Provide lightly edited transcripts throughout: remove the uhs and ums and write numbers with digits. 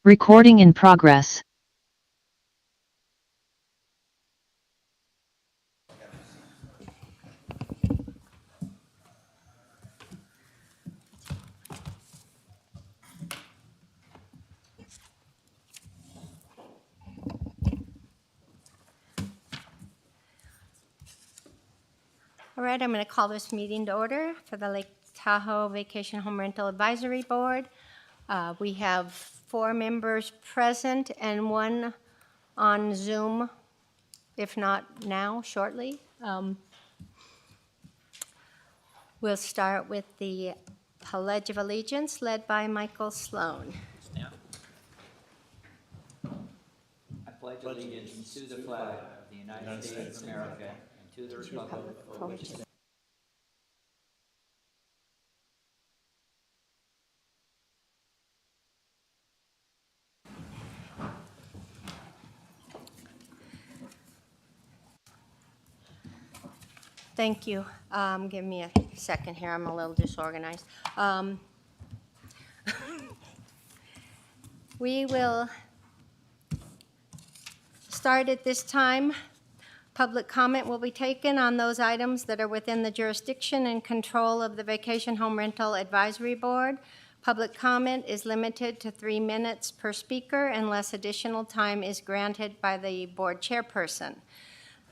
Recording in progress. All right, I'm going to call this meeting to order for the Lake Tahoe Vacation Home Rental Advisory Board. We have 4 members present and 1 on Zoom, if not now, shortly. We'll start with the Pledge of Allegiance led by Michael Sloan. I pledge allegiance to the flag of the United States of America and to the republic for which it stands. Thank you. Give me a second here. I'm a little disorganized. We will start at this time. Public comment will be taken on those items that are within the jurisdiction and control of the Vacation Home Rental Advisory Board. Public comment is limited to 3 minutes per speaker unless additional time is granted by the board chairperson.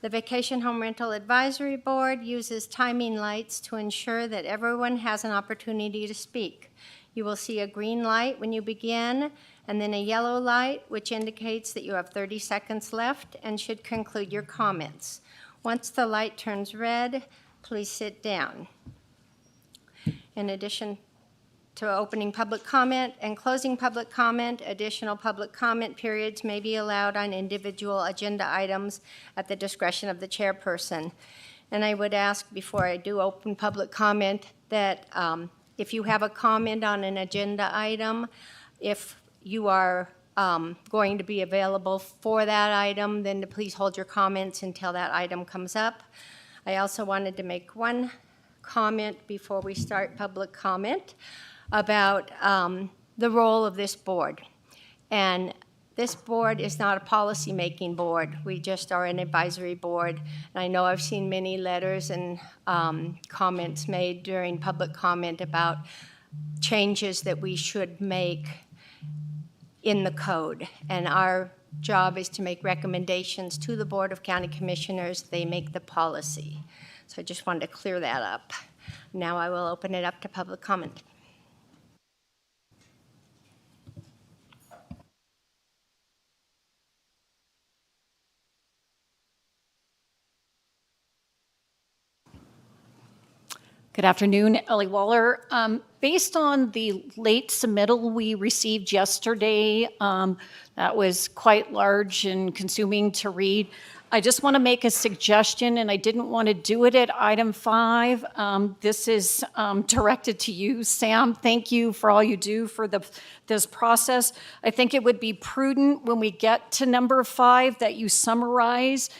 The Vacation Home Rental Advisory Board uses timing lights to ensure that everyone has an opportunity to speak. You will see a green light when you begin, and then a yellow light, which indicates that you have 30 seconds left and should conclude your comments. Once the light turns red, please sit down. In addition to opening public comment and closing public comment, additional public comment periods may be allowed on individual agenda items at the discretion of the chairperson. And I would ask, before I do open public comment, that if you have a comment on an agenda item, if you are going to be available for that item, then to please hold your comments until that item comes up. I also wanted to make one comment before we start public comment about the role of this board. And this board is not a policy-making board. We just are an advisory board. And I know I've seen many letters and comments made during public comment about changes that we should make in the code. And our job is to make recommendations to the Board of County Commissioners. They make the policy. So I just wanted to clear that up. Now I will open it up to public comment. Good afternoon, Ellie Waller. Based on the late submittal we received yesterday, that was quite large and consuming to read. I just want to make a suggestion, and I didn't want to do it at item 5. This is directed to you, Sam. Thank you for all you do for this process. I think it would be prudent when we get to number 5 that you summarize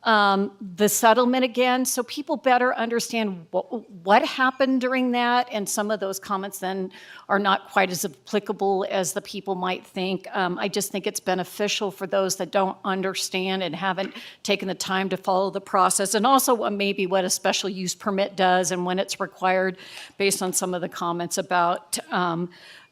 the settlement again, so people better understand what happened during that, and some of those comments then are not quite as applicable as the people might think. I just think it's beneficial for those that don't understand and haven't taken the time to follow the process, and also maybe what a special use permit does and when it's required, based on some of the comments about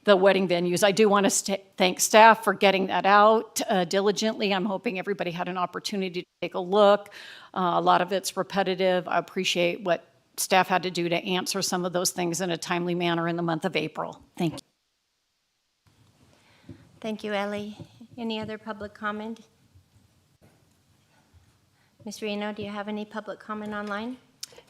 the wedding venues. I do want to thank staff for getting that out diligently. I'm hoping everybody had an opportunity to take a look. A lot of it's repetitive. I appreciate what staff had to do to answer some of those things in a timely manner in the month of April. Thank you. Thank you, Ellie. Any other public comment? Ms. Reno, do you have any public comment online?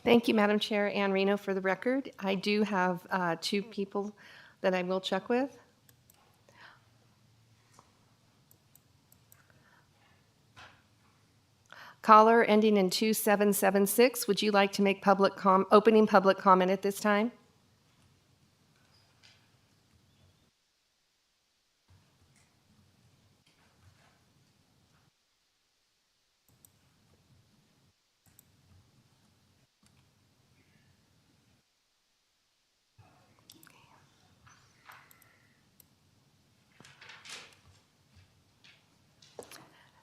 Thank you, Madam Chair. Ann Reno for the record. I do have 2 people that I will check with. Caller ending in 2776, would you like to make opening public comment at this time?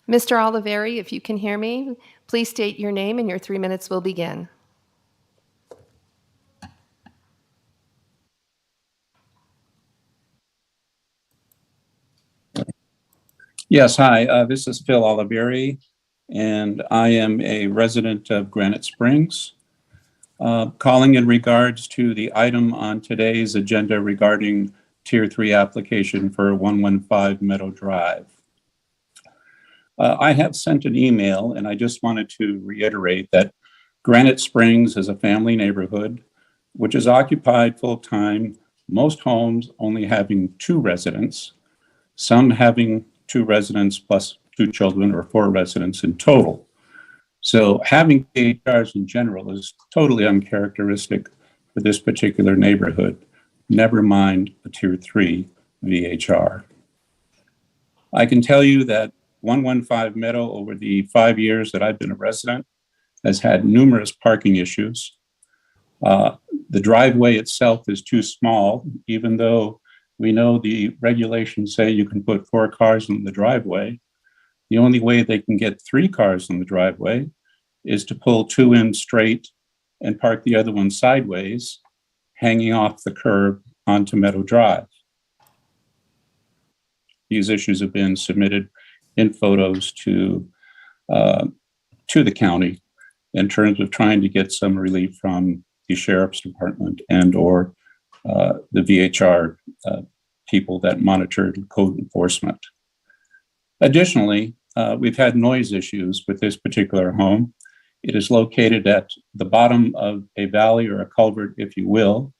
Mr. Oliveri, if you can hear me, please state your name and your 3 minutes will begin. Yes, hi. This is Phil Oliveri, and I am a resident of Granite Springs. Calling in regards to the item on today's agenda regarding Tier 3 application for 115 Meadow Drive. I have sent an email, and I just wanted to reiterate that Granite Springs is a family neighborhood, which is occupied full-time, most homes only having 2 residents, some having 2 residents plus 2 children, or 4 residents in total. So having VHRs in general is totally uncharacteristic for this particular neighborhood, never mind a Tier 3 VHR. I can tell you that 115 Meadow, over the 5 years that I've been a resident, has had numerous parking issues. The driveway itself is too small, even though we know the regulations say you can put 4 cars in the driveway. The only way they can get 3 cars in the driveway is to pull 2 in straight and park the other one sideways, hanging off the curb onto Meadow Drive. These issues have been submitted in photos to the county in terms of trying to get some relief from the sheriff's department and or the VHR people that monitored code enforcement. Additionally, we've had noise issues with this particular home. It is located at the bottom of a valley, or a culvert, if you will.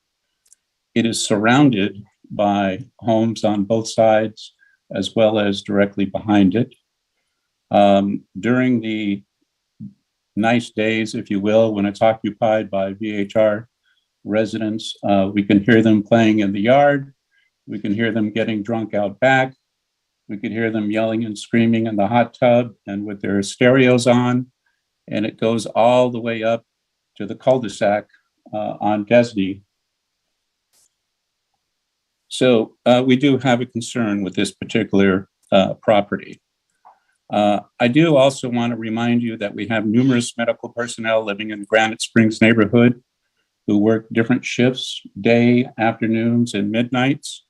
It is surrounded by homes on both sides, as well as directly behind it. During the nice days, if you will, when it's occupied by VHR residents, we can hear them playing in the yard. We can hear them getting drunk out back. We could hear them yelling and screaming in the hot tub and with their stereos on. And it goes all the way up to the cul-de-sac on Desney. So we do have a concern with this particular property. I do also want to remind you that we have numerous medical personnel living in Granite Springs neighborhood who work different shifts, day, afternoons, and midnights.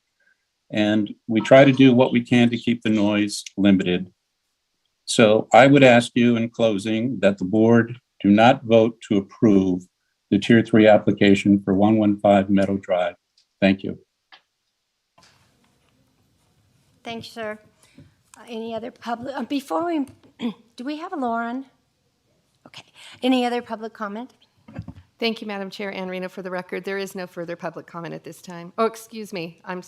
And we try to do what we can to keep the noise limited. So I would ask you in closing that the board do not vote to approve the Tier 3 application for 115 Meadow Drive. Thank you. Thanks, sir. Any other public, before we, do we have a Lauren? Okay. Any other public comment? Thank you, Madam Chair. Ann Reno for the record. There is no further public comment at this time. Oh, excuse me. I'm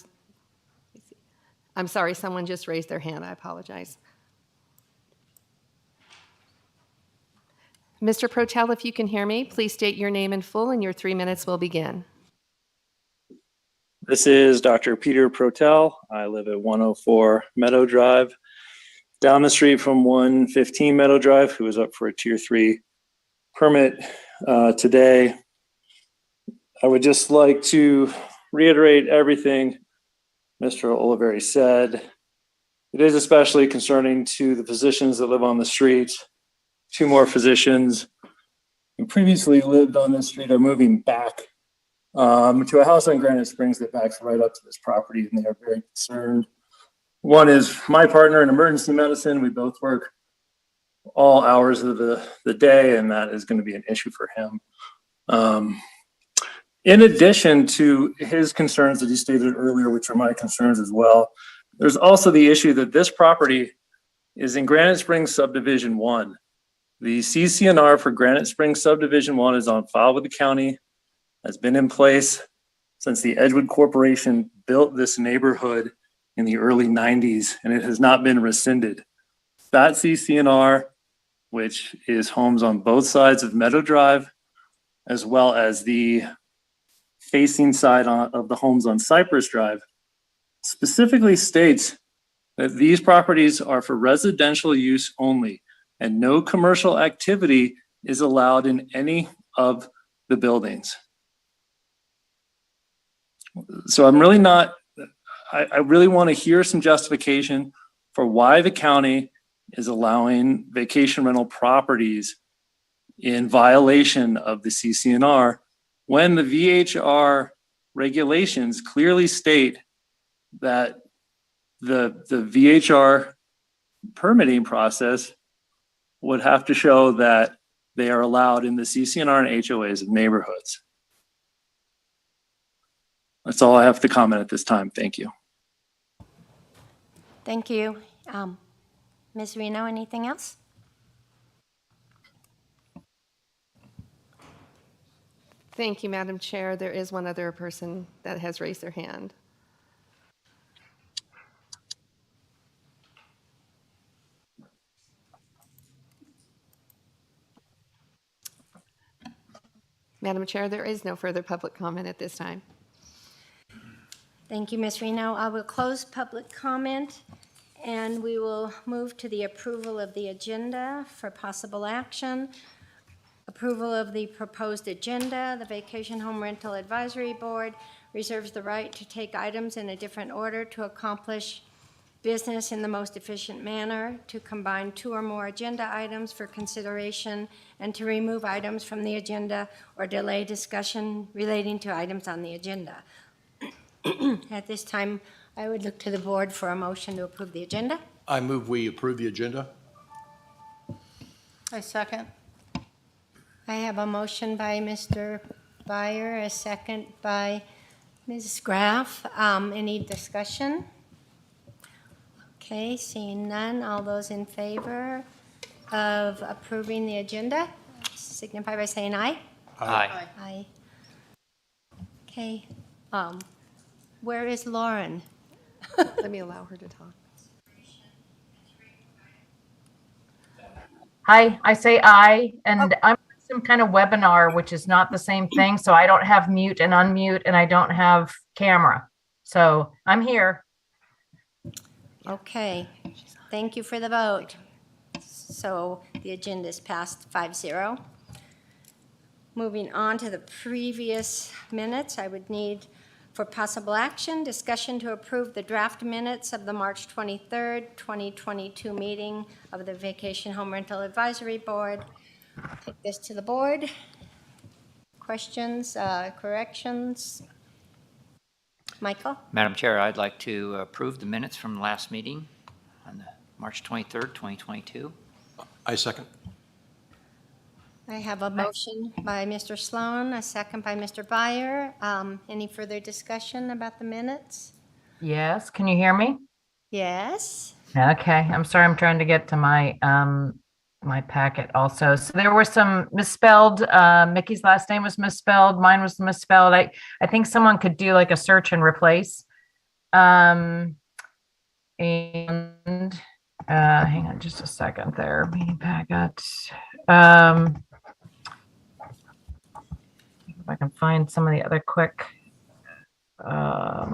sorry, someone just raised their hand. I apologize. Mr. Protel, if you can hear me, please state your name in full and your 3 minutes will begin. This is Dr. Peter Protel. I live at 104 Meadow Drive, down the street from 115 Meadow Drive, who is up for a Tier 3 permit today. I would just like to reiterate everything Mr. Oliveri said. It is especially concerning to the physicians that live on the street. 2 more physicians who previously lived on this street are moving back to a house on Granite Springs that backs right up to this property, and they are very concerned. One is my partner in emergency medicine. We both work all hours of the day, and that is going to be an issue for him. In addition to his concerns that he stated earlier, which are my concerns as well, there's also the issue that this property is in Granite Springs Subdivision 1. The CCNR for Granite Springs Subdivision 1 is on file with the county, has been in place since the Edgewood Corporation built this neighborhood in the early 90s, and it has not been rescinded. That CCNR, which is homes on both sides of Meadow Drive, as well as the facing side of the homes on Cypress Drive, specifically states that these properties are for residential use only, and no commercial activity is allowed in any of the buildings. So I'm really not, I really want to hear some justification for why the county is allowing vacation rental properties in violation of the CCNR when the VHR regulations clearly state that the VHR permitting process would have to show that they are allowed in the CCNR and HOAs of neighborhoods. That's all I have to comment at this time. Thank you. Thank you. Ms. Reno, anything else? Thank you, Madam Chair. There is one other person that has raised their hand. Madam Chair, there is no further public comment at this time. Thank you, Ms. Reno. I will close public comment, and we will move to the approval of the agenda for possible action. Approval of the proposed agenda. The Vacation Home Rental Advisory Board reserves the right to take items in a different order to accomplish business in the most efficient manner, to combine 2 or more agenda items for consideration, and to remove items from the agenda or delay discussion relating to items on the agenda. At this time, I would look to the board for a motion to approve the agenda. I move we approve the agenda. I second. I have a motion by Mr. Byer, a second by Ms. Graff. Any discussion? Okay, seeing none. All those in favor of approving the agenda signify by saying aye. Aye. Aye. Okay. Where is Lauren? Let me allow her to talk. Hi, I say aye, and I'm on some kind of webinar, which is not the same thing, so I don't have mute and unmute, and I don't have camera. So I'm here. Okay. Thank you for the vote. So the agenda is passed 5-0. Moving on to the previous minutes, I would need for possible action, discussion to approve the draft minutes of the March 23rd, 2022 meeting of the Vacation Home Rental Advisory Board. Take this to the board. Questions, corrections? Michael? Madam Chair, I'd like to approve the minutes from the last meeting on the March 23rd, 2022. I second. I have a motion by Mr. Sloan, a second by Mr. Byer. Any further discussion about the minutes? Yes, can you hear me? Yes. Okay, I'm sorry, I'm trying to get to my my packet also. So there were some misspelled, Mickey's last name was misspelled, mine was misspelled. I think someone could do like a search and replace. And hang on just a second there, meeting packet. If I can find some of the other quick. I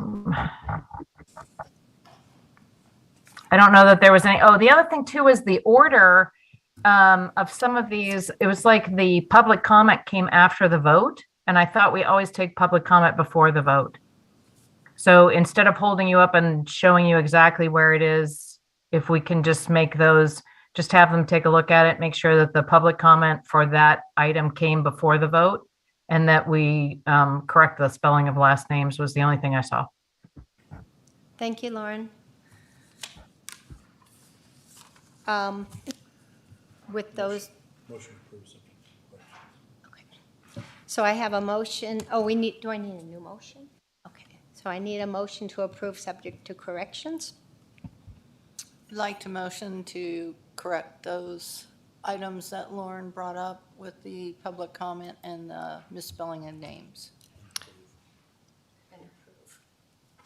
don't know that there was any. Oh, the other thing too is the order of some of these. It was like the public comment came after the vote, and I thought we always take public comment before the vote. So instead of holding you up and showing you exactly where it is, if we can just make those, just have them take a look at it, make sure that the public comment for that item came before the vote, and that we correct the spelling of last names was the only thing I saw. Thank you, Lauren. With those. Motion approved. Okay. So I have a motion. Oh, do I need a new motion? Okay. So I need a motion to approve subject to corrections. I'd like to motion to correct those items that Lauren brought up with the public comment and the misspelling of names. And approve.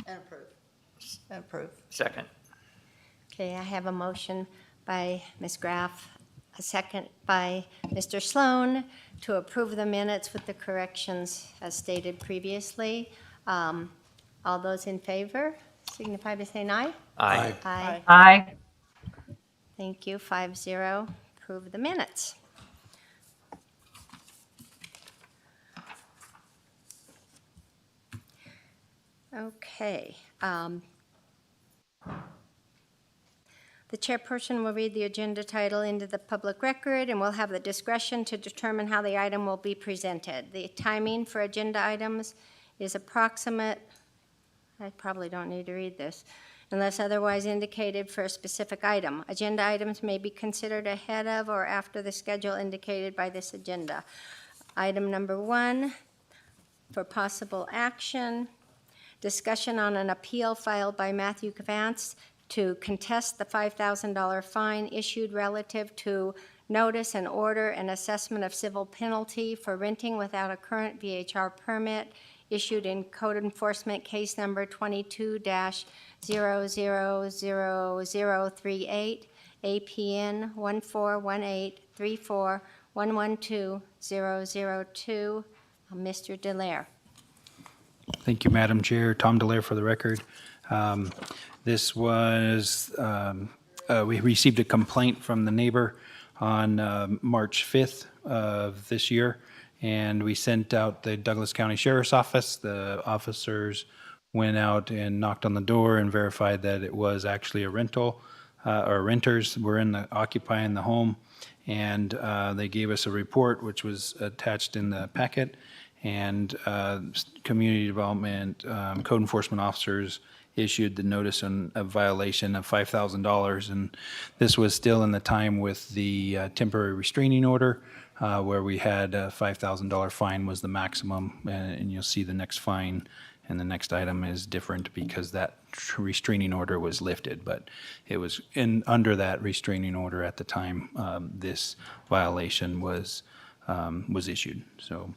And approve. And approve. Second. Okay, I have a motion by Ms. Graff, a second by Mr. Sloan to approve the minutes with the corrections as stated previously. All those in favor signify by saying aye. Aye. Aye. Aye. Thank you, 5-0. Approve the minutes. Okay. The chairperson will read the agenda title into the public record and will have the discretion to determine how the item will be presented. The timing for agenda items is approximate, I probably don't need to read this, unless otherwise indicated for a specific item. Agenda items may be considered ahead of or after the schedule indicated by this agenda. Item number 1, for possible action, discussion on an appeal filed by Matthew Vance to contest the $5,000 fine issued relative to notice and order and assessment of civil penalty for renting without a current VHR permit issued in code enforcement case number 22-000038, APN 1418341120002. Mr. Delaire. Thank you, Madam Chair. Tom Delaire for the record. This was, we received a complaint from the neighbor on March 5th of this year, and we sent out the Douglas County Sheriff's Office. The officers went out and knocked on the door and verified that it was actually a rental, or renters were occupying the home, and they gave us a report which was attached in the packet, and community development, code enforcement officers issued the notice of violation of $5,000, and this was still in the time with the temporary restraining order, where we had a $5,000 fine was the maximum, and you'll see the next fine and the next item is different because that restraining order was lifted, but it was under that restraining order at the time this violation was issued. So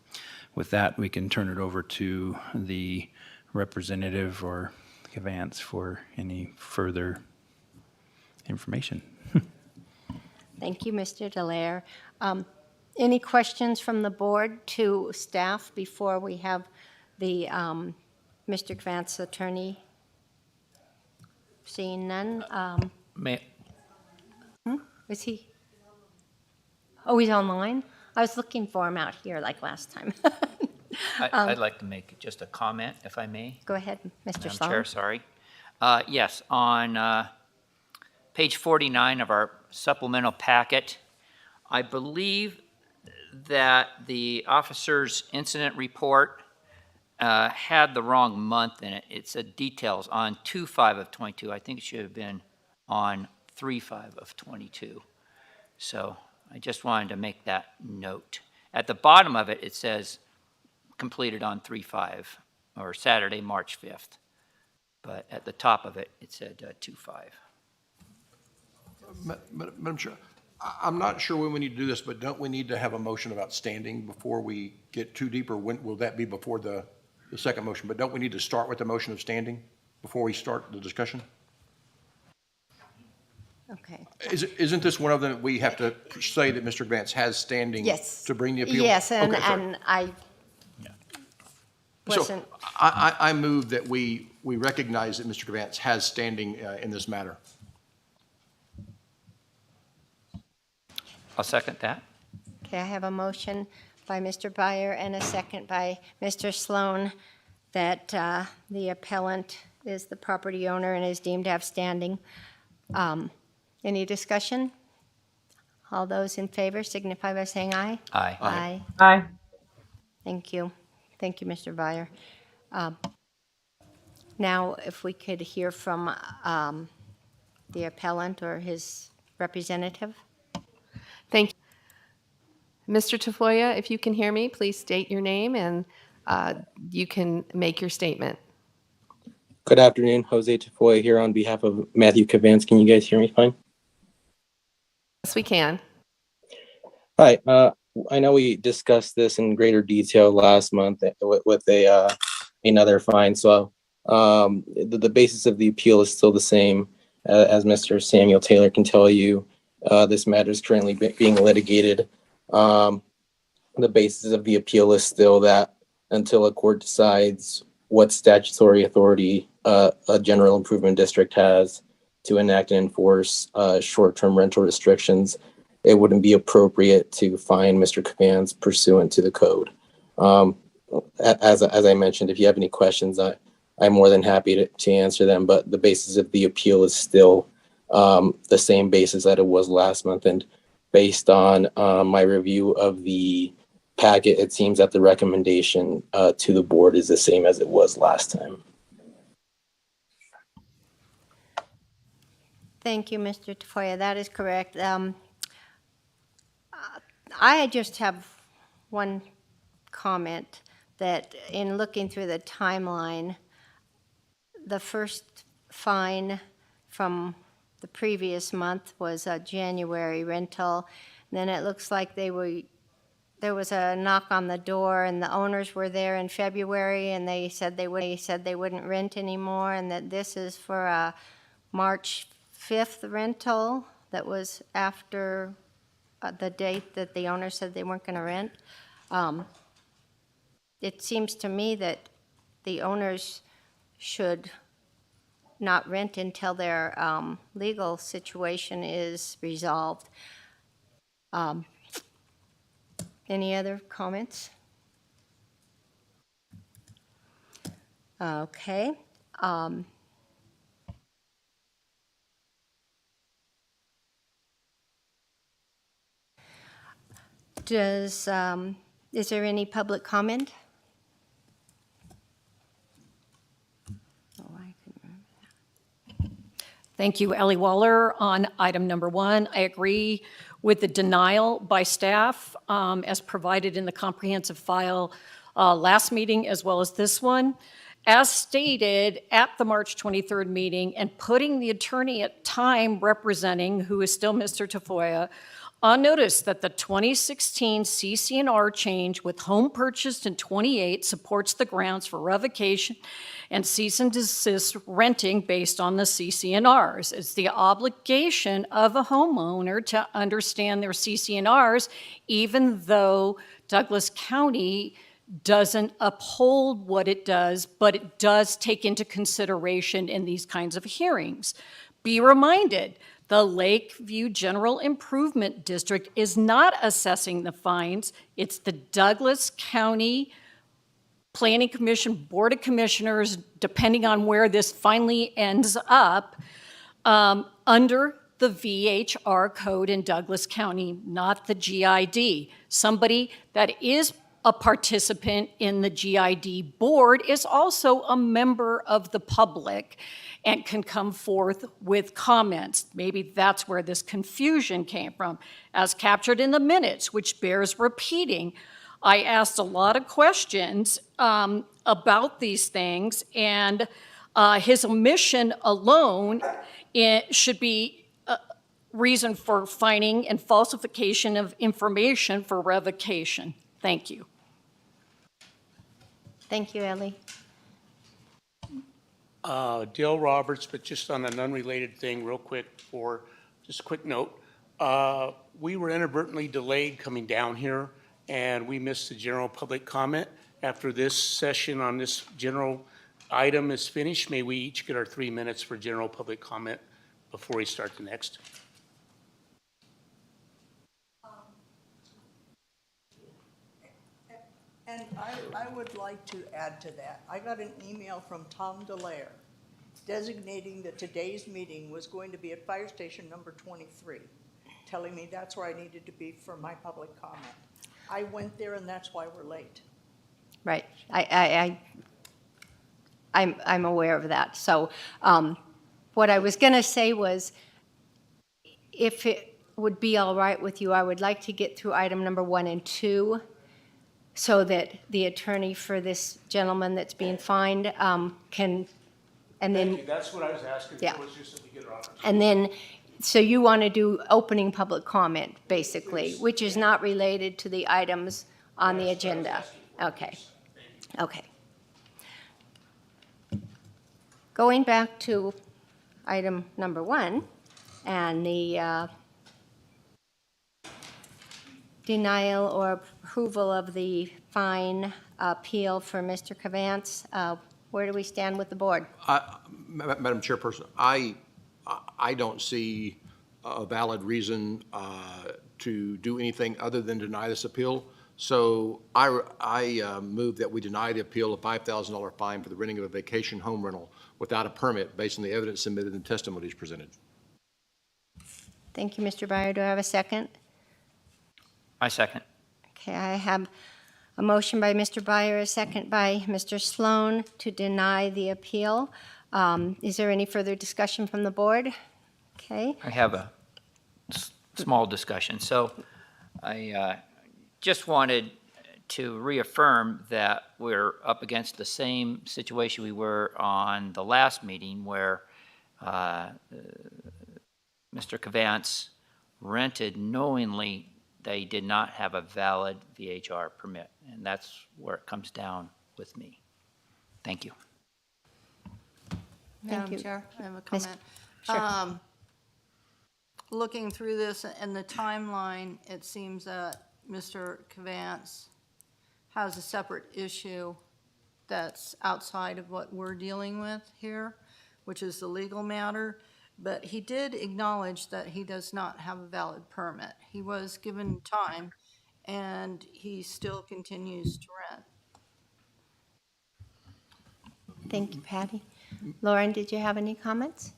with that, we can turn it over to the representative or Vance for any further information. Thank you, Mr. Delaire. Any questions from the board to staff before we have the Mr. Vance's attorney? Seeing none. Is he? Oh, he's online? I was looking for him out here like last time. I'd like to make just a comment, if I may. Go ahead, Mr. Madam Sloan. Chair, sorry. Yes, on page 49 of our supplemental packet, I believe that the officer's incident report had the wrong month in it. It said details on 2/5 of 22. I think it should have been on 3/5 of 22. So I just wanted to make that note. At the bottom of it, it says completed on 3/5 or Saturday, March 5th. But at the top of it, it said 2/5. Madam Chair, I'm not sure when we need to do this, but don't we need to have a motion about standing before we get too deep, or when, will that be before the second motion? But don't we need to start with the motion of standing before we start the discussion? Okay. Isn't this one of them that we have to say that Mr. Vance has standing Yes. to bring the appeal? Yes, and, Okay, sorry. and I wasn't, So I move that we recognize that Mr. Vance has standing in this matter. I'll second that. okay, I have a motion by Mr. Byer and a second by Mr. Sloan that the appellant is the property owner and is deemed to have standing. Any discussion? All those in favor signify by saying aye. Aye. Aye. Aye. Thank you. Thank you, Mr. Byer. Now, if we could hear from the appellant or his representative. Thank you. Mr. Tafoya, if you can hear me, please state your name and you can make your statement. Good afternoon, Jose Tafoya here on behalf of Matthew Vance. Can you guys hear me fine? Yes, we can. Hi, I know we discussed this in greater detail last month with another fine. So the basis of the appeal is still the same. As Mr. Samuel Taylor can tell you, this matter is currently being litigated. The basis of the appeal is still that until a court decides what statutory authority a general improvement district has to enact and enforce short-term rental restrictions, it wouldn't be appropriate to fine Mr. Vance pursuant to the code. As I mentioned, if you have any questions, I'm more than happy to answer them, but the basis of the appeal is still the same basis that it was last month. And based on my review of the packet, it seems that the recommendation to the board is the same as it was last time. Thank you, Mr. Tafoya. That is correct. I just have one comment that in looking through the timeline, the first fine from the previous month was a January rental. Then it looks like there was a knock on the door and the owners were there in February and they said they wouldn't rent anymore, and that this is for a March 5th rental that was after the date that the owner said they weren't going to rent. It seems to me that the owners should not rent until their legal situation is resolved. Any other comments? Okay. Is there any public comment? Thank you, Ellie Waller. On item number 1, I agree with the denial by staff as provided in the comprehensive file last meeting as well as this one. As stated at the March 23rd meeting and putting the attorney at time representing, who is still Mr. Tafoya, on notice that the 2016 CC&R change with home purchased in 28 supports the grounds for revocation and cease and desist renting based on the CC&Rs. It's the obligation of a homeowner to understand their CC&Rs, even though Douglas County doesn't uphold what it does, but it does take into consideration in these kinds of hearings. Be reminded, the Lakeview General Improvement District is not assessing the fines. It's the Douglas County Planning Commission, Board of Commissioners, depending on where this finally ends up, under the VHR code in Douglas County, not the GID. Somebody that is a participant in the GID board is also a member of the public and can come forth with comments. Maybe that's where this confusion came from. As captured in the minutes, which bears repeating, I asked a lot of questions about these things, and his omission alone should be reason for fining and falsification of information for revocation. Thank you. Thank you, Ellie. Dale Roberts, but just on an unrelated thing, real quick, for just a quick note. We were inadvertently delayed coming down here, and we missed the general public comment. After this session on this general item is finished, may we each get our 3 minutes for general public comment before we start the next? And I would like to add to that. I got an email from Tom Delaire designating that today's meeting was going to be at fire station number 23, telling me that's where I needed to be for my public comment. I went there and that's why we're late. Right. I'm aware of that. So what I was going to say was, if it would be all right with you, I would like to get through item number 1 and 2 so that the attorney for this gentleman that's being fined can, and then. Thank you. That's what I was asking. Yeah. Was just that we get our opportunity. And then, so you want to do opening public comment, basically, Please. which is not related to the items on the agenda. Okay. Okay. Going back to item number 1 and the denial or approval of the fine appeal for Mr. Cavance, where do we stand with the board? Madam Chairperson, I don't see a valid reason to do anything other than deny this appeal. So I move that we deny the appeal of $5,000 fine for the renting of a vacation home rental without a permit based on the evidence submitted and testimonies presented. Thank you, Mr. Byer. Do I have a second? I second. Okay, I have a motion by Mr. Byer, a second by Mr. Sloan to deny the appeal. Is there any further discussion from the board? Okay, I have a small discussion. So I just wanted to reaffirm that we're up against the same situation we were on the last meeting where Mr. Cavance rented knowingly they did not have a valid VHR permit, and that's where it comes down with me. Thank you. Madam you. Chair, I have a Miss- comment. Sure. Looking through this and the timeline, it seems that Mr. Cavance has a separate issue that's outside of what we're dealing with here, which is the legal matter. But he did acknowledge that he does not have a valid permit. He was given time, and he still continues to rent. Thank you, Patty. Lauren, did you have any comments?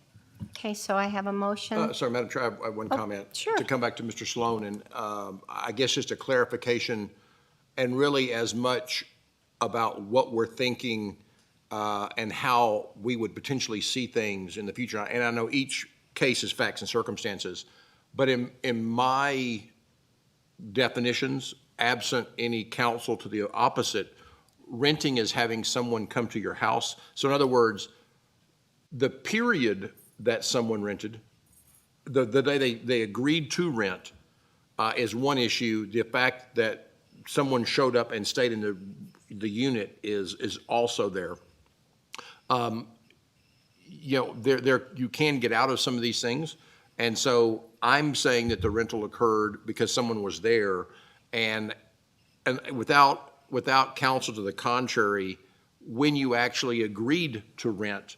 Okay, so I have a motion. Sorry, Madam Chair, I have one comment. sure. To come back to Mr. Sloan, and I guess just a clarification, and really as much about what we're thinking and how we would potentially see things in the future. And I know each case is facts and circumstances, but in my definitions, absent any counsel to the opposite, renting is having someone come to your house. So in other words, the period that someone rented, the day they agreed to rent is one issue. The fact that someone showed up and stayed in the unit is also there. You know, you can get out of some of these things. And so I'm saying that the rental occurred because someone was there, and without counsel to the contrary, when you actually agreed to rent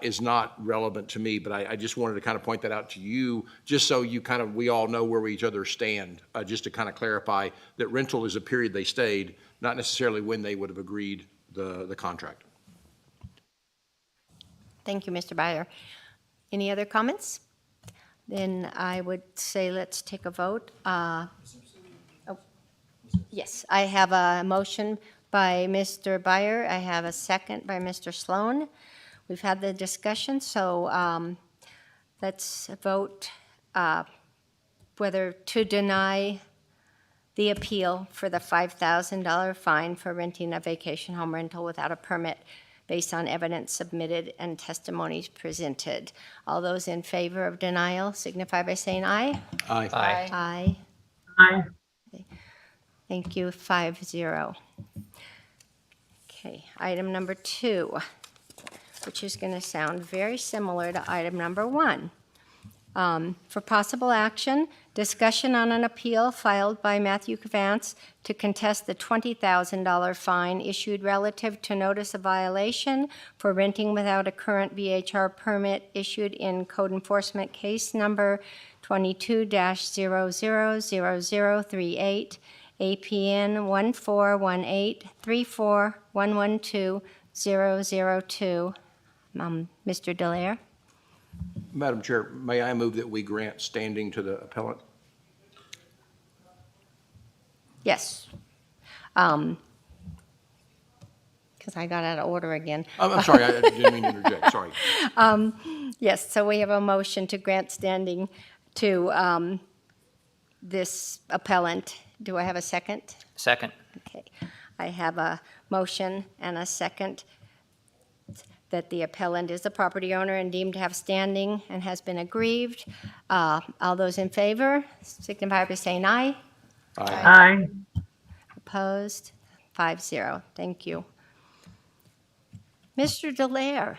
is not relevant to me. But I just wanted to kind of point that out to you, just so we all know where each other stand, just to kind of clarify that rental is a period they stayed, not necessarily when they would have agreed the contract. Thank you, Mr. Byer. Any other comments? Then I would say let's take a vote. Yes, I have a motion by Mr. Byer. I have a second by Mr. Sloan. We've had the discussion, so let's vote whether to deny the appeal for the $5,000 fine for renting a vacation home rental without a permit based on evidence submitted and testimonies presented. All those in favor of denial signify by saying aye. Aye. Aye. Aye. Aye. Thank you, 5-0. Okay, item number 2, which is going to sound very similar to item number 1. For possible action, discussion on an appeal filed by Matthew Cavance to contest the $20,000 fine issued relative to notice of violation for renting without a current VHR permit issued in code enforcement case number 22-000038, APN 141834112-002. Mr. Dallaire? Madam Chair, may I move that we grant standing to the appellant? Yes. Because I got out of order again. I'm sorry, I didn't mean to interject, sorry. Yes, so we have a motion to grant standing to this appellant. Do I have a second? Second. Okay. I have a motion and a second that the appellant is the property owner and deemed to have standing and has been aggrieved. All those in favor signify by saying aye. Aye. Opposed? 5-0. Thank you. Mr. Dallaire?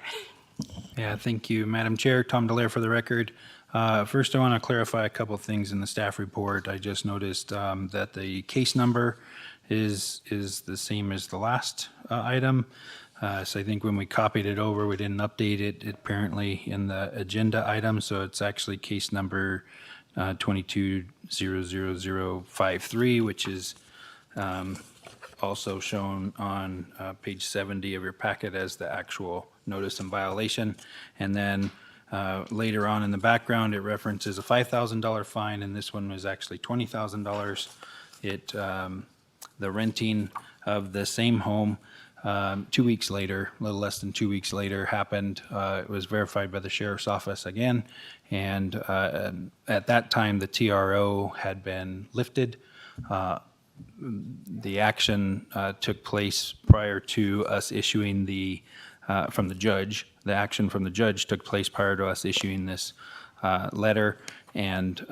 Yeah, thank you, Madam Chair. Tom Dallaire for the record. First, I want to clarify a couple things in the staff report. I just noticed that the case number is the same as the last item. So I think when we copied it over, we didn't update it apparently in the agenda item. So it's actually case number 22-00053, which is also shown on page 70 of your packet as the actual notice and violation. And then Later on in the background, it references a $5,000 fine, and this one was actually $20,000. The renting of the same home 2 weeks later, a little less than 2 weeks later, happened. It was verified by the sheriff's office again, and at that time, the TRO had been lifted. The action took place prior to us issuing from the judge. The action from the judge took place prior to us issuing this letter, and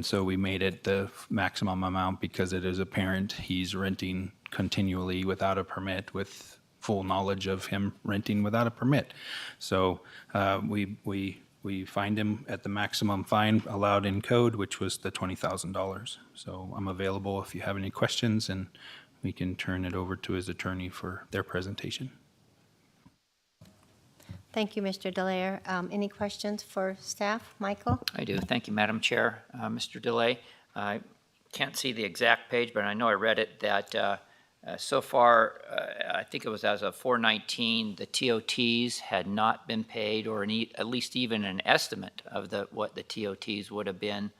so we made it the maximum amount because it is apparent he's renting continually without a permit, with full knowledge of him renting without a permit. So we fined him at the maximum fine allowed in code, which was the $20,000. So I'm available if you have any questions, and we can turn it over to his attorney for their presentation. Thank you, Mr. Delaire. Any questions for staff? Michael? I do. Thank you, Madam Chair. Mr. Delay, I can't see the exact page, but I know I read it that so far, I think it was as of 4/19, the TOTs had not been paid, or at least even an estimate of what the TOTs would have been.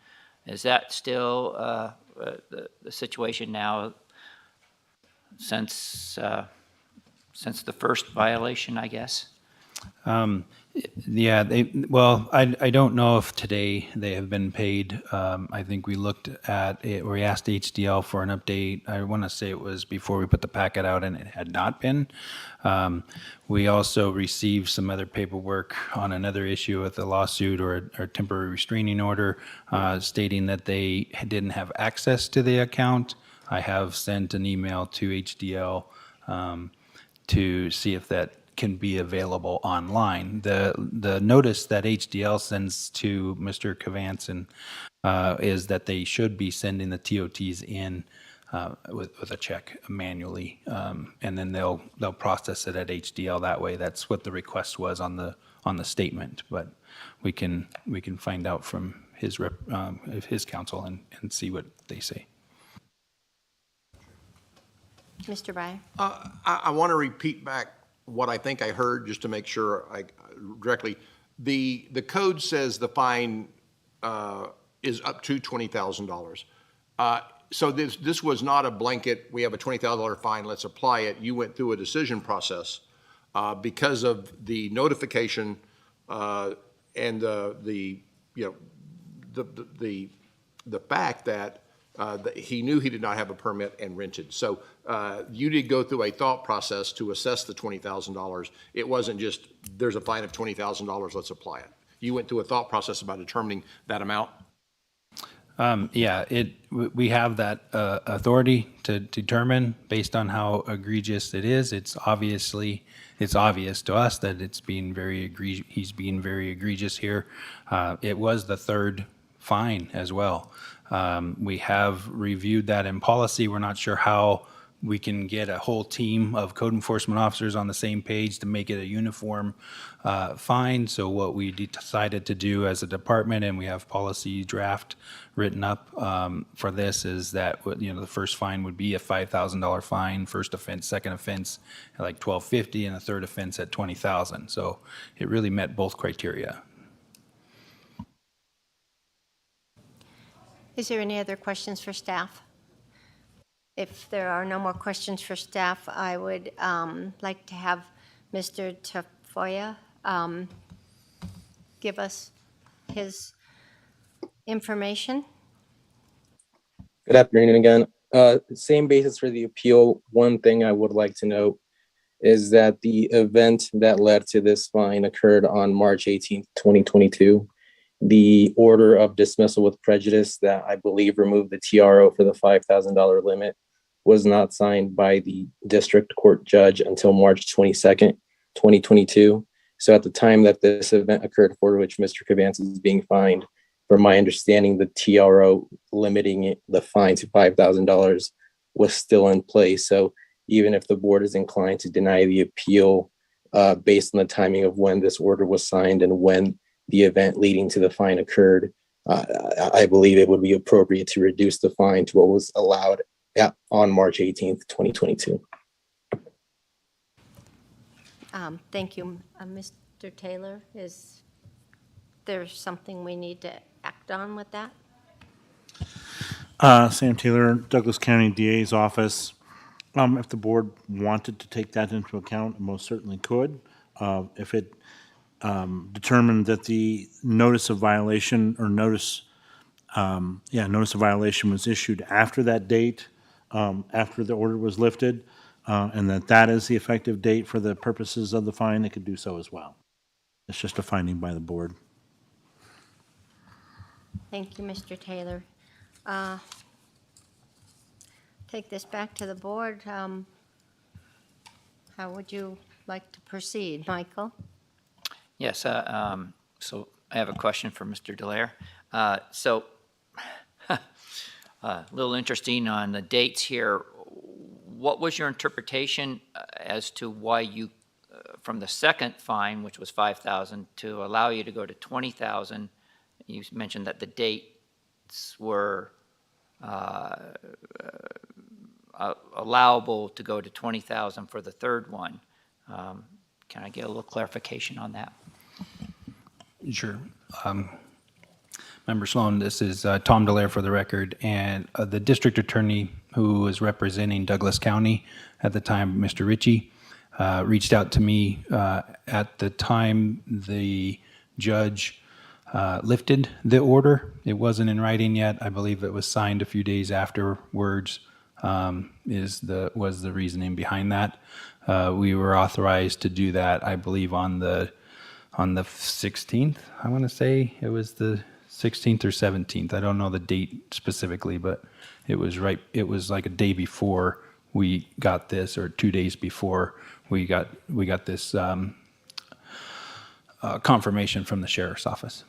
Is that still the situation now since the first violation, I guess? Yeah, I don't know if today they have been paid. I think we looked at it, or we asked HDL for an update. I want to say it was before we put the packet out, and it had not been. We also received some other paperwork on another issue with a lawsuit or a temporary restraining order stating that they didn't have access to the account. I have sent an email to HDL to see if that can be available online. The notice that HDL sends to Mr. Kavanson is that they should be sending the TOTs in with a check manually, and then they'll process it at HDL that way. That's what the request was on the statement. But we can find out from his counsel and see what they say. Mr. Breyer? I want to repeat back what I think I heard, just to make sure I directly. The code says the fine is up to $20,000. So this was not a blanket, we have a $20,000 fine, let's apply it. You went through a decision process because of the notification and the fact that he knew he did not have a permit and rented. So you did go through a thought process to assess the $20,000. It wasn't just, there's a fine of $20,000, let's apply it. You went through a thought process about determining that amount? Yeah, we have that authority to determine based on how egregious it is. It's obvious to us that he's being very egregious here. It was the third fine as well. We have reviewed that in policy. We're not sure how we can get a whole team of code enforcement officers on the same page to make it a uniform fine. So what we decided to do as a department, and we have policy draft written up for this, is that the first fine would be a $5,000 fine, first offense, second offense at like $1,250, and the third offense at $20,000. So it really met both criteria. Is there any other questions for staff? If there are no more questions for staff, I would like to have Mr. Tafoya give us his information. Good afternoon again. Same basis for the appeal. One thing I would like to note is that the event that led to this fine occurred on March 18th, 2022. The order of dismissal with prejudice that I believe removed the TRO for the $5,000 limit was not signed by the district court judge until March 22nd, 2022. So at the time that this event occurred, for which Mr. Kavanson is being fined, from my understanding, the TRO limiting the fine to $5,000 was still in place. So even if the board is inclined to deny the appeal based on the timing of when this order was signed and when the event leading to the fine occurred, I believe it would be appropriate to reduce the fine to what was allowed on March 18th, 2022. Thank you. Mr. Taylor is there's something we need to act on with that? Sam Taylor, Douglas County DA's office. If the board wanted to take that into account, it most certainly could. If it determined that the notice of violation or notice of violation was issued after that date, after the order was lifted, and that is the effective date for the purposes of the fine, it could do so as well. It's just a finding by the board. Thank you, Mr. Taylor. Take this back to the board. How would you like to proceed, Michael? Yes, so I have a question for Mr. Delaire. A little interesting on the dates here. What was your interpretation as to why you, from the second fine, which was $5,000, to allow you to go to $20,000? You mentioned that the dates were allowable to go to $20,000 for the third one. Can I get a little clarification on that? Sure. Member Sloan, this is Tom Delaire for the record, and the district attorney who was representing Douglas County at the time, Mr. Ritchie, reached out to me at the time the judge lifted the order. It wasn't in writing yet. I believe it was signed a few days afterwards. Was the reasoning behind that. We were authorized to do that, I believe, on the 16th. I want to say it was the 16th or 17th. I don't know the date specifically, but it was right. It was like a day before we got this, or 2 days before we got this confirmation from the sheriff's office.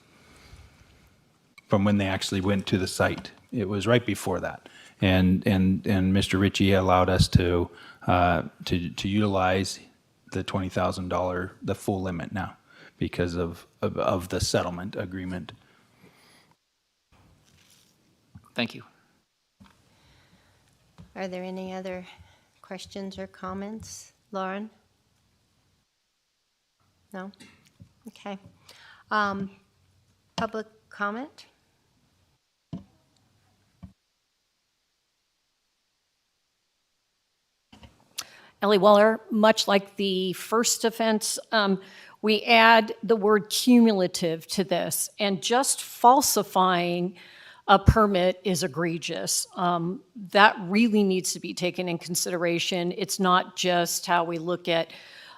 From when they actually went to the site, it was right before that. And Mr. Ritchie allowed us to utilize the $20,000, the full limit now, because of the settlement agreement. Thank you. Are there any other questions or comments? Lauren? No? Okay. Public comment? Ellie Waller, much like the first offense, we add the word cumulative to this, and just falsifying a permit is egregious. That really needs to be taken in consideration. It's not just how we look at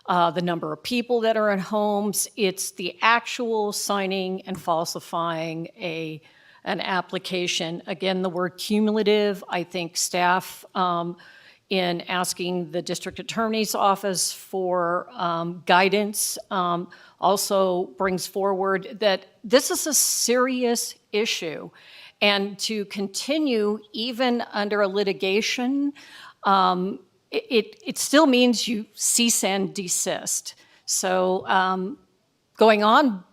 the number of people that are in homes, it's the actual signing and falsifying an application. Again, the word cumulative, I think staff, in asking the district attorney's office for guidance, also brings forward that this is a serious issue. And to continue even under a litigation, it still means you cease and desist. So going on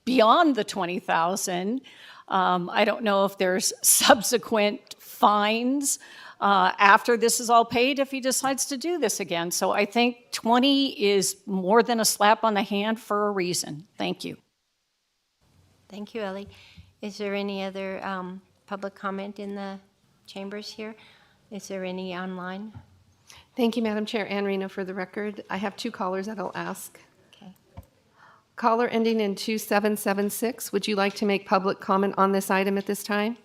beyond the $20,000, I don't know if there's subsequent fines after this is all paid if he decides to do this again. So I think 20 is more than a slap on the hand for a reason. Thank you. Thank you, Ellie. Is there any other public comment in the chambers here? Is there any online? Thank you, Madam Chair. Ann Reno for the record. I have two callers that I'll ask. Okay. Caller ending in 2776, would you like to make public comment on this item at this time?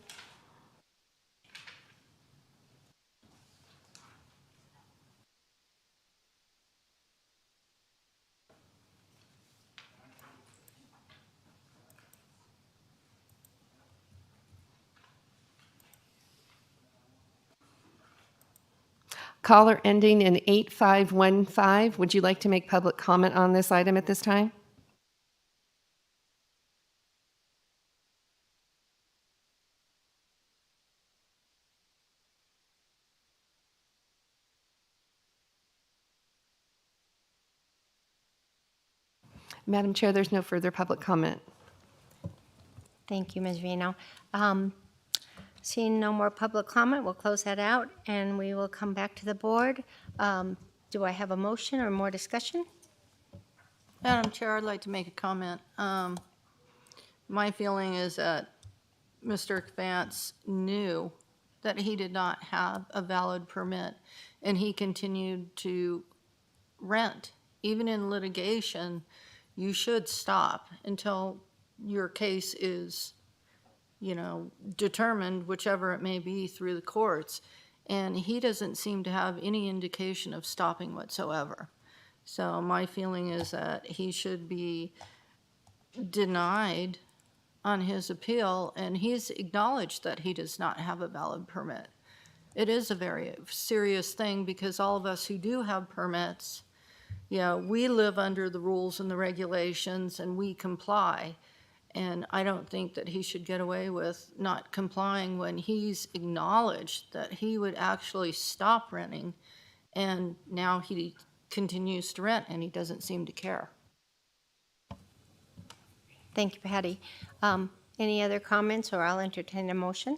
Caller ending in 8515, would you like to make public comment on this item at this time? Madam Chair, there's no further public comment. Thank you, Ms. Reno. Seeing no more public comment, we'll close that out and we will come back to the board. Do I have a motion or more discussion? Madam Chair, I'd like to make a comment. my feeling is that Mr. Vance knew that he did not have a valid permit, and he continued to rent. Even in litigation, you should stop until your case is, determined, whichever it may be, through the courts. And he doesn't seem to have any indication of stopping whatsoever. So my feeling is that he should be denied on his appeal, and he's acknowledged that he does not have a valid permit. It is a very serious thing because all of us who do have permits, we live under the rules and the regulations and we comply. And I don't think that he should get away with not complying when he's acknowledged that he would actually stop renting, and now he continues to rent and he doesn't seem to care. Thank you, Patty. Any other comments, or I'll entertain a motion?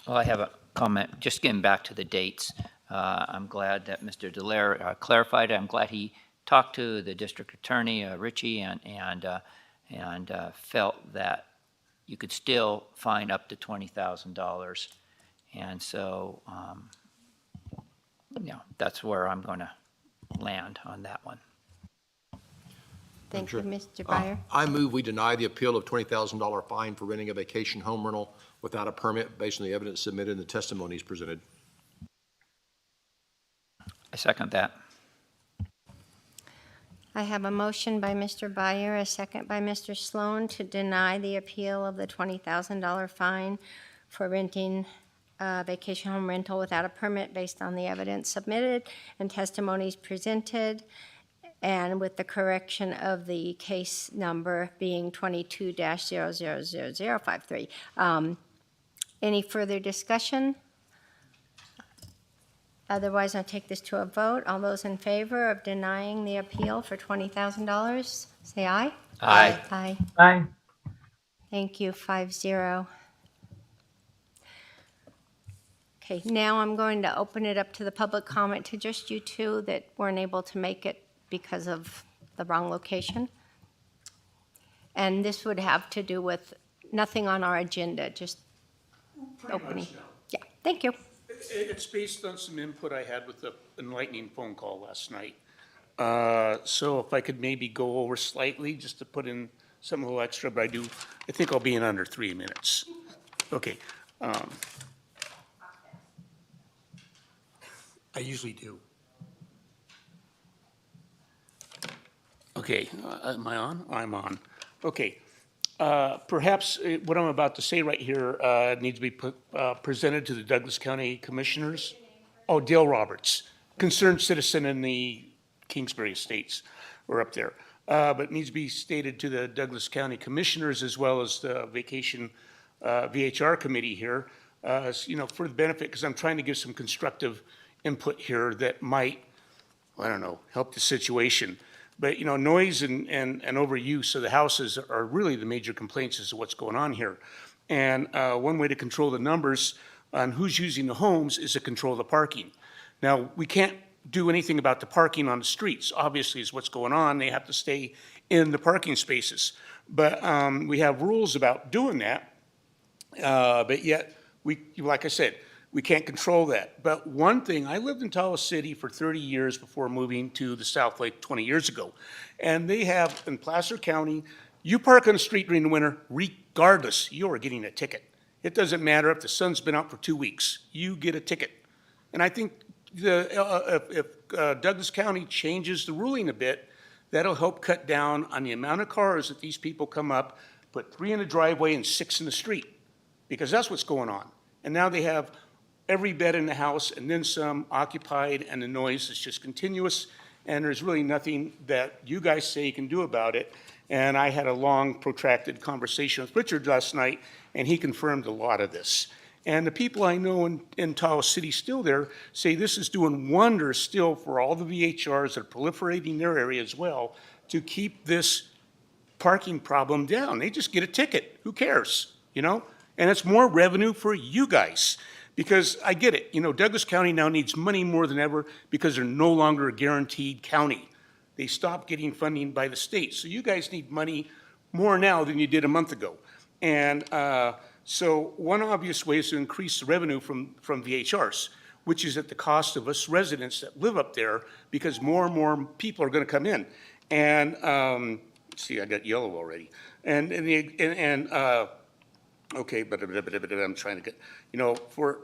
Well, I have a comment, just getting back to the dates. I'm glad that Mr. Delaire clarified it. I'm glad he talked to the district attorney, Richie, and felt that you could still fine up to $20,000. And so, that's where I'm going to land on that one. Thank you, Mr. Byer. I move we deny the appeal of $20,000 fine for renting a vacation home rental without a permit based on the evidence submitted and the testimonies presented. I second that. I have a motion by Mr. Byer, a second by Mr. Sloan to deny the appeal of the $20,000 fine for renting a vacation home rental without a permit based on the evidence submitted and testimonies presented, and with the correction of the case number being 22-000053. Any further discussion? Otherwise, I'll take this to a vote. All those in favor of denying the appeal for $20,000, say aye. Aye. Aye. Aye. Thank you, 5-0. Okay, now I'm going to open it up to the public comment, to just you two that weren't able to make it because of the wrong location. And this would have to do with nothing on our agenda, just opening. Yeah, thank you. It's based on some input I had with the enlightening phone call last night. So if I could maybe go over slightly, just to put in something a little extra, but I think I'll be in under 3 minutes. Okay. I usually do. Okay, am I on? I'm on. Okay. Perhaps what I'm about to say right here needs to be presented to the Douglas County Commissioners. Oh, Dale Roberts, concerned citizen in the Kingsbury Estates, or up there. But it needs to be stated to the Douglas County Commissioners as well as the Vacation VHR Committee here, for the benefit, because I'm trying to give some constructive input here that might, I don't know, help the situation. But, noise and overuse of the houses are really the major complaints as to what's going on here. And one way to control the numbers on who's using the homes is to control the parking. Now, we can't do anything about the parking on the streets. Obviously, is what's going on. They have to stay in the parking spaces. But we have rules about doing that. But yet, like I said, we can't control that. But one thing, I lived in Tahoe City for 30 years before moving to the South Lake 20 years ago. And they have, in Placer County, you park on the street during the winter, regardless, you are getting a ticket. It doesn't matter if the sun's been out for 2 weeks, you get a ticket. And I think if Douglas County changes the ruling a bit, that'll help cut down on the amount of cars that these people come up, put 3 in the driveway and 6 in the street, because that's what's going on. And now they have every bed in the house and then some occupied, and the noise is just continuous, and there's really nothing that you guys say you can do about it. And I had a long, protracted conversation with Richard last night, and he confirmed a lot of this. And the people I know in Tahoe City still there say this is doing wonders still for all the VHRs that are proliferating in their area as well to keep this parking problem down. They just get a ticket. Who cares? And it's more revenue for you guys. Because I get it, Douglas County now needs money more than ever because they're no longer a guaranteed county. They stopped getting funding by the state. So you guys need money more now than you did a month ago. And so one obvious way is to increase the revenue from VHRs, which is at the cost of us residents that live up there, because more and more people are going to come in. And see, I got yellow already. Okay, but I'm trying to get, for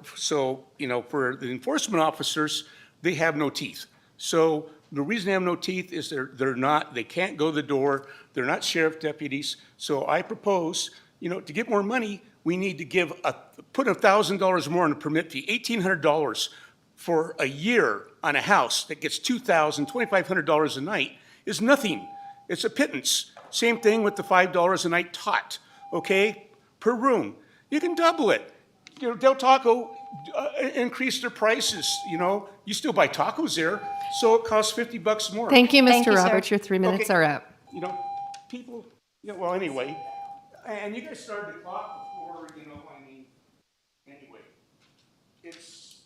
the enforcement officers, they have no teeth. So the reason they have no teeth is they can't go to the door, they're not sheriff deputies. So I propose, to get more money, we need to put $1,000 more in a permit fee, $1,800 for a year on a house that gets $2,000, $2,500 a night is nothing. It's a pittance. Same thing with the $5 a night tot, okay, per room. You can double it. Del Taco increased their prices, you still buy tacos there, so it costs $50 more. Thank you, Thank Mr. you, sir. Roberts. Your 3 minutes are up. People, well, anyway, and you guys started the clock before, anyway, it's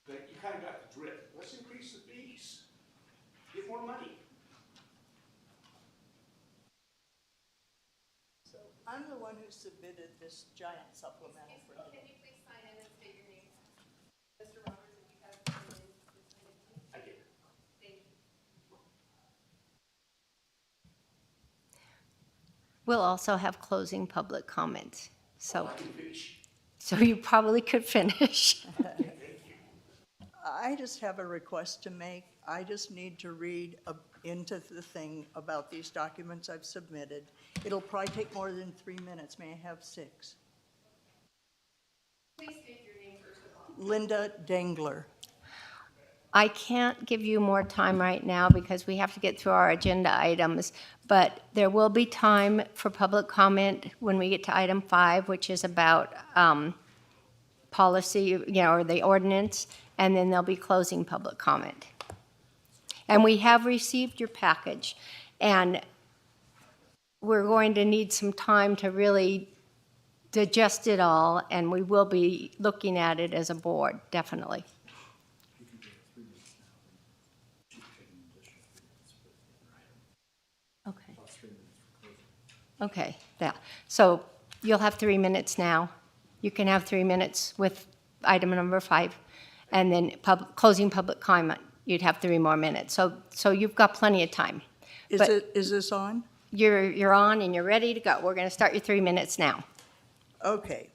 that you kind of got the drift. Let's increase the fees, get more money. So I'm the one who submitted this giant supplemental for you. Can you please sign in and state your name? Mr. Roberts, if you have your name, please sign in. I did. Thank you. We'll also have closing public comments, so, I can finish. so you probably could finish. I just have a request to make. I just need to read into the thing about these documents I've submitted. It'll probably take more than 3 minutes. May I have 6? Please state your name first of all. Linda Dengler. I can't give you more time right now because we have to get through our agenda items, but there will be time for public comment when we get to item 5, which is about policy, or the ordinance, and then there'll be closing public comment. And we have received your package, and we're going to need some time to really digest it all, and we will be looking at it as a board, definitely. Okay. Okay, yeah. So you'll have 3 minutes now. You can have 3 minutes with item number 5, and then closing public comment, you'd have 3 more minutes. So you've got plenty of time. But Is this on? You're on and you're ready to go. We're going to start your 3 minutes now. Okay.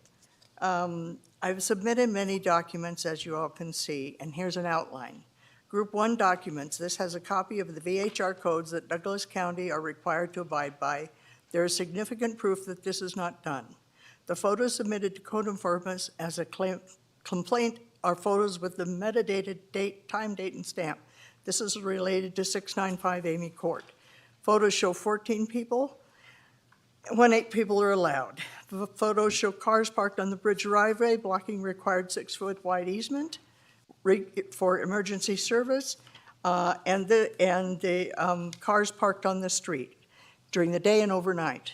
I've submitted many documents, as you all can see, and here's an outline. Group 1 documents. This has a copy of the VHR codes that Douglas County are required to abide by. There is significant proof that this is not done. The photos submitted to code enforcement as a complaint are photos with the metadated date, time, date, and stamp. This is related to 695 Amy Court. Photos show 14 people when 8 people are allowed. The photos show cars parked on the bridge driveway blocking required 6-foot wide easement for emergency service, and the cars parked on the street during the day and overnight.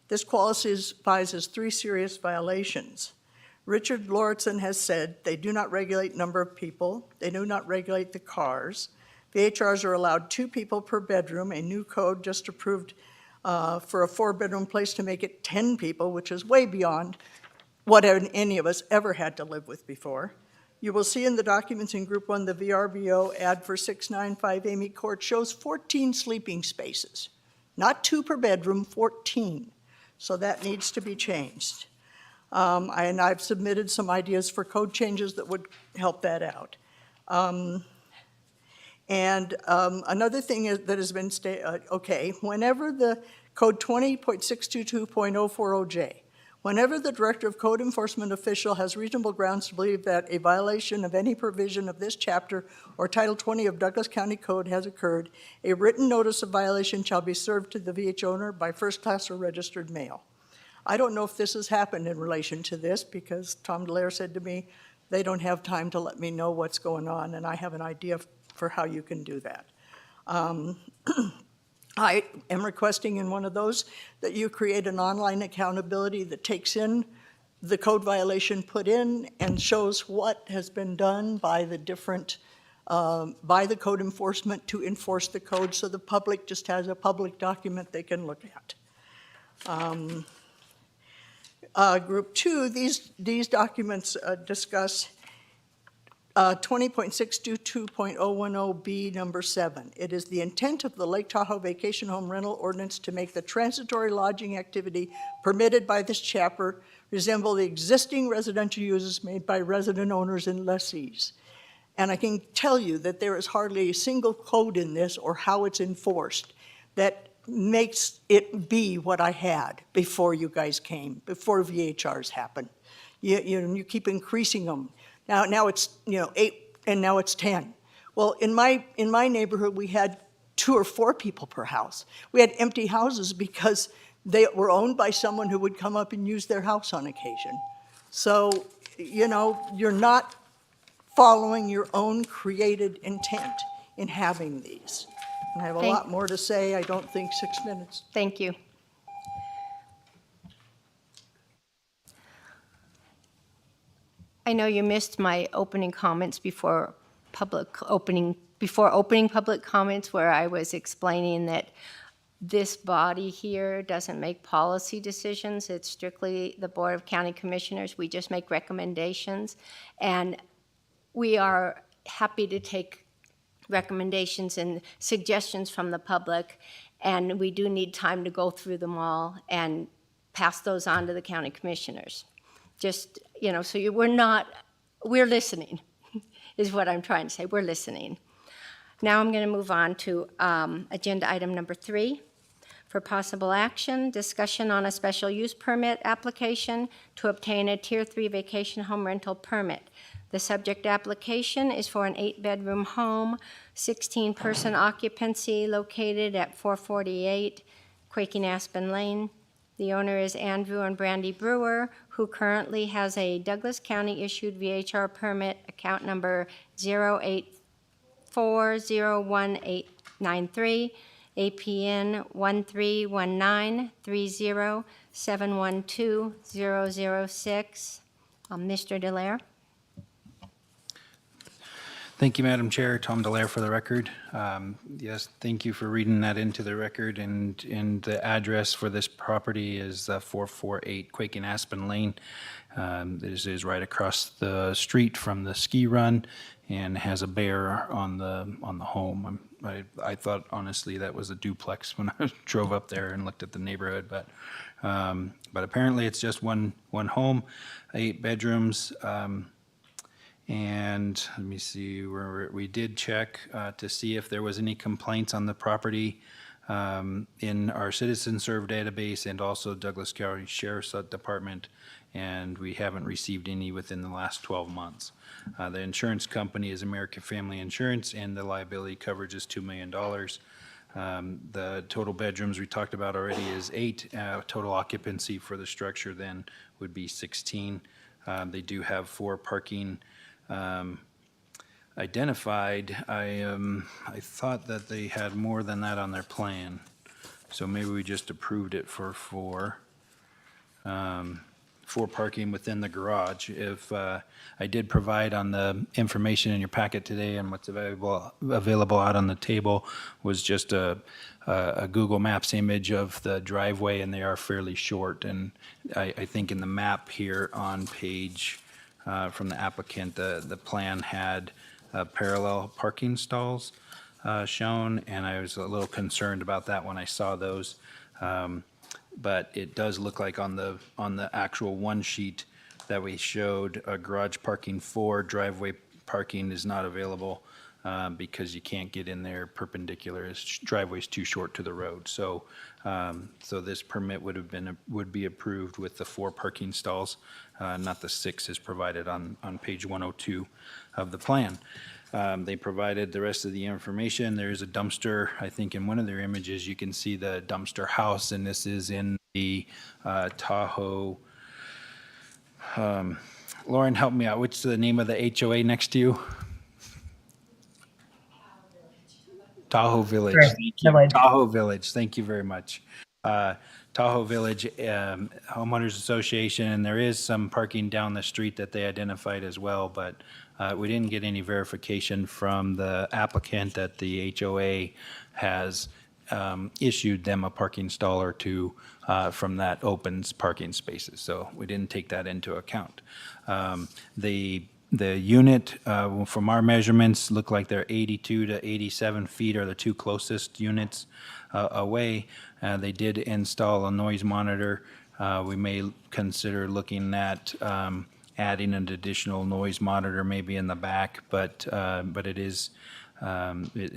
This qualifies as 3 serious violations. Richard Lauritsen has said they do not regulate number of people, they do not regulate the cars. VHRs are allowed 2 people per bedroom, a new code just approved for a 4-bedroom place to make it 10 people, which is way beyond what any of us ever had to live with before. You will see in the documents in Group 1, the VRBO ad for 695 Amy Court shows 14 sleeping spaces. Not 2 per bedroom, 14. So that needs to be changed. And I've submitted some ideas for code changes that would help that out. Another thing that has been whenever the code 20.622.040J, whenever the Director of Code Enforcement official has reasonable grounds to believe that a violation of any provision of this chapter or Title 20 of Douglas County Code has occurred, a written notice of violation shall be served to the VH owner by first class or registered mail. I don't know if this has happened in relation to this because Tom Delaire said to me, they don't have time to let me know what's going on, and I have an idea for how you can do that. I am requesting in one of those that you create an online accountability that takes in the code violation put in and shows what has been done by the different by the code enforcement to enforce the code, so the public just has a public document they can look at. Group 2, these documents discuss 20.622.010B, number 7. It is the intent of the Lake Tahoe Vacation Home Rental Ordinance to make the transitory lodging activity permitted by this chapter resemble the existing residential uses made by resident owners and lessees. And I can tell you that there is hardly a single code in this or how it's enforced that makes it be what I had before you guys came, before VHRs happened. You keep increasing them. Now it's 8, and now it's 10. Well, in my neighborhood, we had 2 or 4 people per house. We had empty houses because they were owned by someone who would come up and use their house on occasion. So, you're not following your own created intent in having these. And I have a lot more to say. I don't think 6 minutes. Thank you. I know you missed my opening comments before opening public comments, where I was explaining that this body here doesn't make policy decisions. It's strictly the Board of County Commissioners. We just make recommendations. And we are happy to take recommendations and suggestions from the public. And we do need time to go through them all and pass those on to the county commissioners. Just, so we're listening, is what I'm trying to say. We're listening. Now I'm going to move on to agenda item number 3. For possible action, discussion on a special use permit application to obtain a Tier 3 vacation home rental permit. The subject application is for an 8-bedroom home, 16-person occupancy, located at 448 Quaking Aspen Lane. The owner is Andrew and Brandy Brewer, who currently has a Douglas County issued VHR permit, account number 084018893, APN 1319307120006. Mr. Delaire. Thank you, Madam Chair. Tom Delaire for the record. Yes, thank you for reading that into the record. And the address for this property is 448 Quaking Aspen Lane. This is right across the street from the ski run and has a bear on the home. I thought honestly that was a duplex when I drove up there and looked at the neighborhood, but apparently it's just one home, 8 bedrooms. And let me see, we did check to see if there was any complaints on the property in our citizen serve database and also Douglas County Sheriff's Department, and we haven't received any within the last 12 months. The insurance company is American Family Insurance, and the liability coverage is $2 million. The total bedrooms we talked about already is 8. Total occupancy for the structure then would be 16. They do have 4 parking identified. I thought that they had more than that on their plan, so maybe we just approved it for 4 parking within the garage. If I did provide on the information in your packet today, and what's available out on the table was just a Google Maps image of the driveway, and they are fairly short. And I think in the map here on page from the applicant, the plan had parallel parking stalls shown, and I was a little concerned about that when I saw those. But it does look like on the actual one sheet that we showed, garage parking 4, driveway parking is not available because you can't get in there perpendicular. This driveway's too short to the road. So this permit would be approved with the 4 parking stalls, not the 6 as provided on page 102 of the plan. They provided the rest of the information. There is a dumpster. I think in one of their images you can see the dumpster house, and this is in the Tahoe. Lauren, help me out. What's the name of the HOA next to you? Tahoe Village. Thank you. Tahoe Village. Thank you very much. Tahoe Village Homeowners Association, and there is some parking down the street that they identified as well, but we didn't get any verification from the applicant that the HOA has issued them a parking stall or two from that opens parking spaces, so we didn't take that into account. The unit, from our measurements, look like they're 82 to 87 feet are the two closest units away. They did install a noise monitor. We may consider looking at adding an additional noise monitor maybe in the back, but it is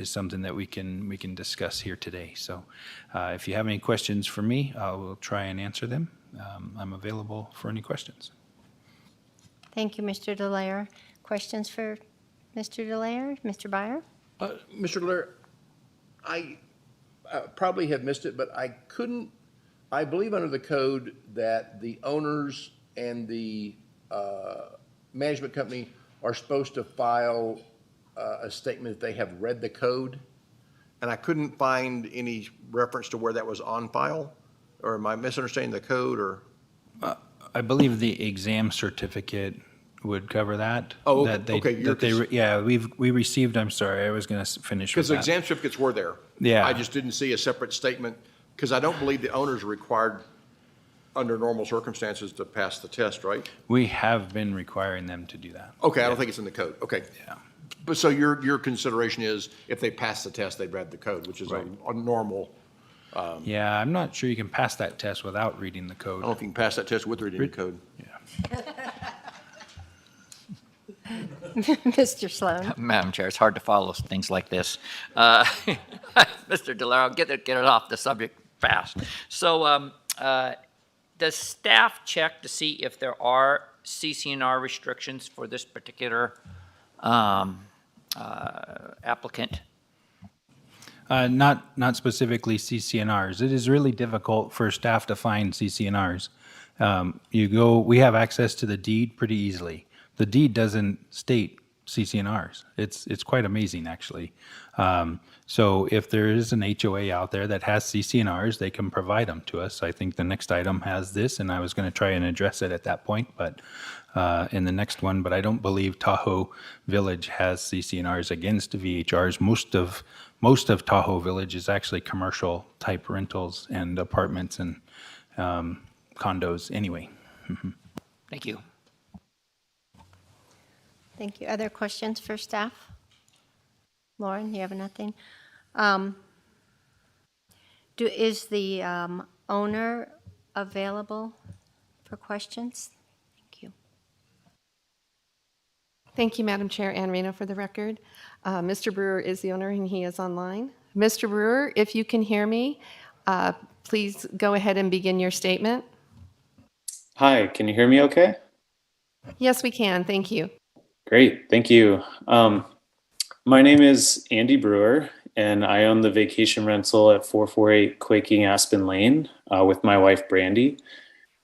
something that we can discuss here today. So if you have any questions for me, I will try and answer them. I'm available for any questions. Thank you, Mr. Delaire. Questions for Mr. Delaire? Mr. Byer? Mr. Delaire, I probably have missed it, but I believe under the code that the owners and the management company are supposed to file a statement that they have read the code, and I couldn't find any reference to where that was on file, or am I misunderstanding the code, or? I believe the exam certificate would cover that. Oh, that okay. Yeah, we received, I'm sorry, I was going to finish with Because the that. exam certificates were there. Yeah. I just didn't see a separate statement, because I don't believe the owners are required under normal circumstances to pass the test, right? We have been requiring them to do that. Okay, I don't think it's in the code, okay. Yeah. But so your consideration is if they pass the test, they've read the code, which is a normal, Yeah, I'm not sure you can pass that test without reading the I don't code. know if you can pass that test with reading the code. Mr. Sloan? Madam Chair, it's hard to follow things like this. Mr. Delaire, get it off the subject fast. So does staff check to see if there are CCNR restrictions for this particular applicant? Not specifically CCNRs. It is really difficult for staff to find CCNRs. We have access to the deed pretty easily. The deed doesn't state CCNRs. It's quite amazing, actually. So if there is an HOA out there that has CCNRs, they can provide them to us. I think the next item has this, and I was going to try and address it at that point, but in the next one. But I don't believe Tahoe Village has CCNRs against VHRs. Most of Tahoe Village is actually commercial type rentals and apartments and condos anyway. Thank you. Thank you. Other questions for staff? Lauren, you have nothing? Is the owner available for questions? Thank you. Thank you, Madam Chair. Ann Reno for the record. Mr. Brewer is the owner and he is online. Mr. Brewer, if you can hear me, please go ahead and begin your statement. Hi, can you hear me okay? Yes, we can. Thank you. Great, thank you. My name is Andy Brewer, and I own the vacation rental at 448 Quaking Aspen Lane with my wife, Brandy.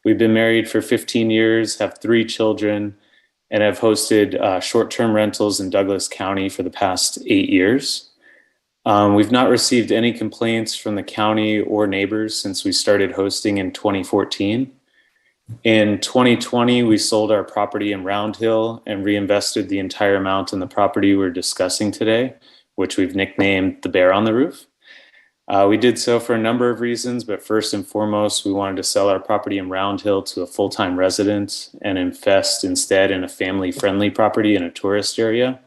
We've been married for 15 years, have 3 children, and have hosted short-term rentals in Douglas County for the past 8 years. We've not received any complaints from the county or neighbors since we started hosting in 2014. In 2020, we sold our property in Round Hill and reinvested the entire amount in the property we're discussing today, which we've nicknamed the Bear on the Roof. We did so for a number of reasons, but first and foremost, we wanted to sell our property in Round Hill to a full-time resident and invest instead in a family-friendly property in a tourist area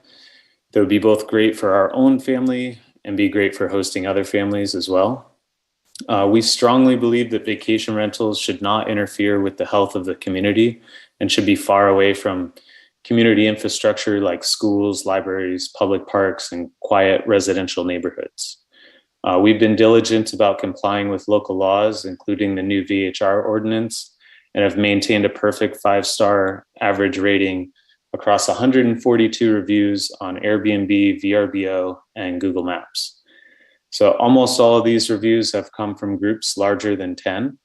that would be both great for our own family and be great for hosting other families as well. We strongly believe that vacation rentals should not interfere with the health of the community and should be far away from community infrastructure like schools, libraries, public parks, and quiet residential neighborhoods. We've been diligent about complying with local laws, including the new VHR ordinance, and have maintained a perfect 5-star average rating across 142 reviews on Airbnb, VRBO, and Google Maps. So almost all of these reviews have come from groups larger than 10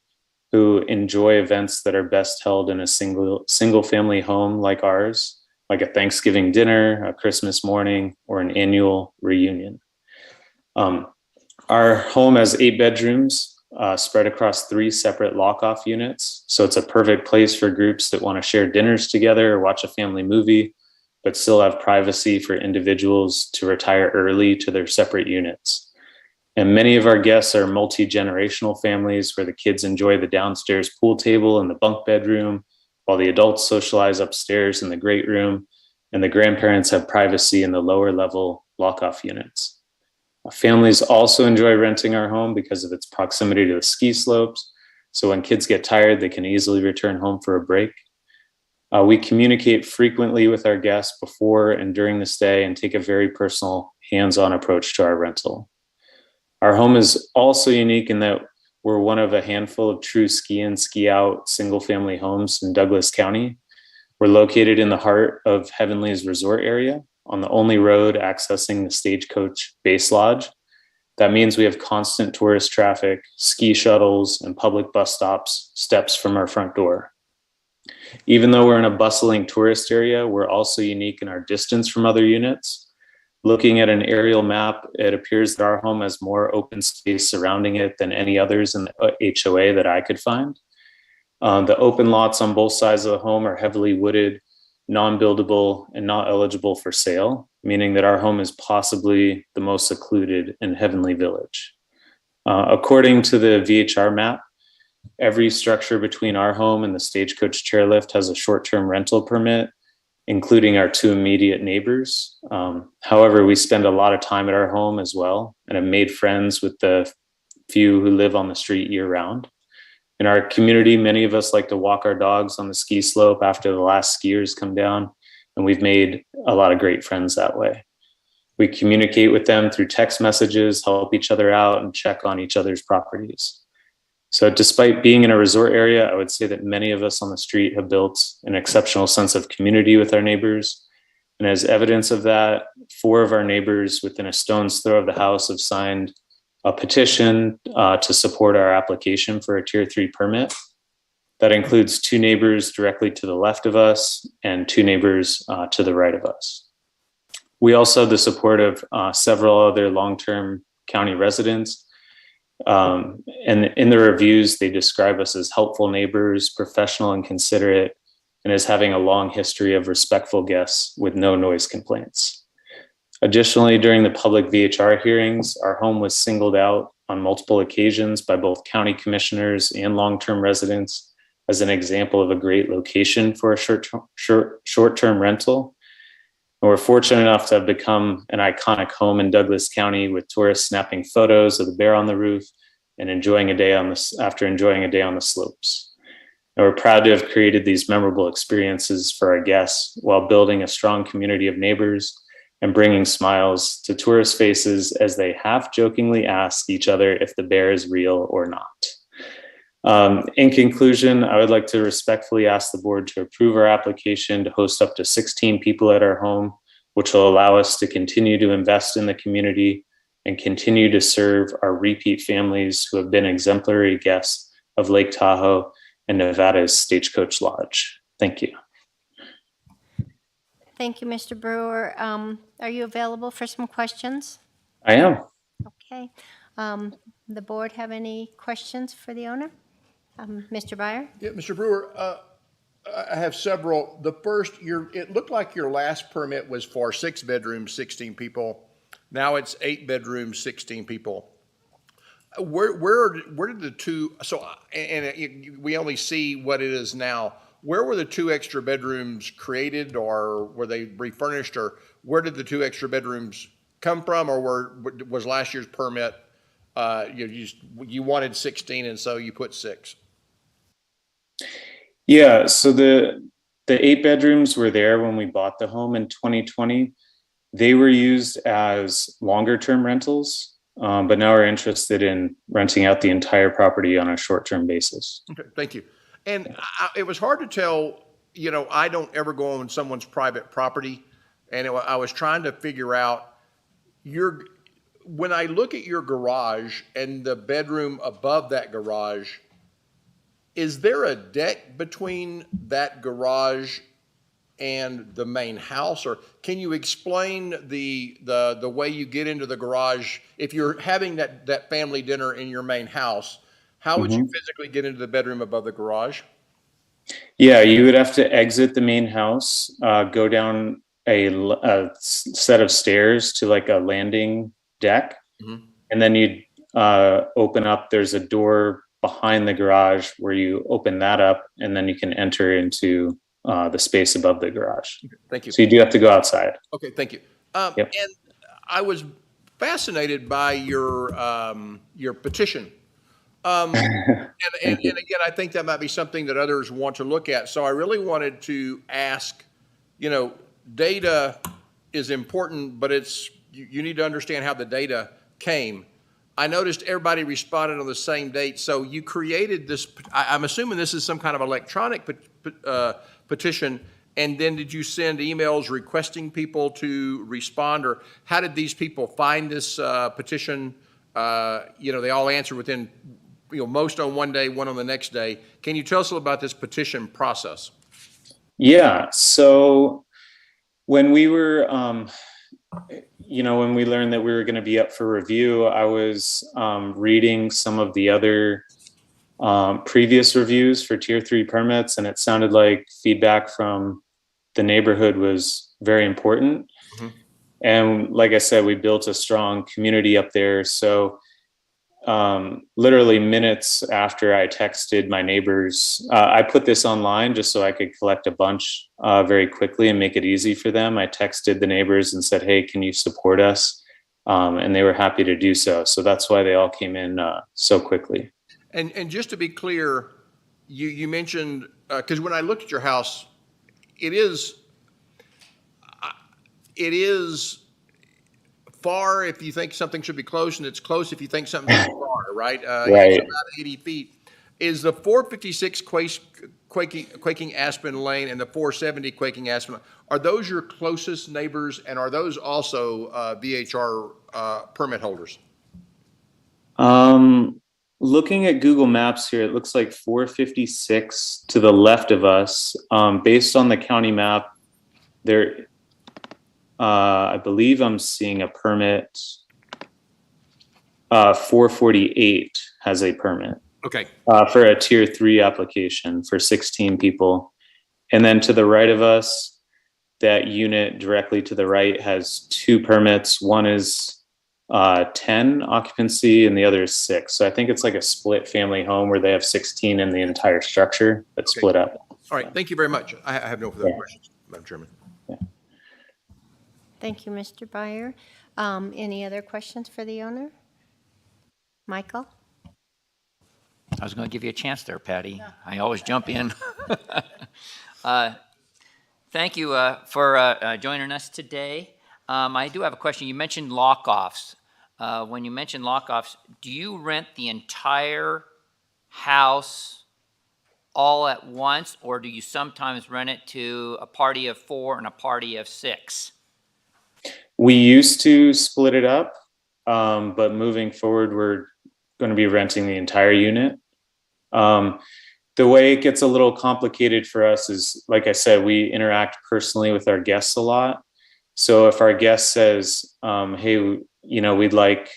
who enjoy events that are best held in a single family home like ours, like a Thanksgiving dinner, a Christmas morning, or an annual reunion. Our home has 8 bedrooms, spread across 3 separate lock-off units. So it's a perfect place for groups that want to share dinners together or watch a family movie, but still have privacy for individuals to retire early to their separate units. And many of our guests are multi-generational families where the kids enjoy the downstairs pool table and the bunk bedroom, while the adults socialize upstairs in the great room, and the grandparents have privacy in the lower level lock-off units. Families also enjoy renting our home because of its proximity to the ski slopes. So when kids get tired, they can easily return home for a break. We communicate frequently with our guests before and during the stay and take a very personal, hands-on approach to our rental. Our home is also unique in that we're one of a handful of true ski in, ski out single-family homes in Douglas County. We're located in the heart of Heavenly's resort area on the only road accessing the Stagecoach Base Lodge. That means we have constant tourist traffic, ski shuttles, and public bus stops steps from our front door. Even though we're in a bustling tourist area, we're also unique in our distance from other units. Looking at an aerial map, it appears that our home has more open space surrounding it than any others in the HOA that I could find. The open lots on both sides of the home are heavily wooded, non-buildable, and not eligible for sale, meaning that our home is possibly the most secluded in Heavenly Village. According to the VHR map, every structure between our home and the Stagecoach chairlift has a short-term rental permit, including our 2 immediate neighbors. However, we spend a lot of time at our home as well and have made friends with the few who live on the street year-round. In our community, many of us like to walk our dogs on the ski slope after the last skiers come down, and we've made a lot of great friends that way. We communicate with them through text messages, help each other out, and check on each other's properties. So despite being in a resort area, I would say that many of us on the street have built an exceptional sense of community with our neighbors. And as evidence of that, 4 of our neighbors within a stone's throw of the house have signed a petition to support our application for a Tier 3 permit. That includes 2 neighbors directly to the left of us and 2 neighbors to the right of us. We also have the support of several other long-term county residents. And in the reviews, they describe us as helpful neighbors, professional and considerate, and as having a long history of respectful guests with no noise complaints. Additionally, during the public VHR hearings, our home was singled out on multiple occasions by both county commissioners and long-term residents as an example of a great location for a short-term rental. And we're fortunate enough to have become an iconic home in Douglas County with tourists snapping photos of the bear on the roof and enjoying a day on the slopes. And we're proud to have created these memorable experiences for our guests while building a strong community of neighbors and bringing smiles to tourist faces as they half jokingly ask each other if the bear is real or not. In conclusion, I would like to respectfully ask the board to approve our application to host up to 16 people at our home, which will allow us to continue to invest in the community and continue to serve our repeat families who have been exemplary guests of Lake Tahoe and Nevada's Stagecoach Lodge. Thank you. Thank you, Mr. Brewer. Are you available for some questions? I am. Okay. The board have any questions for the owner? Mr. Byer? Yeah, Mr. Brewer, I have several. The first, it looked like your last permit was for 6 bedrooms, 16 people. Now it's 8 bedrooms, 16 people. Where did the 2, we only see what it is now. Where were the 2 extra bedrooms created, or were they refurnished, or where did the 2 extra bedrooms come from, or was last year's permit, you wanted 16 and so you put 6? Yeah, so the 8 bedrooms were there when we bought the home in 2020. They were used as longer term rentals, but now we're interested in renting out the entire property on a short-term basis. Okay, thank you. And it was hard to tell, I don't ever go on someone's private property. And I was trying to figure out when I look at your garage and the bedroom above that garage, is there a deck between that garage and the main house? Or can you explain the way you get into the garage? If you're having that family dinner in your main house, how would you Mhm. physically get into the bedroom above the garage? Yeah, you would have to exit the main house, go down a set of stairs to like a landing deck, Mhm. and then you'd open up. There's a door behind the garage where you open that up, and then you can enter into the space above the garage. Thank you. So you do have to go outside. Okay, thank you. Yep. And I was fascinated by your petition. And Thank you. again, I think that might be something that others want to look at. So I really wanted to ask, you know, data is important, but you need to understand how the data came. I noticed everybody responded on the same date, so you created this, I'm assuming this is some kind of electronic petition, and then did you send emails requesting people to respond, or how did these people find this petition? You know, they all answered within, you know, most on one day, one on the next day. Can you tell us a little about this petition process? Yeah. So when we were, when we learned that we were going to be up for review, I was reading some of the other previous reviews for tier 3 permits, and it sounded like feedback from the neighborhood was very important. Mhm. And like I said, we built a strong community up there. So literally minutes after I texted my neighbors, I put this online just so I could collect a bunch very quickly and make it easy for them. I texted the neighbors and said, hey, can you support us? And they were happy to do so. So that's why they all came in so quickly. And just to be clear, you mentioned, because when I looked at your house, it is far if you think something should be close, and it's close if you think something should be far, right? Right. It's about 80 feet. Is the 456 Quaking Aspen Lane and the 470 Quaking Aspen Lane, are those your closest neighbors, and are those also VHR permit holders? Looking at Google Maps here, it looks like 456 to the left of us. Based on the county map, there, I believe I'm seeing a permit. 448 has a permit. Okay. For a tier 3 application for 16 people. And then to the right of us, that unit directly to the right has 2 permits. One is 10 occupancy and the other is 6. So I think it's like a split family home where they have 16 in the entire structure, but Okay. split up. All right, thank you very much. I have no further questions, Madam Chairman. Thank you, Mr. Byer. Any other questions for the owner? Michael? I was going to give you a chance there, Patty. I always jump in. Thank you for joining us today. I do have a question. You mentioned lock-offs. When you mention lock-offs, do you rent the entire house all at once, or do you sometimes rent it to a party of 4 and a party of 6? We used to split it up, but moving forward, we're going to be renting the entire unit. The way it gets a little complicated for us is, like I said, we interact personally with our guests a lot. So if our guest says, hey, we'd like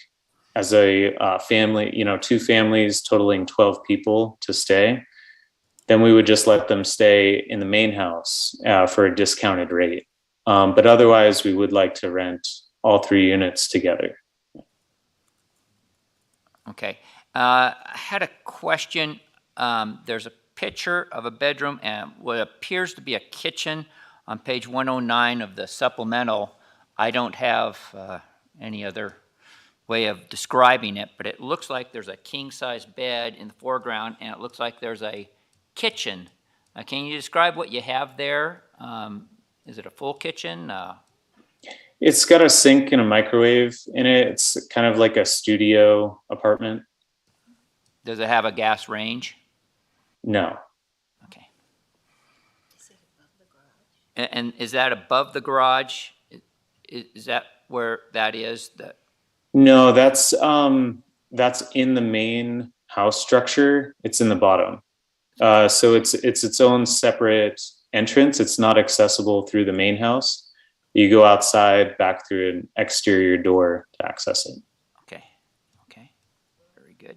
as a family, 2 families totaling 12 people to stay, then we would just let them stay in the main house for a discounted rate. But otherwise, we would like to rent all 3 units together. Okay. I had a question. There's a picture of a bedroom and what appears to be a kitchen on page 109 of the supplemental. I don't have any other way of describing it, but it looks like there's a king-size bed in the foreground, and it looks like there's a kitchen. Can you describe what you have there? Is it a full kitchen? It's got a sink and a microwave in it. It's kind of like a studio apartment. Does it have a gas range? No. Okay. And is that above the garage? Is that where that is? No, that's in the main house structure. It's in the bottom. So it's its own separate entrance. It's not accessible through the main house. You go outside back through an exterior door to access it. Okay. Okay. Very good.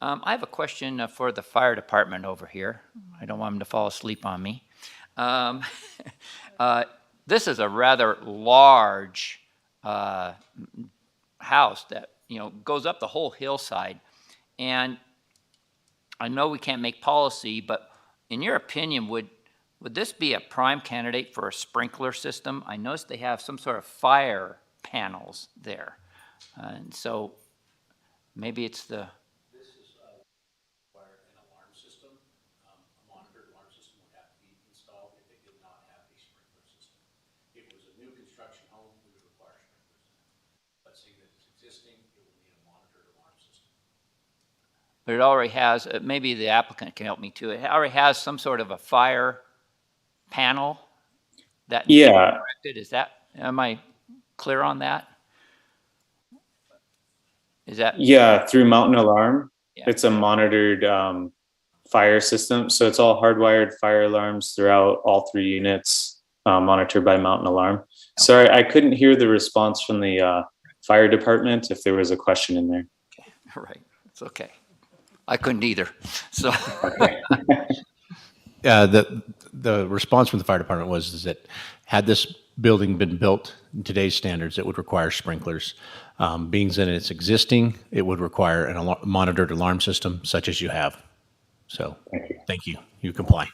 I have a question for the fire department over here. I don't want them to fall asleep on me. This is a rather large house that, goes up the whole hillside. And I know we can't make policy, but in your opinion, would this be a prime candidate for a sprinkler system? I noticed they have some sort of fire panels there. And so maybe it's the... This is require an alarm system. A monitored alarm system would have to be installed if they did not have a sprinkler system. If it was a new construction home, we would require sprinklers. But seeing that it's existing, it will need a monitored alarm system. But it already has, maybe the applicant can help me too. It already has some sort of a fire panel that needs to be Yeah. corrected. Am I clear on that? Is that? Yeah, through Mountain Alarm. Yeah. It's a monitored fire system. So it's all hardwired fire alarms throughout all 3 units, monitored by Mountain Alarm. Sorry, I couldn't hear the response from the fire department if there was a question in there. Right, it's okay. I couldn't either, so. The response from the fire department was that had this building been built in today's standards, it would require sprinklers. Being that it's existing, it would require a monitored alarm system such as you have. So, thank you. You comply.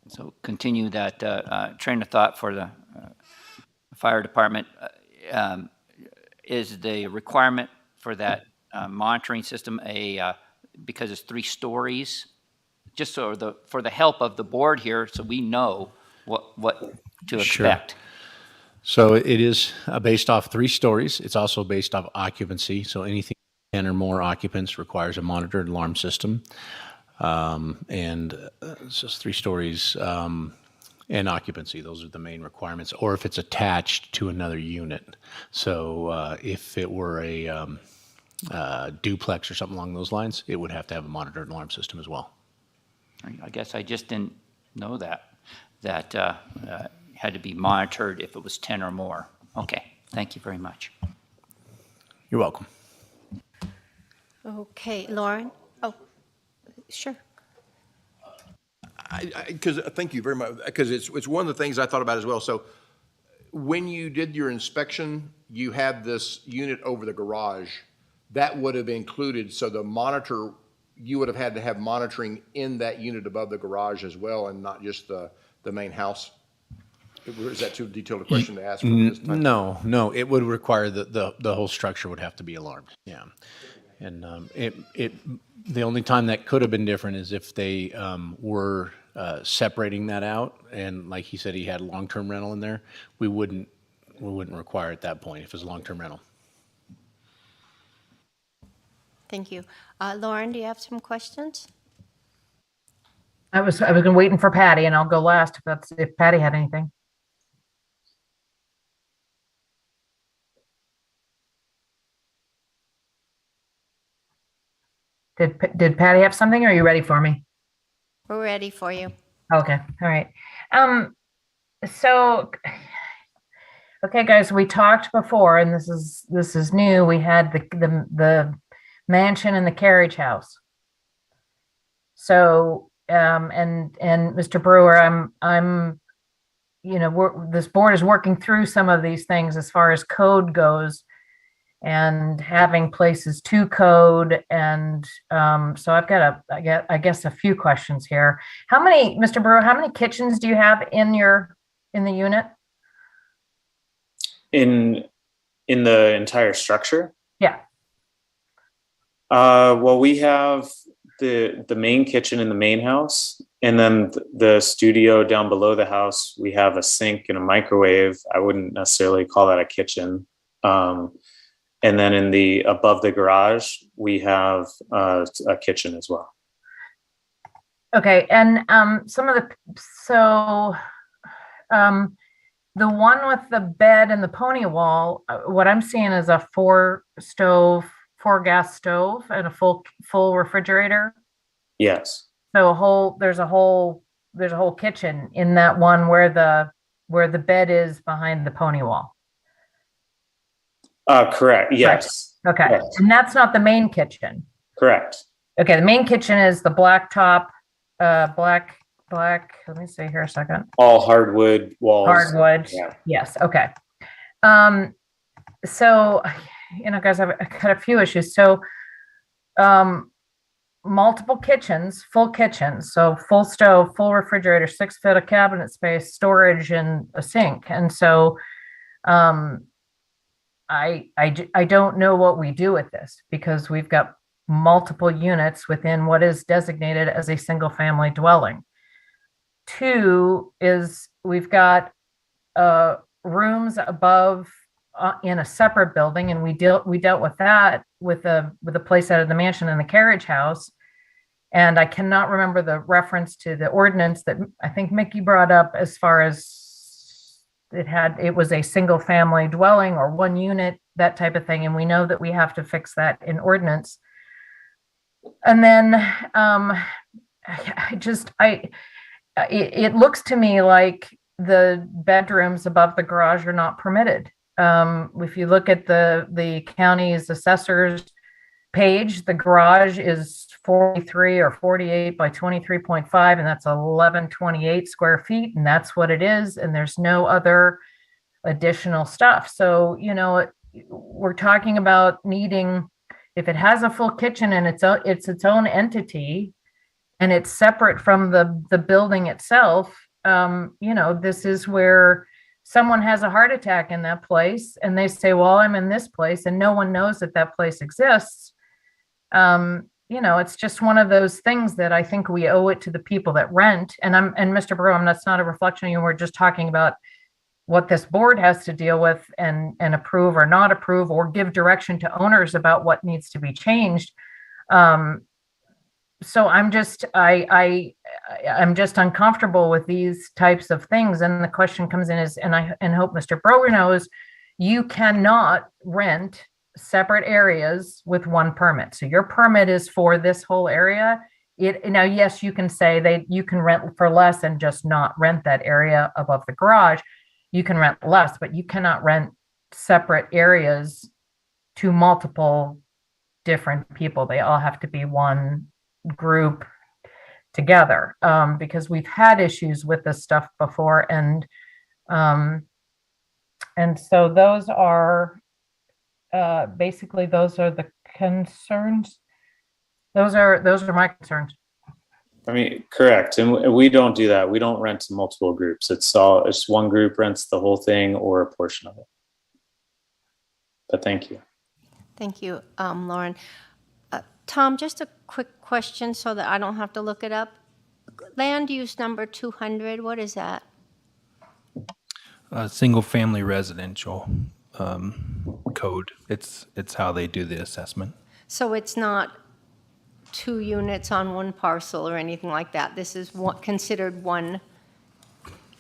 So continue that train of thought for the fire department. Is the requirement for that monitoring system because it's 3 stories? Just so for the help of the board here, so we know what to expect. Sure. So it is based off 3 stories. It's also based off occupancy. So anything 10 or more occupants requires a monitored alarm system. It's just 3 stories and occupancy. Those are the main requirements. Or if it's attached to another unit. So if it were a duplex or something along those lines, it would have to have a monitored alarm system as well. I guess I just didn't know that had to be monitored if it was 10 or more. Okay, thank you very much. You're welcome. Okay, Lauren? Oh, sure. Because thank you very much, because it's one of the things I thought about as well. So when you did your inspection, you had this unit over the garage. That would have included, so the monitor, you would have had to have monitoring in that unit above the garage as well, and not just the main house? Is that too detailed a question to ask for this time? No, it would require the whole structure would have to be alarmed. Yeah. And the only time that could have been different is if they were separating that out, and like he said, he had long-term rental in there, we wouldn't require at that point if it was long-term rental. Thank you. Lauren, do you have some questions? I was waiting for Patty, and I'll go last if Patty had anything. Did Patty have something, or are you ready for me? We're ready for you. Okay, all right. So, okay, guys, we talked before, and this is new. We had the mansion and the carriage house. So, and Mr. Brewer, this board is working through some of these things as far as code goes, and having places to code. And so I've got I guess a few questions here. Mr. Brewer, how many kitchens do you have in the unit? In the entire structure? Yeah. Well, we have the main kitchen in the main house, and then the studio down below the house, we have a sink and a microwave. I wouldn't necessarily call that a kitchen. And then above the garage, we have a kitchen as well. Okay, and the one with the bed and the pony wall, what I'm seeing is a 4-gas stove and a full refrigerator. Yes. So there's a whole kitchen in that one where the bed is behind the pony wall. Correct, yes. Okay, Correct. and that's not the main kitchen. Correct. Okay, the main kitchen is the black top, black, let me see here a second. All hardwood walls. Hardwood, Yeah. yes, okay. So, guys, I've got a few issues. So, multiple kitchens, full kitchens, so full stove, full refrigerator, 6 foot of cabinet space, storage, and a sink. And so, I don't know what we do with this because we've got multiple units within what is designated as a single family dwelling. 2 is we've got rooms above in a separate building, and we dealt with that with the place out of the mansion and the carriage house. And I cannot remember the reference to the ordinance that I think Mickey brought up as far as it was a single family dwelling or one unit, that type of thing. And we know that we have to fix that in ordinance. And then it looks to me like the bedrooms above the garage are not permitted. If you look at the county's assessor's page, the garage is 43 or 48 by 23.5, and that's 1128 square feet, and that's what it is. And there's no other additional stuff. So, we're talking about needing, if it has a full kitchen and it's its own entity and it's separate from the building itself, this is where someone has a heart attack in that place and they say, well, I'm in this place, and no one knows that place exists. It's just one of those things that I think we owe it to the people that rent. And Mr. Brewer, that's not a reflection of you. We're just talking about what this board has to deal with and approve or not approve or give direction to owners about what needs to be changed. So I'm just uncomfortable with these types of things. And the question comes in is, and I hope Mr. Brewer knows, you cannot rent separate areas with one permit. So your permit is for this whole area. Now, yes, you can say you can rent for less and just not rent that area above the garage. You can rent less, but you cannot rent separate areas to multiple different people. They all have to be one group together, because we've had issues with this stuff before. And so those are basically, those are the concerns. Those are my concerns. I mean, correct. And we don't do that. We don't rent to multiple groups. It's one group rents the whole thing or a portion of it. But thank you. Thank you, Lauren. Tom, just a quick question so that I don't have to look it up. Land use number 200, what is that? Single family residential code. It's how they do the assessment. So it's not 2 units on one parcel or anything like that. This is considered one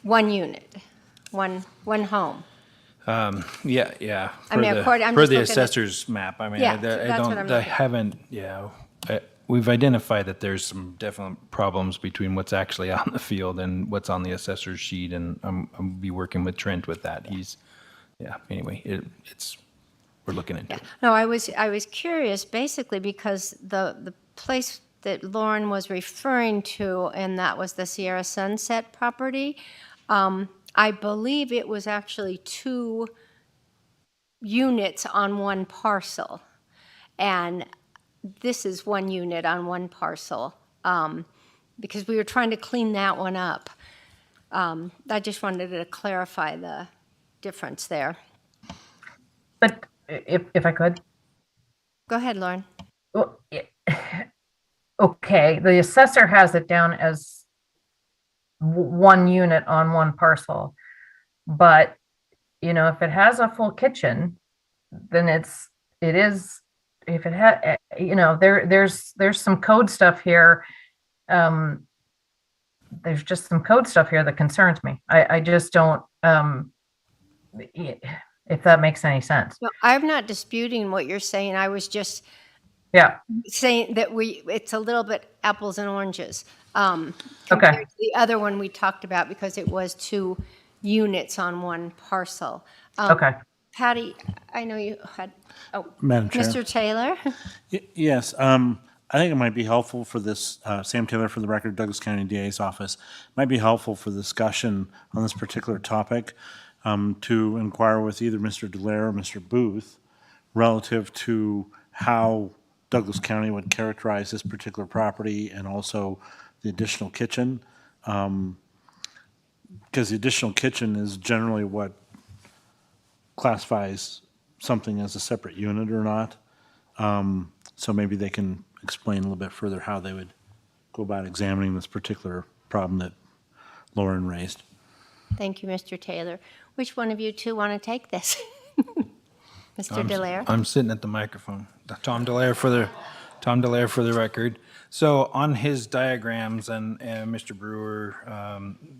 unit, one home. Yeah. I mean, I'm for just the looking at- assessor's map. I mean, Yeah, that's what I'm looking at. We've identified that there's some definite problems between what's actually out in the field and what's on the assessor's sheet, and I'm be working with Trent with that. Anyway, we're looking into it. No, I was curious basically because the place that Lauren was referring to, and that was the Sierra Sunset property, I believe it was actually 2 units on one parcel. And this is 1 unit on one parcel, because we were trying to clean that one up. I just wanted to clarify the difference there. But if I could. Go ahead, Lauren. Well, okay, the assessor has it down as 1 unit on one parcel. But, if it has a full kitchen, then it is, if it had, there's some code stuff here. There's just some code stuff here that concerns me. I just don't, if that makes any sense. No, I'm not disputing what you're saying. I was just saying that it's a little bit apples and oranges compared to the other one we talked about, because it was 2 units on one parcel. Okay. Patty, I know you had, Madam Chair. Mr. Taylor? Yes, I think it might be helpful for this, Sam Taylor for the record, Douglas County DA's office, might be helpful for discussion on this particular topic to inquire with either Mr. Delaire or Mr. Booth relative to how Douglas County would characterize this particular property and also the additional kitchen. Because the additional kitchen is generally what classifies something as a separate unit or not. So maybe they can explain a little bit further how they would go about examining this particular problem that Lauren raised. Thank you, Mr. Taylor. Which one of you two want to take this? Mr. Delaire? I'm sitting at the microphone. Tom Delaire for the record. So on his diagrams, and Mr. Brewer,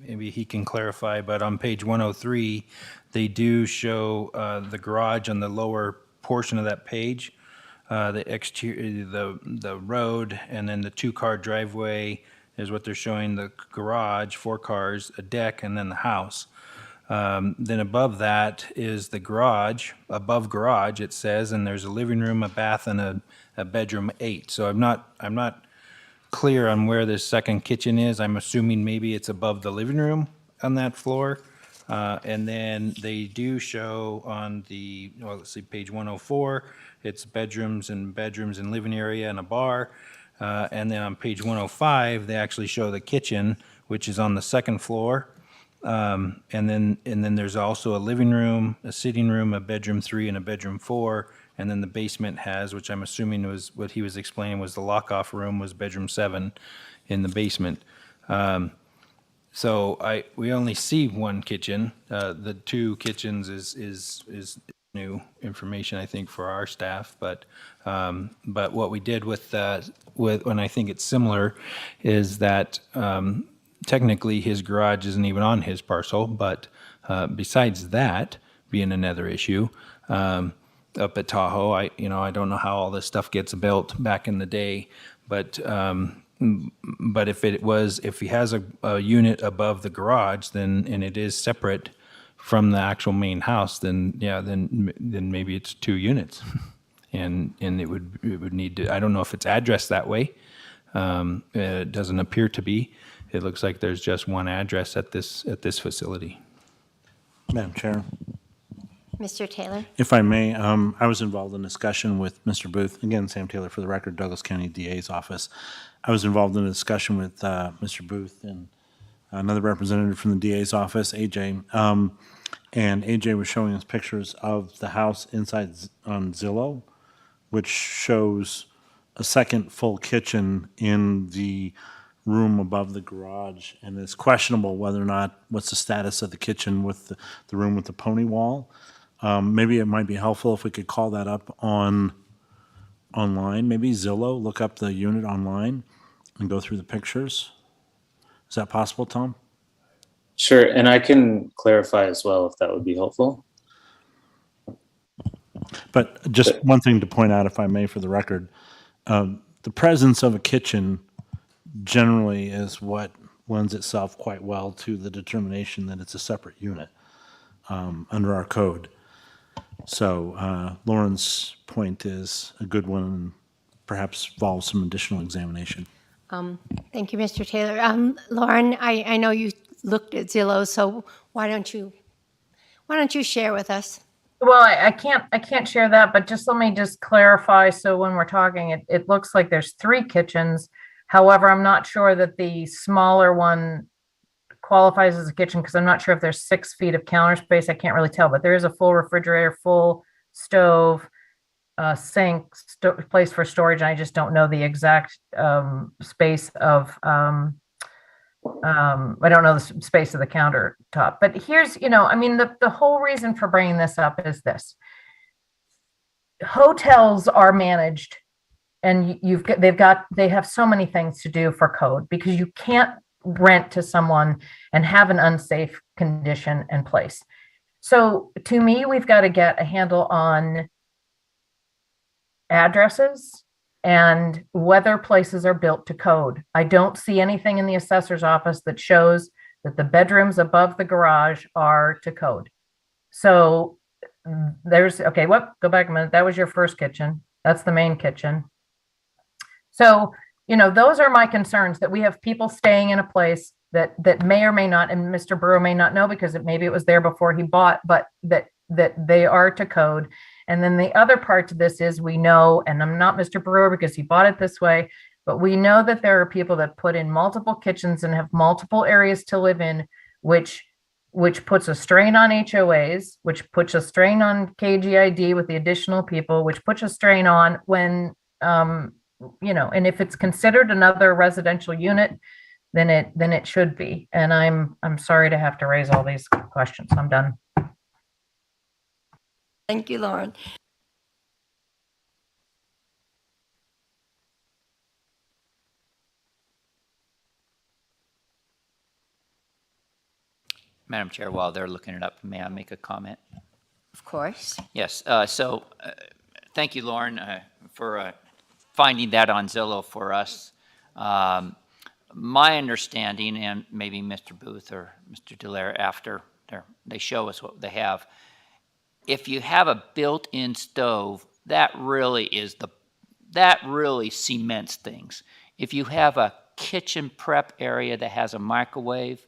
maybe he can clarify, but on page 103, they do show the garage on the lower portion of that page, the exterior, the road, and then the two-car driveway is what they're showing, the garage, 4 cars, a deck, and then the house. Then above that is the garage, above garage it says, and there's a living room, a bath, and a bedroom 8. So I'm not clear on where this second kitchen is. I'm assuming maybe it's above the living room on that floor. And then they do show on the, well, let's see, page 104, it's bedrooms and living area and a bar. And then on page 105, they actually show the kitchen, which is on the second floor. And then there's also a living room, a sitting room, a bedroom 3, and a bedroom 4. And then the basement has, which I'm assuming was what he was explaining was the lock-off room, was bedroom 7 in the basement. So we only see one kitchen. The 2 kitchens is new information, I think, for our staff. But what we did with and I think it's similar, is that technically his garage isn't even on his parcel. But besides that being another issue, up at Tahoe, I don't know how all this stuff gets built back in the day, but if he has a unit above the garage, and it is separate from the actual main house, then maybe it's 2 units, and it would need to. I don't know if it's addressed that way. It doesn't appear to be. It looks like there's just one address at this facility. Madam Chair. Mr. Taylor? If I may, I was involved in a discussion with Mr. Booth, again, Sam Taylor for the record, Douglas County DA's office. I was involved in a discussion with Mr. Booth and another representative from the DA's office, AJ. And AJ was showing us pictures of the house inside on Zillow, which shows a second full kitchen in the room above the garage. And it's questionable whether or not, what's the status of the kitchen with the room with the pony wall. Maybe it might be helpful if we could call that up online, maybe Zillow, look up the unit online and go through the pictures. Is that possible, Tom? Sure, and I can clarify as well if that would be helpful. But just one thing to point out, if I may, for the record, the presence of a kitchen generally is what lends itself quite well to the determination that it's a separate unit under our code. So Lauren's point is a good one and perhaps involves some additional examination. Thank you, Mr. Taylor. Lauren, I know you looked at Zillow, so why don't you share with us? Well, I can't share that, but let me clarify. So when we're talking, it looks like there's 3 kitchens. However, I'm not sure that the smaller one qualifies as a kitchen because I'm not sure if there's 6 feet of counter space. I can't really tell, but there is a full refrigerator, full stove, sink, place for storage. And I just don't know the exact space of, I don't know the space of the countertop. But here's, the whole reason for bringing this up is this. Hotels are managed, and they have so many things to do for code, because you can't rent to someone and have an unsafe condition in place. So to me, we've got to get a handle on addresses and whether places are built to code. I don't see anything in the assessor's office that shows that the bedrooms above the garage are to code. So there's, okay, go back a minute. That was your first kitchen. That's the main kitchen. So, those are my concerns, that we have people staying in a place that may or may not, and Mr. Brewer may not know because maybe it was there before he bought, but that they are to code. And then the other part to this is we know, and I'm not Mr. Brewer because he bought it this way, but we know that there are people that put in multiple kitchens and have multiple areas to live in, which puts a strain on HOAs, which puts a strain on KGID with the additional people, which puts a strain on when, and if it's considered another residential unit, then it should be. And I'm sorry to have to raise all these questions. I'm done. Thank you, Lauren. Madam Chair, while they're looking it up, may I make a comment? Of course. Yes, thank you, Lauren, for finding that on Zillow for us. My understanding, and maybe Mr. Booth or Mr. Delaire after they show us what they have, if you have a built-in stove, that really cements things. If you have a kitchen prep area that has a microwave,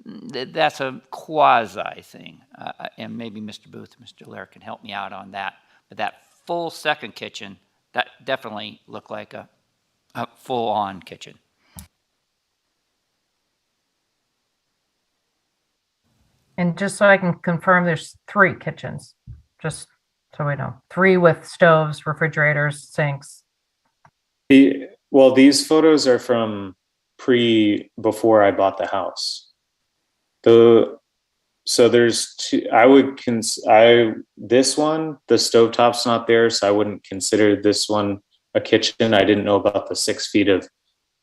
that's a quasi thing. And maybe Mr. Booth, Mr. Delaire can help me out on that. But that full second kitchen, that definitely looked like a full-on kitchen. And just so I can confirm, there's 3 kitchens, just so we know. 3 with stoves, refrigerators, sinks. Well, these photos are from before I bought the house. So there's 2. This one, the stovetop's not there, so I wouldn't consider this one a kitchen. I didn't know about the 6 feet of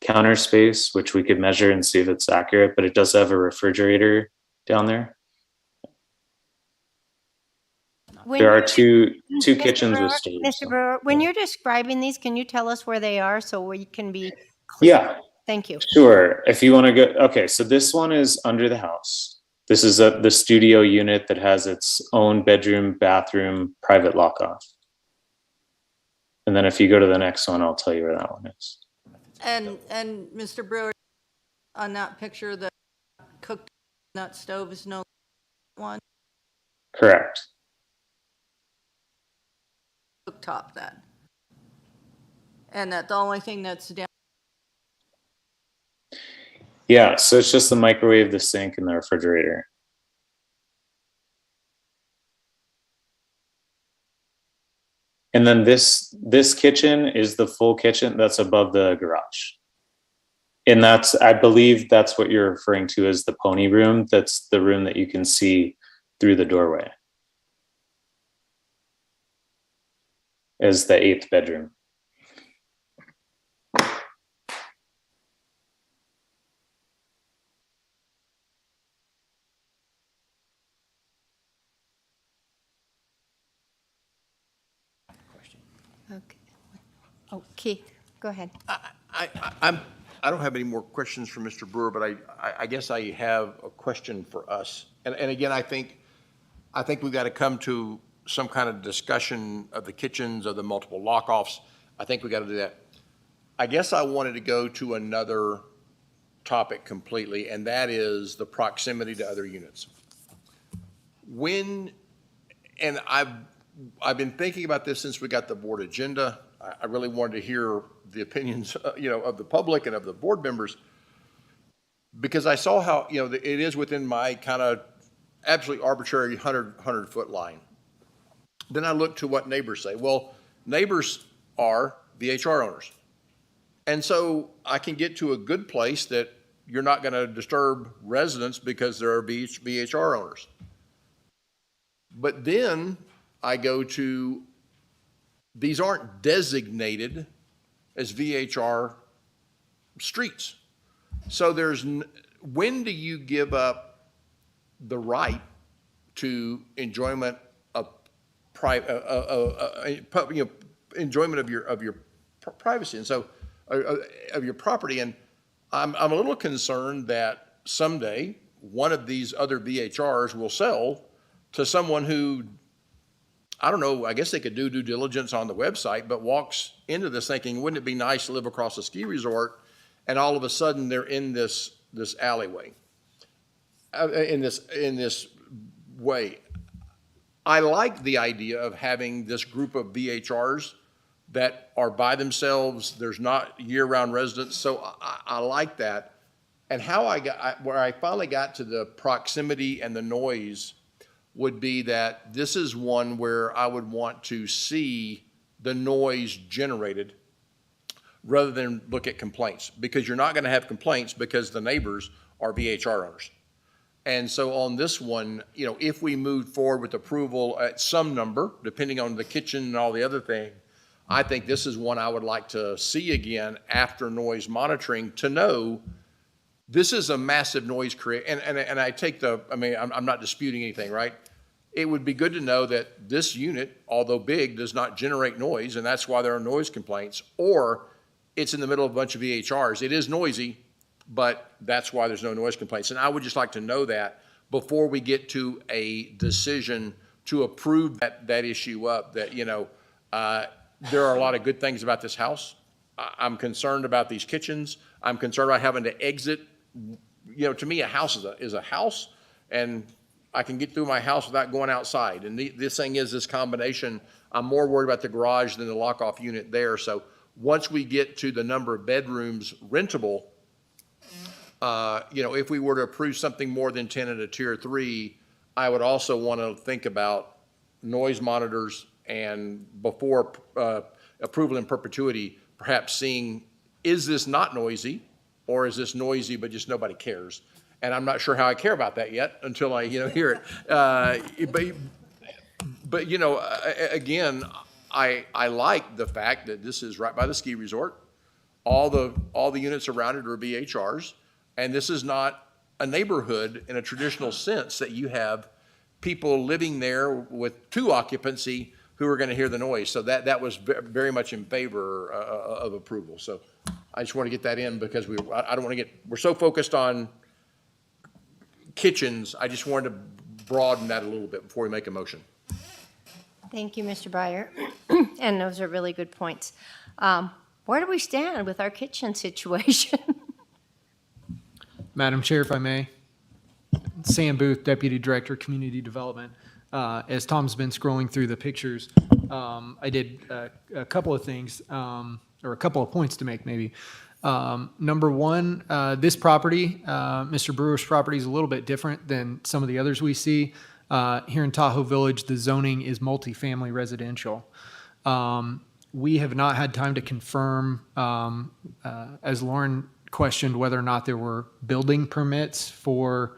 counter space, which we could measure and see if it's accurate, but it does have a refrigerator down there. There are two kitchens with stoves. Mr. Brewer, when you're describing these, can you tell us where they are so we can be clear? Yeah. Thank you. Sure. If you want to go, okay, so this one is under the house. This is the studio unit that has its own bedroom, bathroom, private lock-off. And then if you go to the next one, I'll tell you where that one is. And Mr. Brewer, on that picture, the cooked nut stove is no one Correct. cooktop then. And that the only thing that's down. Yeah, so it's just the microwave, the sink, and the refrigerator. And then this kitchen is the full kitchen that's above the garage. And I believe that's what you're referring to as the pony room. That's the room that you can see through the doorway. Is the 8th bedroom. Okay. Oh, Keith, go ahead. I don't have any more questions for Mr. Brewer, but I guess I have a question for us. And again, I think we've got to come to some kind of discussion of the kitchens, of the multiple lock-offs. I think we got to do that. I guess I wanted to go to another topic completely, and that is the proximity to other units. And I've been thinking about this since we got the board agenda. I really wanted to hear the opinions, of the public and of the board members, because I saw how, it is within my kind of absolutely arbitrary 100-foot line. Then I look to what neighbors say. Well, neighbors are VHR owners. And so I can get to a good place that you're not going to disturb residents because there are VHR owners. But then I go to, these aren't designated as VHR streets. So when do you give up the right to enjoyment of enjoyment of your privacy, and so of your property? And I'm a little concerned that someday one of these other VHRs will sell to someone who I don't know, I guess they could do due diligence on the website, but walks into this thinking, wouldn't it be nice to live across a ski resort? And all of a sudden, they're in this alleyway, in this way. I like the idea of having this group of VHRs that are by themselves. There's not year-round residents, so I like that. And how where I finally got to the proximity and the noise would be that this is one where I would want to see the noise generated rather than look at complaints, because you're not going to have complaints because the neighbors are VHR owners. And so on this one, you know, if we move forward with approval at some number, depending on the kitchen and all the other thing, I think this is one I would like to see again after noise monitoring, to know this is a massive noise and I take I'm not disputing anything, right? It would be good to know that this unit, although big, does not generate noise, and that's why there are noise complaints, or it's in the middle of a bunch of VHRs. It is noisy, but that's why there's no noise complaints. And I would just like to know that before we get to a decision to approve that issue up, that, you know, there are a lot of good things about this house. I'm concerned about these kitchens. I'm concerned about having to exit. You know, to me, a house is a house, and I can get through my house without going outside. And this thing is this combination. I'm more worried about the garage than the lock-off unit there. So once we get to the number of bedrooms rentable, you know, if we were to approve something more than 10 at a tier 3, I would also want to think about noise monitors, and before approval in perpetuity, perhaps seeing, is this not noisy, or is this noisy but just nobody cares? And I'm not sure how I care about that yet until I, you know, hear it. But you know, again, I like the fact that this is right by the ski resort. All the units around it are VHRs, and this is not a neighborhood in a traditional sense that you have people living there with 2 occupancy who are going to hear the noise. So that was very much in favor of approval. So I just want to get that in, because I don't want to we're so focused on kitchens. I just wanted to broaden that a little bit before we make a motion. Thank you, Mr. Breyer. And those are really good points. Where do we stand with our kitchen situation? Madam Chair, if I may. Sam Booth, Deputy Director, Community Development. As Tom's been scrolling through the pictures, I did a couple of things, or a couple of points to make maybe. Number one, this property, Mr. Brewer's property, is a little bit different than some of the others we see. Here in Tahoe Village, the zoning is multifamily residential. We have not had time to confirm, as Lauren questioned, whether or not there were building permits for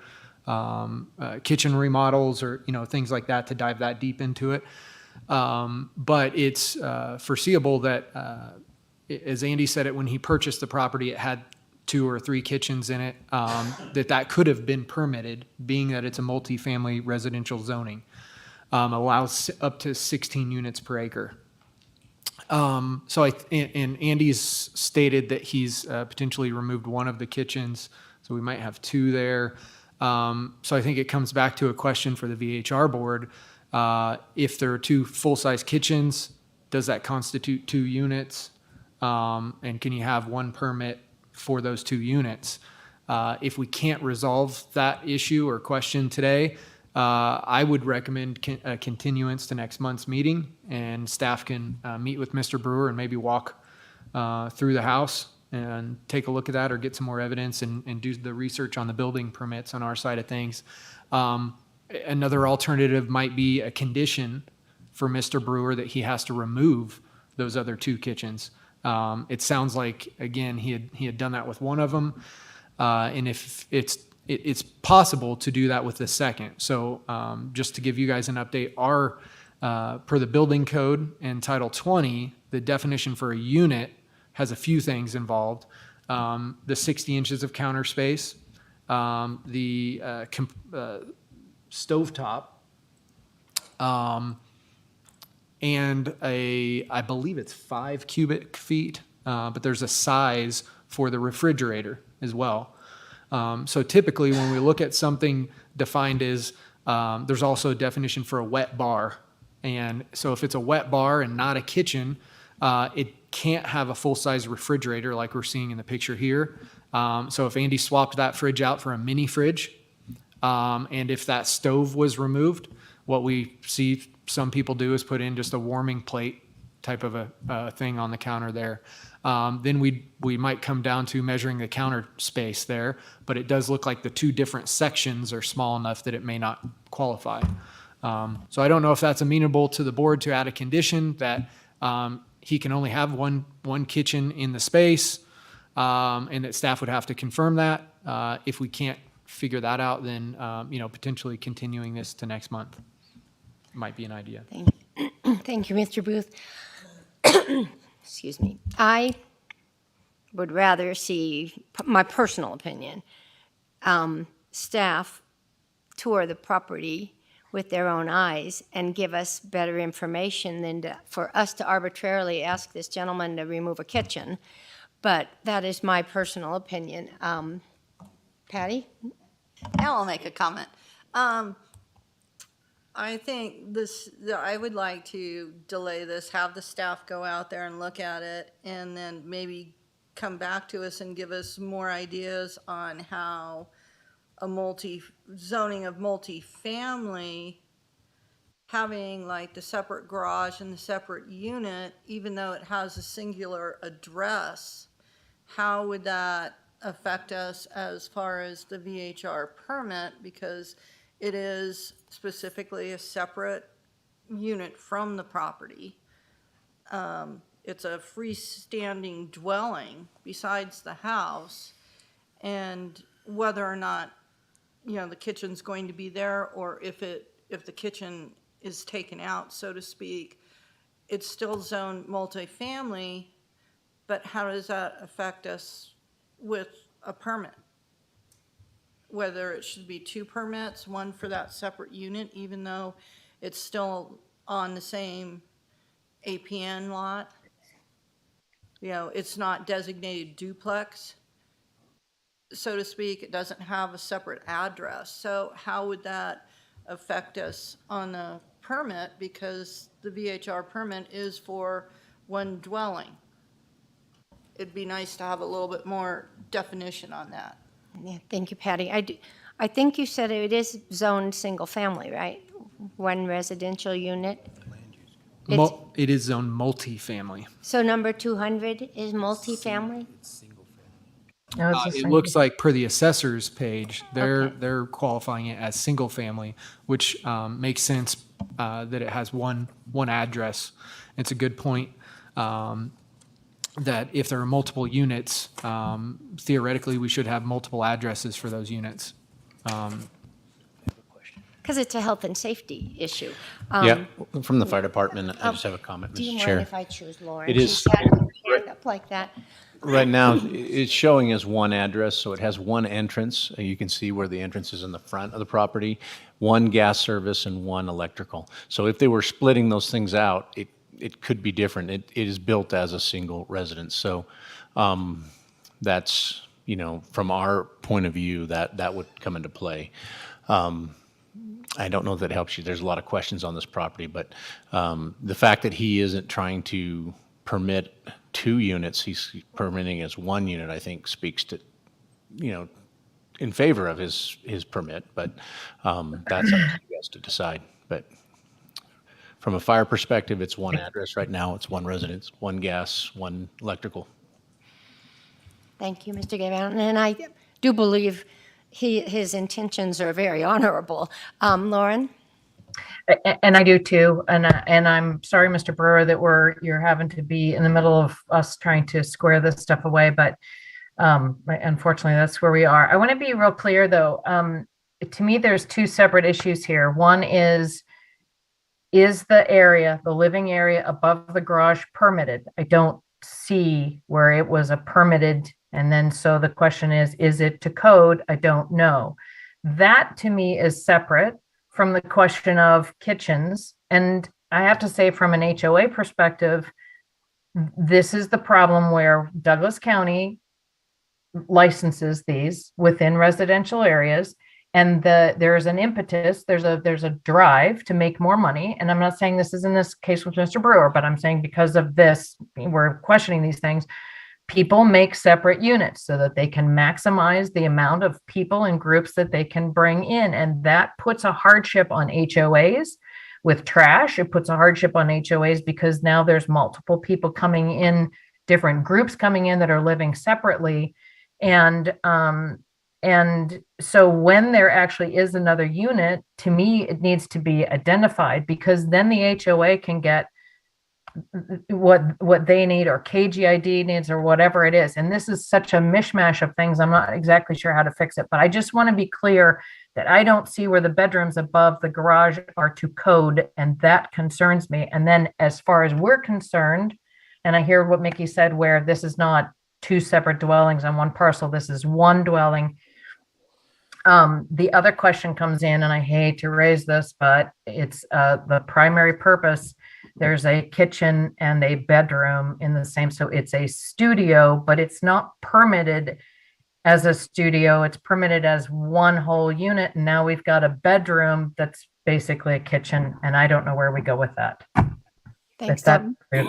kitchen remodels or, you know, things like that, to dive that deep into it. But it's foreseeable that, as Andy said it, when he purchased the property, it had 2 or 3 kitchens in it, that could have been permitted, being that it's a multifamily residential zoning. Allows up to 16 units per acre. So and Andy's stated that he's potentially removed one of the kitchens, so we might have 2 there. So I think it comes back to a question for the VHR board. If there are 2 full-size kitchens, does that constitute 2 units? And can you have 1 permit for those 2 units? If we can't resolve that issue or question today, I would recommend a continuance to next month's meeting, and staff can meet with Mr. Brewer and maybe walk through the house and take a look at that, or get some more evidence and do the research on the building permits on our side of things. Another alternative might be a condition for Mr. Brewer that he has to remove those other 2 kitchens. It sounds like, again, he had done that with one of them, and if it's possible to do that with the second. So just to give you guys an update, our per the building code and Title 20, the definition for a unit has a few things involved. The 60 inches of counter space, the stovetop, and I believe it's 5 cubic feet, but there's a size for the refrigerator as well. So typically when we look at something defined as, there's also a definition for a wet bar And so if it's a wet bar and not a kitchen, it can't have a full-size refrigerator like we're seeing in the picture here. So if Andy swapped that fridge out for a mini fridge, and if that stove was removed, what we see some people do is put in just a warming plate type of a thing on the counter there. Then we might come down to measuring the counter space there, but it does look like the two different sections are small enough that it may not qualify. So I don't know if that's amenable to the board to add a condition that he can only have one kitchen in the space, and that staff would have to confirm that. If we can't figure that out, then potentially continuing this to next month might be an idea. Thank you, Mr. Booth. Excuse me. I would rather see, my personal opinion, staff tour the property with their own eyes and give us better information than for us to arbitrarily ask this gentleman to remove a kitchen. But that is my personal opinion. Patty? Now I'll make a comment. I think I would like to delay this, have the staff go out there and look at it, and then maybe come back to us and give us more ideas on how zoning of multifamily, having like the separate garage and the separate unit, even though it has a singular address, how would that affect us as far as the VHR permit? Because it is specifically a separate unit from the property. It's a freestanding dwelling besides the house, and whether or not the kitchen's going to be there, or if the kitchen is taken out, so to speak, it's still zoned multifamily. But how does that affect us with a permit? Whether it should be two permits, one for that separate unit, even though it's still on the same APN lot. It's not designated duplex, so to speak. It doesn't have a separate address. So how would that affect us on the permit? Because the VHR permit is for one dwelling. It'd be nice to have a little bit more definition on that. Yeah, thank you, Patty. I think you said it is zoned single family, right? One residential unit. It is zoned multifamily. So number 200 is multifamily? It looks like per the assessor's page, they're qualifying it as single family, which makes sense that it has one address. It's a good point. That if there are multiple units, theoretically, we should have multiple addresses for those units. Because it's a health and safety issue. Yeah, from the fire department, I just have a comment, Do you Mr. mind Chair. if I choose Lauren? It is- She's had her hand up like that. Right now, it's showing as one address, so it has one entrance. You can see where the entrance is in the front of the property, one gas service and one electrical. So if they were splitting those things out, it could be different. It is built as a single residence. So that's, from our point of view, that would come into play. I don't know if that helps you. There's a lot of questions on this property, but the fact that he isn't trying to permit two units, he's permitting as one unit, I think speaks to, in favor of his permit, but that's up to you guys to decide. But from a fire perspective, it's one address right now. It's one residence, one gas, one electrical. Thank you, Mr. Gavin. And I do believe his intentions are very honorable. Lauren? And I do too. And I'm sorry, Mr. Brewer, that you're having to be in the middle of us trying to square this stuff away. But unfortunately, that's where we are. I want to be real clear, though. To me, there's two separate issues here. One is the area, the living area above the garage permitted? I don't see where it was a permitted. And then so the question is it to code? I don't know. That to me is separate from the question of kitchens. And I have to say, from an HOA perspective, this is the problem where Douglas County licenses these within residential areas. and there's an impetus, there's a drive to make more money. And I'm not saying this is in this case with Mr. Brewer, but I'm saying because of this, we're questioning these things. People make separate units so that they can maximize the amount of people and groups that they can bring in. And that puts a hardship on HOAs with trash. It puts a hardship on HOAs because now there's multiple people coming in, different groups coming in that are living separately. And so when there actually is another unit, to me, it needs to be identified, because then the HOA can get what they need, or KGID needs, or whatever it is. And this is such a mishmash of things. I'm not exactly sure how to fix it, but I just want to be clear that I don't see where the bedrooms above the garage are to code, and that concerns me. And then as far as we're concerned, and I hear what Mickey said, where this is not two separate dwellings on one parcel, this is one dwelling. The other question comes in, and I hate to raise this, but it's the primary purpose. There's a kitchen and a bedroom in the same, so it's a studio, but it's not permitted as a studio. It's permitted as one whole unit. And now we've got a bedroom that's basically a kitchen, and I don't know where we go with that. Thanks, That- Deb.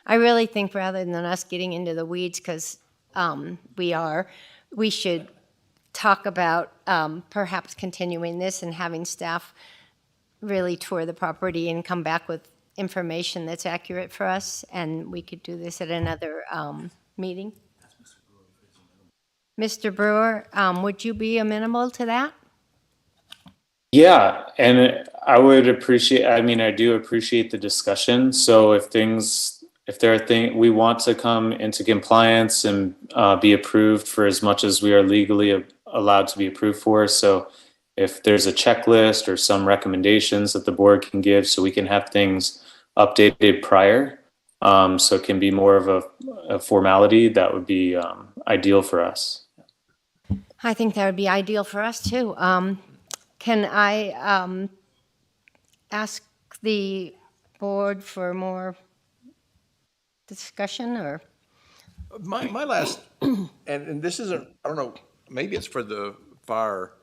I really think rather than us getting into the weeds, because we should talk about perhaps continuing this and having staff really tour the property and come back with information that's accurate for us, and we could do this at another meeting. Mr. Brewer, would you be amenable to that? Yeah, and I would appreciate, I mean, I do appreciate the discussion. So if there are things we want to come into compliance and be approved for as much as we are legally allowed to be approved for. So if there's a checklist or some recommendations that the board can give, so we can have things updated prior, so it can be more of a formality, that would be ideal for us. I think that would be ideal for us too. Can I ask the board for more discussion, or? My last, and this isn't, I don't know, maybe it's for the fire.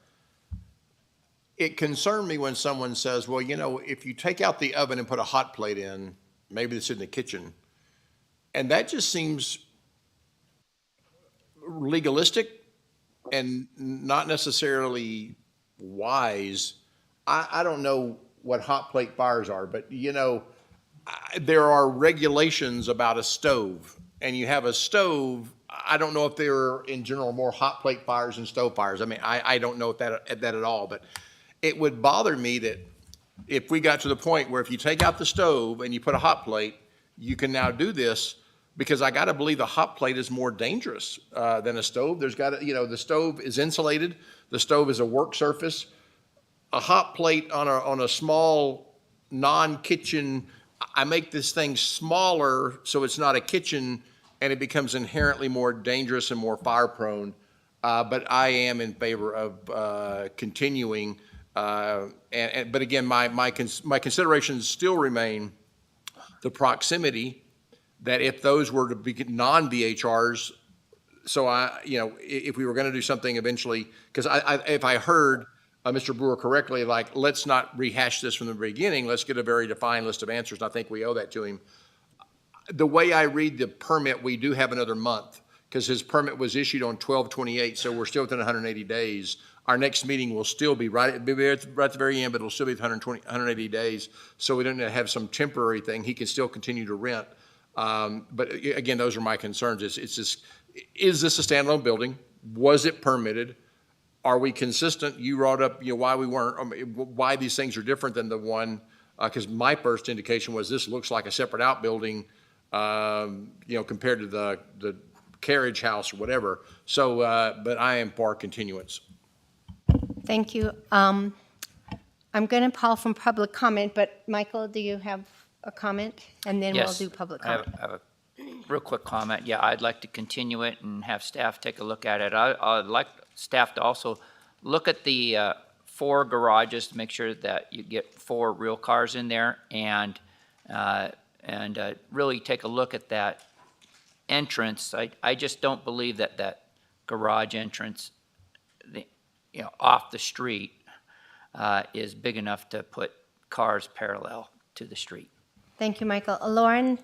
It concerned me when someone says, well, you know, if you take out the oven and put a hot plate in, maybe it's in the kitchen. And that just seems legalistic and not necessarily wise. I don't know what hot plate fires are, but you know, there are regulations about a stove, and you have a stove. I don't know if there are in general more hot plate fires than stove fires. I mean, I don't know if that at all, but it would bother me that if we got to the point where if you take out the stove and you put a hot plate, you can now do this, because I got to believe the hot plate is more dangerous than a stove. There's got to, you know, the stove is insulated. The stove is a work surface. A hot plate on a small non-kitchen, I make this thing smaller so it's not a kitchen, and it becomes inherently more dangerous and more fire prone. But I am in favor of continuing. But again, my considerations still remain the proximity, that if those were to be non-VHRs, so you know, if we were going to do something eventually, because if I heard Mr. Brewer correctly, like, let's not rehash this from the beginning, let's get a very defined list of answers, and I think we owe that to him. The way I read the permit, we do have another month, because his permit was issued on 12/28, so we're still within 180 days. Our next meeting will still be right at the very end, but it'll still be 180 days, so we don't have some temporary thing. He can still continue to rent. But again, those are my concerns. It's just, is this a standalone building? Was it permitted? Are we consistent? You brought up, you know, why we weren't, why these things are different than the one, because my first indication was this looks like a separate outbuilding, you know, compared to the carriage house or whatever. So, but I am for continuance. Thank you. I'm going to call from public comment, but Michael, do you have a comment? And then we'll Yes, do public I comment. have a real quick comment. Yeah, I'd like to continue it and have staff take a look at it. I'd like staff to also look at the 4 garages to make sure that you get 4 real cars in there, and really take a look at that entrance. I just don't believe that garage entrance, off the street is big enough to put cars parallel to the street. Thank you, Michael. Lauren?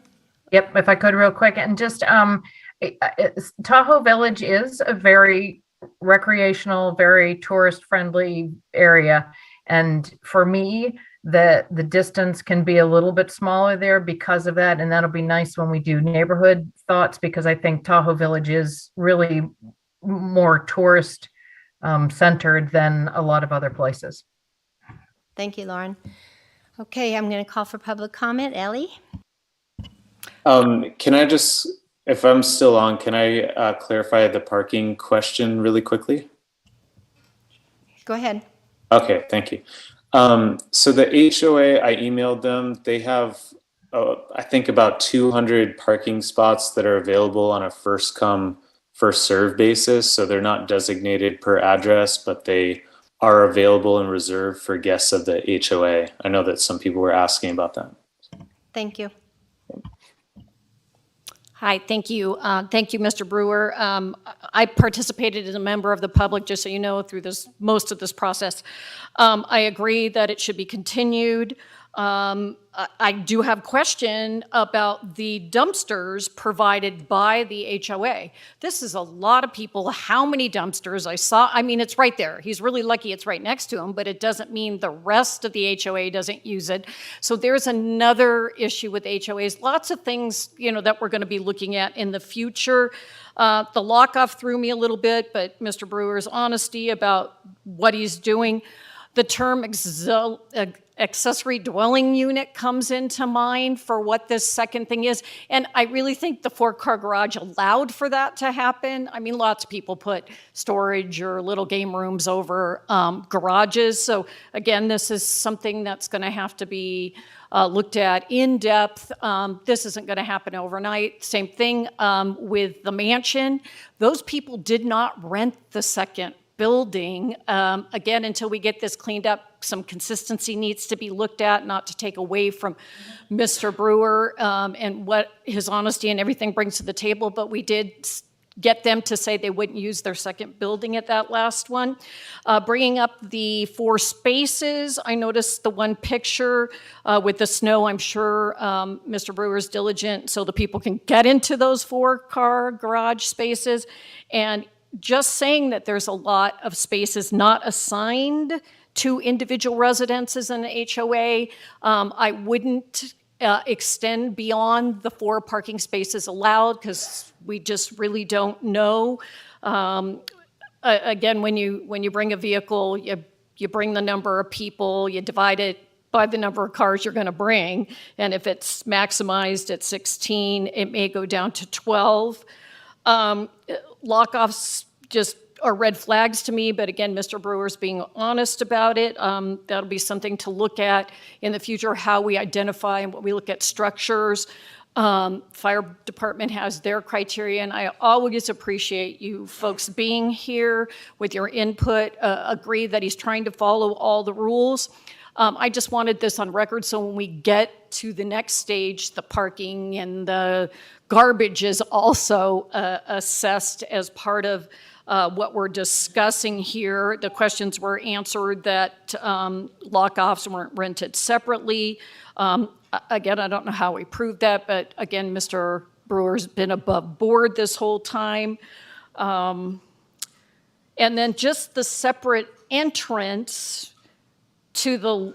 Yep, if I could real quick, and just, Tahoe Village is a very recreational, very tourist-friendly area. And for me, the distance can be a little bit smaller there because of that, and that'll be nice when we do neighborhood thoughts, because I think Tahoe Village is really more tourist centered than a lot of other places. Thank you, Lauren. Okay, I'm going to call for public comment. Ellie? Can I just, if I'm still on, can I clarify the parking question really quickly? Go ahead. Okay, thank you. So the HOA, I emailed them. They have, I think, about 200 parking spots that are available on a first come, first serve basis. So they're not designated per address, but they are available and reserved for guests of the HOA. I know that some people were asking about that. Thank you. Hi, thank you. Thank you, Mr. Brewer. I participated as a member of the public, just so you know, through most of this process. I agree that it should be continued. I do have question about the dumpsters provided by the HOA. This is a lot of people. How many dumpsters I saw? I mean, it's right there. He's really lucky it's right next to him, but it doesn't mean the rest of the HOA doesn't use it. So there's another issue with HOAs. Lots of things, that we're going to be looking at in the future. The lockoff threw me a little bit, but Mr. Brewer's honesty about what he's doing. The term accessory dwelling unit comes into mind for what this second thing is. And I really think the 4-car garage allowed for that to happen. I mean, lots of people put storage or little game rooms over garages. So again, this is something that's going to have to be looked at in depth. This isn't going to happen overnight. Same thing with the mansion. Those people did not rent the second building. Again, until we get this cleaned up, some consistency needs to be looked at, not to take away from Mr. Brewer and what his honesty and everything brings to the table, but we did get them to say they wouldn't use their second building at that last one. Bringing up the 4 spaces, I noticed the one picture with the snow. I'm sure Mr. Brewer's diligent so the people can get into those 4-car garage spaces. And just saying that there's a lot of spaces not assigned to individual residences in the HOA, I wouldn't extend beyond the 4 parking spaces allowed, because we just really don't know. Again, when you bring a vehicle, you bring the number of people, you divide it by the number of cars you're going to bring, and if it's maximized at 16, it may go down to 12. Lockoffs just are red flags to me, but again, Mr. Brewer's being honest about it. That'll be something to look at in the future, how we identify and what we look at structures. Fire department has their criteria, and I always appreciate you folks being here with your input, agree that he's trying to follow all the rules. I just wanted this on record, so when we get to the next stage, the parking and the garbage is also assessed as part of what we're discussing here. The questions were answered that lockoffs weren't rented separately. Again, I don't know how we proved that, but again, Mr. Brewer's been above board this whole time. And then just the separate entrance to the,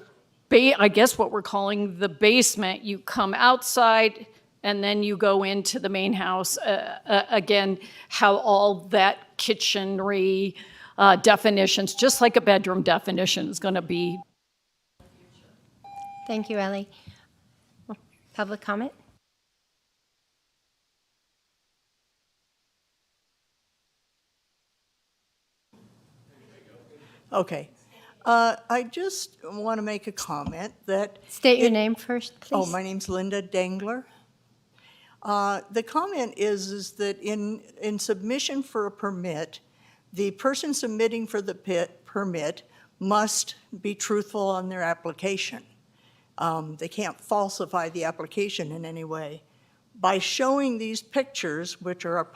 I guess what we're calling the basement. You come outside and then you go into the main house. Again, how all that kitchenry definitions, just like a bedroom definition, is going to be. Thank you, Ellie. Public comment? Okay. I just want to make a comment that... State your name first, please. Oh, my name's Linda Dangler. The comment is that in submission for a permit, the person submitting for the permit must be truthful on their application. They can't falsify the application in any way. By showing these pictures, which are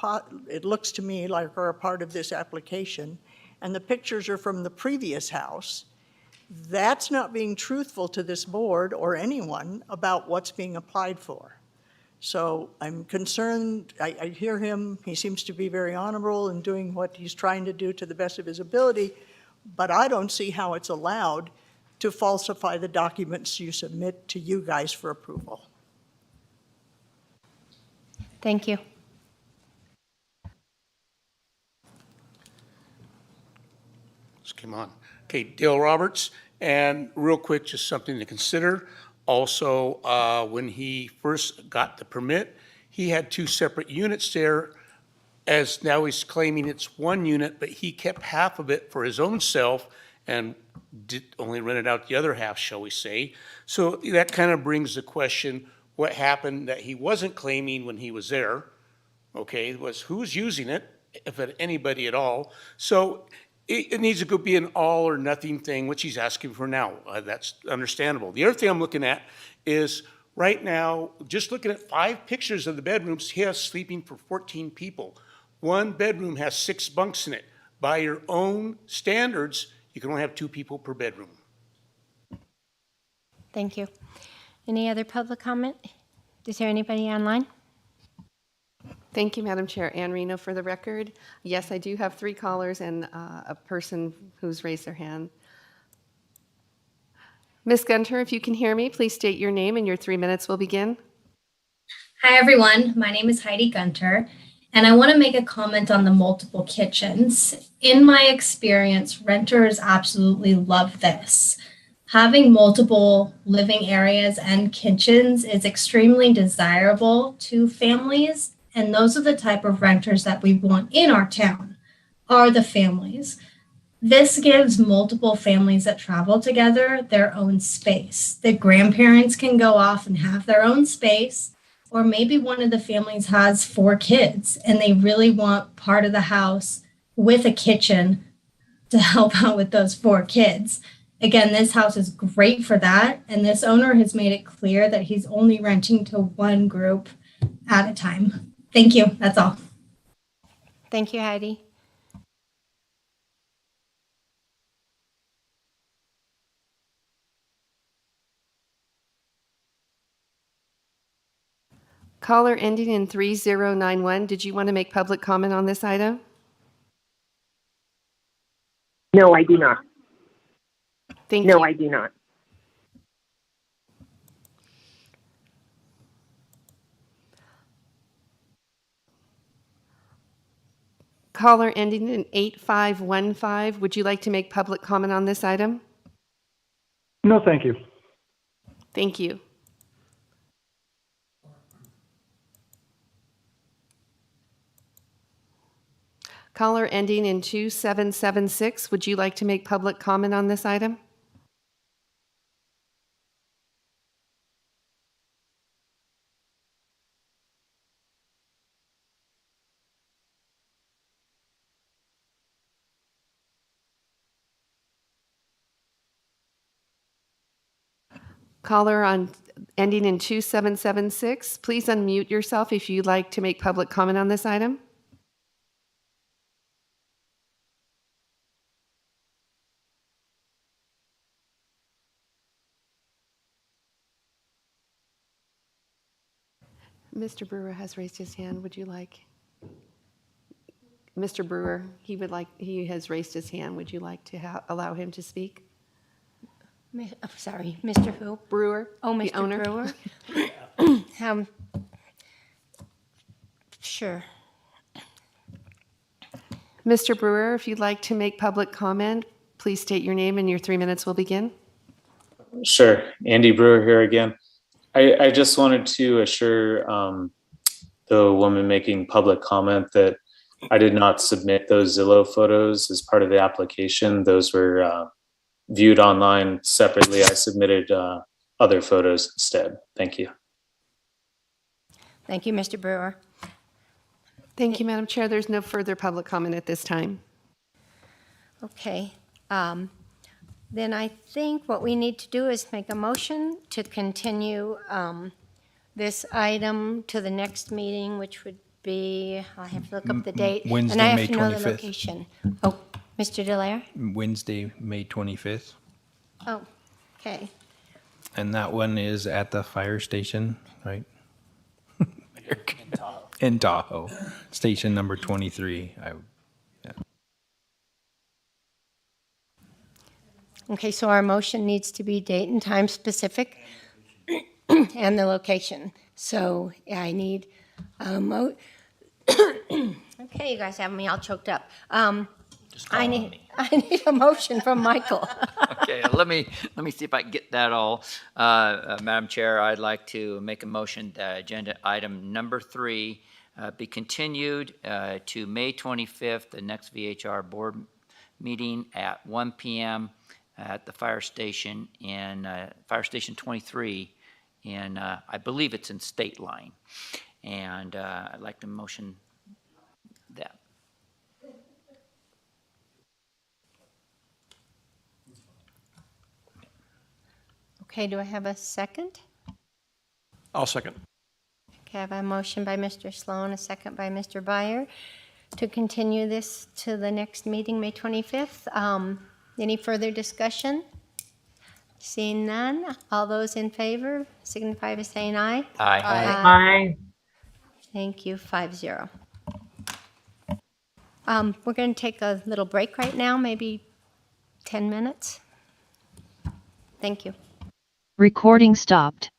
it looks to me like are a part of this application, and the pictures are from the previous house, that's not being truthful to this board or anyone about what's being applied for. So I'm concerned, I hear him, he seems to be very honorable in doing what he's trying to do to the best of his ability, but I don't see how it's allowed to falsify the documents you submit to you guys for approval. Thank you. Just came on. Okay, Dale Roberts, and real quick, just something to consider. Also, when he first got the permit, he had 2 separate units there. As now he's claiming it's 1 unit, but he kept half of it for his own self and only rented out the other half, shall we say. So that kind of brings the question, what happened that he wasn't claiming when he was there? Okay, was who's using it, if anybody at all? So it needs to be an all or nothing thing, which he's asking for now. That's understandable. The other thing I'm looking at is right now, just looking at 5 pictures of the bedrooms, he has sleeping for 14 people. 1 bedroom has 6 bunks in it. By your own standards, you can only have 2 people per bedroom. Thank you. Any other public comment? Is there anybody online? Thank you, Madam Chair. Ann Reno for the record. Yes, I do have 3 callers and a person who's raised their hand. Ms. Gunter, if you can hear me, please state your name and your 3 minutes will begin. Hi, everyone. My name is Heidi Gunter, and I want to make a comment on the multiple kitchens. In my experience, renters absolutely love this. Having multiple living areas and kitchens is extremely desirable to families, and those are the type of renters that we want in our town, are the families. This gives multiple families that travel together their own space. The grandparents can go off and have their own space, or maybe one of the families has 4 kids and they really want part of the house with a kitchen to help out with those 4 kids. Again, this house is great for that, and this owner has made it clear that he's only renting to 1 group at a time. Thank you. That's all. Thank you, Heidi. Caller ending in 3091, did you want to make public comment on this item? No, I do not. Thank No, you. I do not. Caller ending in 8515, would you like to make public comment on this item? No, thank you. Thank you. Caller ending in 2776, would you like to make public comment on this item? Caller on ending in 2776, please unmute yourself if you'd like to make public comment on this item. Mr. Brewer has raised his hand. Would you like? Mr. Brewer, he has raised his hand. Would you like to allow him to speak? I'm sorry, Mr. who? Brewer. Oh, the Mr. owner. Brewer. Sure. Mr. Brewer, if you'd like to make public comment, please state your name and your 3 minutes will begin. Sure. Andy Brewer here again. I just wanted to assure the woman making public comment that I did not submit those Zillow photos as part of the application. Those were viewed online separately. I submitted other photos instead. Thank you. Thank you, Mr. Brewer. Thank you, Madam Chair. There's no further public comment at this time. Okay. Then I think what we need to do is make a motion to continue this item to the next meeting, which would be, I have to look up the date. Wednesday, and I have May to know the 25th. location. Oh, Mr. Delaire? Wednesday, May 25th. Oh, okay. And that one is at the fire station, right? In Tahoe, station number 23. Okay, so our motion needs to be date and time specific and the location. So I need a okay, you guys have me all choked up. I need a motion from Michael. Okay, let me see if I can get that all. Madam Chair, I'd like to make a motion that agenda item number 3 be continued to May 25th, the next VHR board meeting at 1 p.m. at the fire station in Fire Station 23 in, I believe it's in State Line. And I'd like to motion that. Okay, do I have a second? I'll second. Okay, I have a motion by Mr. Sloan, a second by Mr. Byer to continue this to the next meeting, May 25th. Any further discussion? Seeing none, all those in favor signify by saying aye. Aye. Aye. Thank you, 5-0. We're going to take a little break right now, maybe 10 minutes. Thank you. Recording stopped.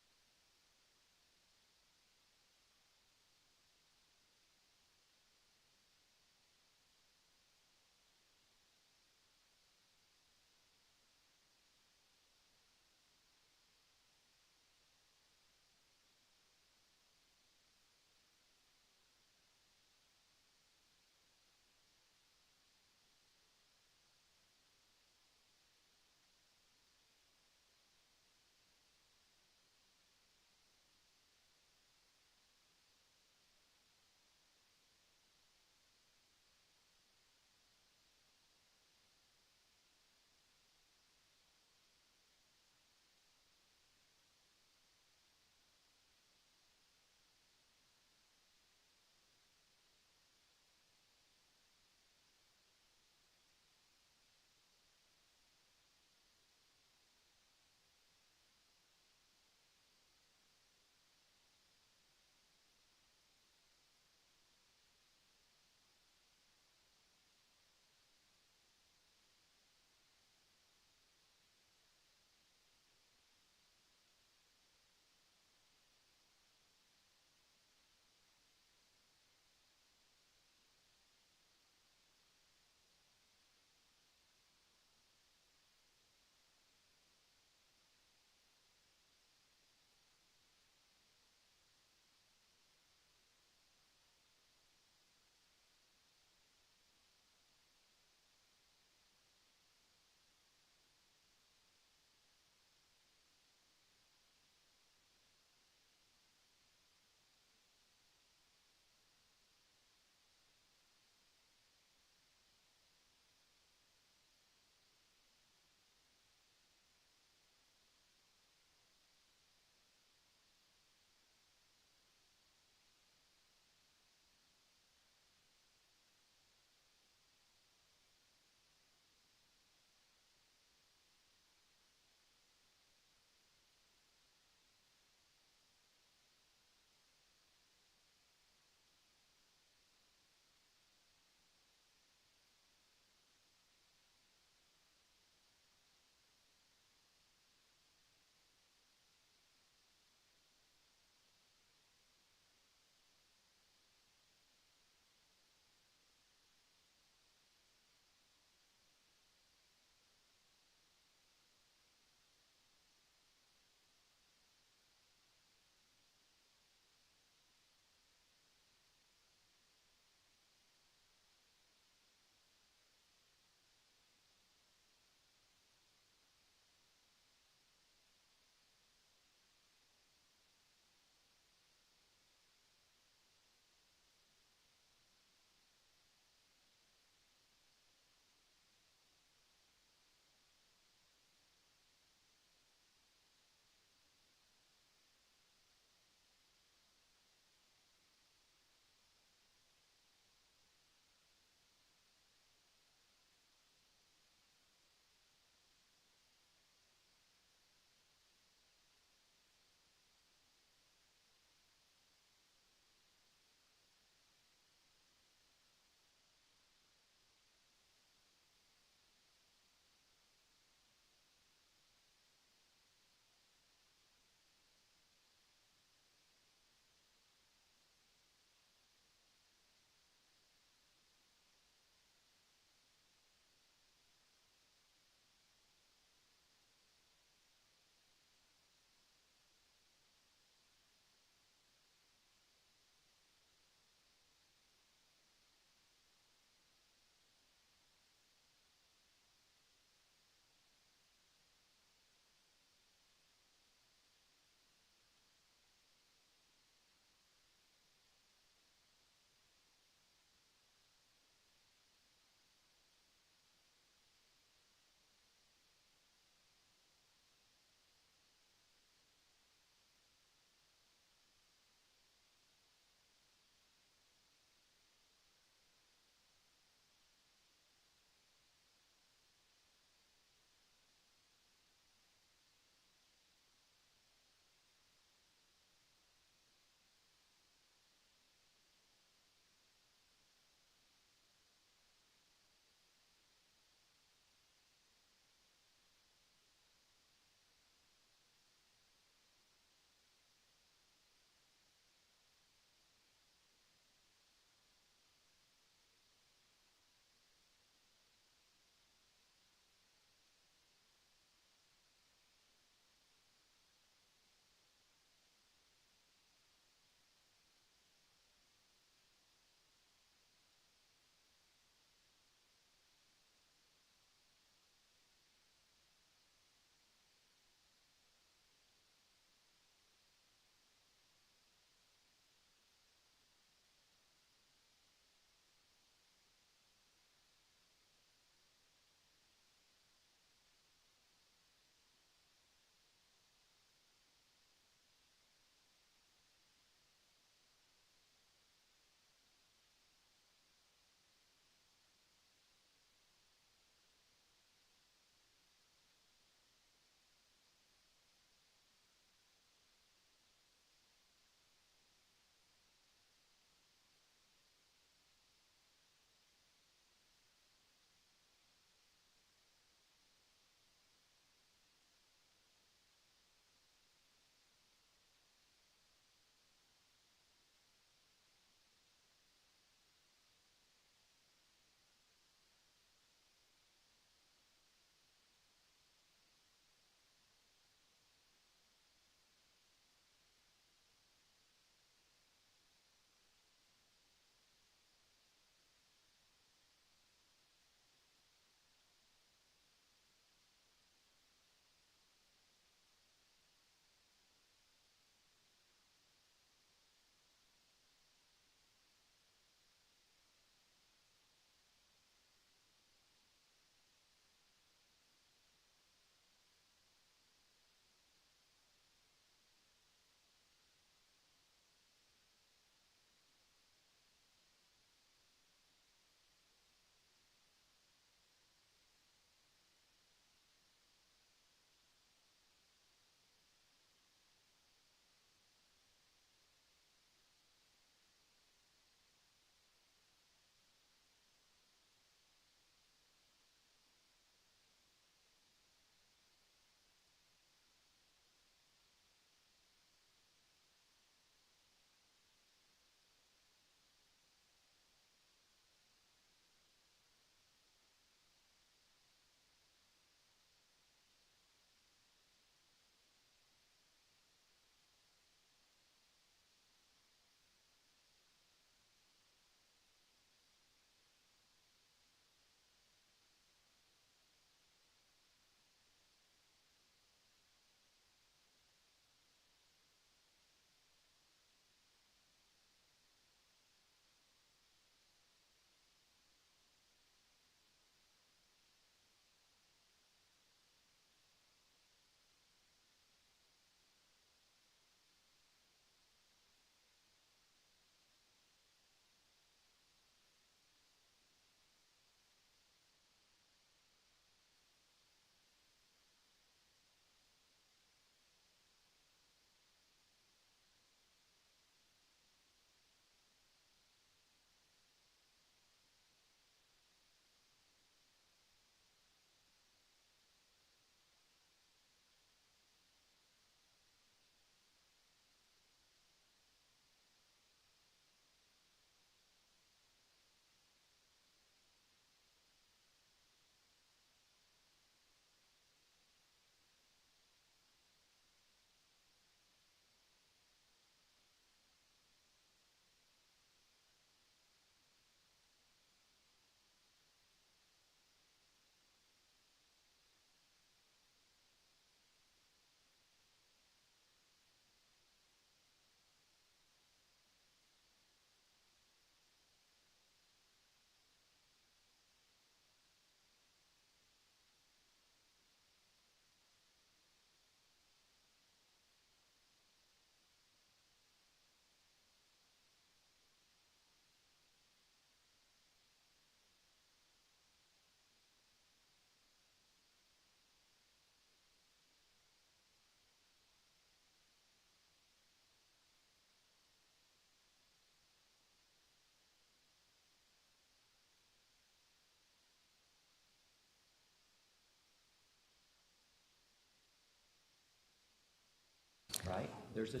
there is a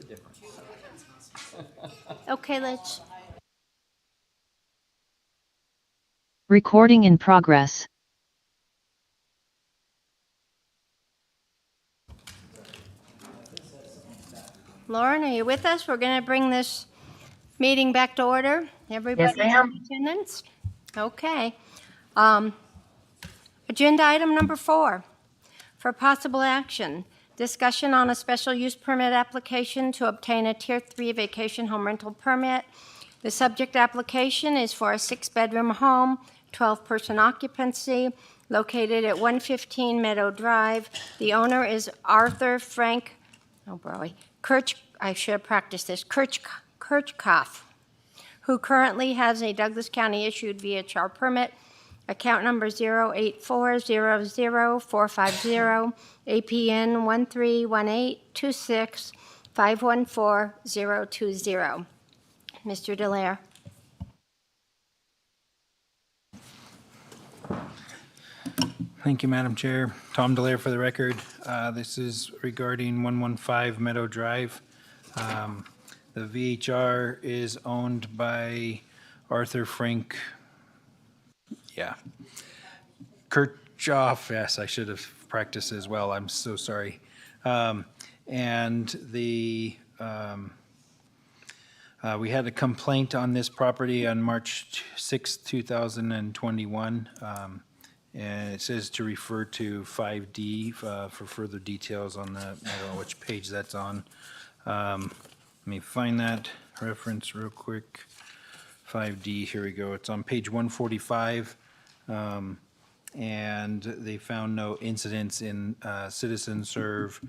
difference. Okay, let's, Recording in progress. Lauren, are you with us? We're going to bring this meeting back to order. Everybody's in ma'am. attendance? Okay. Agenda item number 4, for possible action, discussion on a special use permit application to obtain a Tier 3 vacation home rental permit. The subject application is for a 6-bedroom home, 12-person occupancy, located at 115 Meadow Drive. The owner is Arthur Frank, oh boy, I should have practiced this, Kirchhoff, who currently has a Douglas County issued VHR permit, account number 084000450, APN 1318265142020. Mr. Delaire. Thank you, Madam Chair. Tom Delaire for the record. This is regarding 115 Meadow Drive. The VHR is owned by Arthur Frank, Kirchhoff. Yes, I should have practiced as well. I'm so sorry. And we had a complaint on this property on March 6, 2021. And it says to refer to 5D for further details on that. I don't know which page that's on. Let me find that reference real quick. 5D, here we go. It's on page 145. And they found no incidents in citizen serve,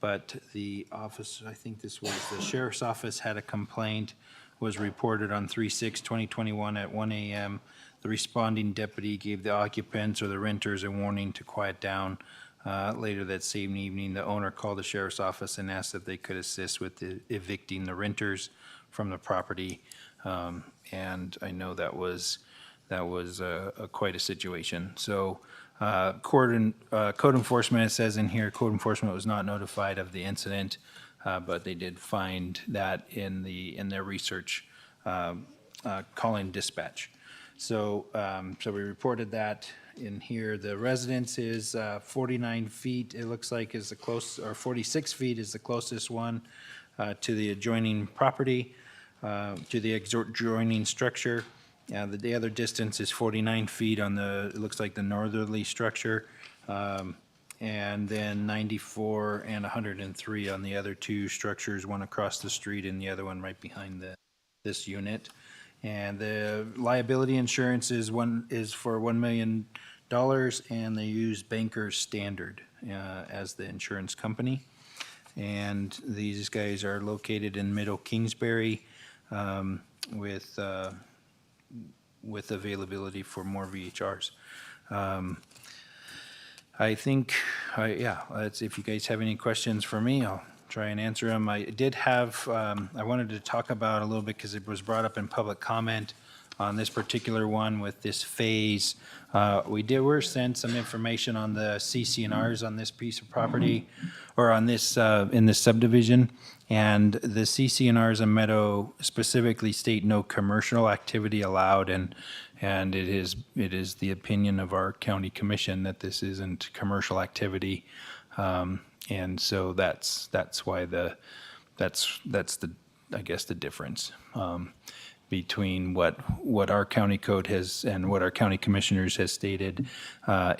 but the office, I think this was the sheriff's office, had a complaint, was reported on 3/6/2021 at 1 a.m. The responding deputy gave the occupants or the renters a warning to quiet down. Later that same evening, the owner called the sheriff's office and asked if they could assist with evicting the renters from the property. And I know that was quite a situation. So code enforcement, it says in here, code enforcement was not notified of the incident, but they did find that in their research, calling dispatch. So we reported that in here. The residence is 49 feet, it looks like, is the close, or 46 feet is the closest one to the adjoining property, to the adjoining structure. The other distance is 49 feet on it looks like the northerly structure, and then 94 and 103 on the other two structures, one across the street and the other one right behind this unit. And the liability insurance is for $1 million, and they use Bankers Standard as the insurance company. And these guys are located in Middle Kingsbury, with availability for more VHRs. I think, if you guys have any questions for me, I'll try and answer them. I did have, I wanted to talk about a little bit because it was brought up in public comment on this particular one with this phase. We were sent some information on the CC&Rs on this piece of property, or on this, in this subdivision. And the CC&Rs in Meadow specifically state no commercial activity allowed, and it is the opinion of our county commission that this isn't commercial activity. And so that's why that's the, I guess, the difference between what our county code has and what our county commissioners has stated,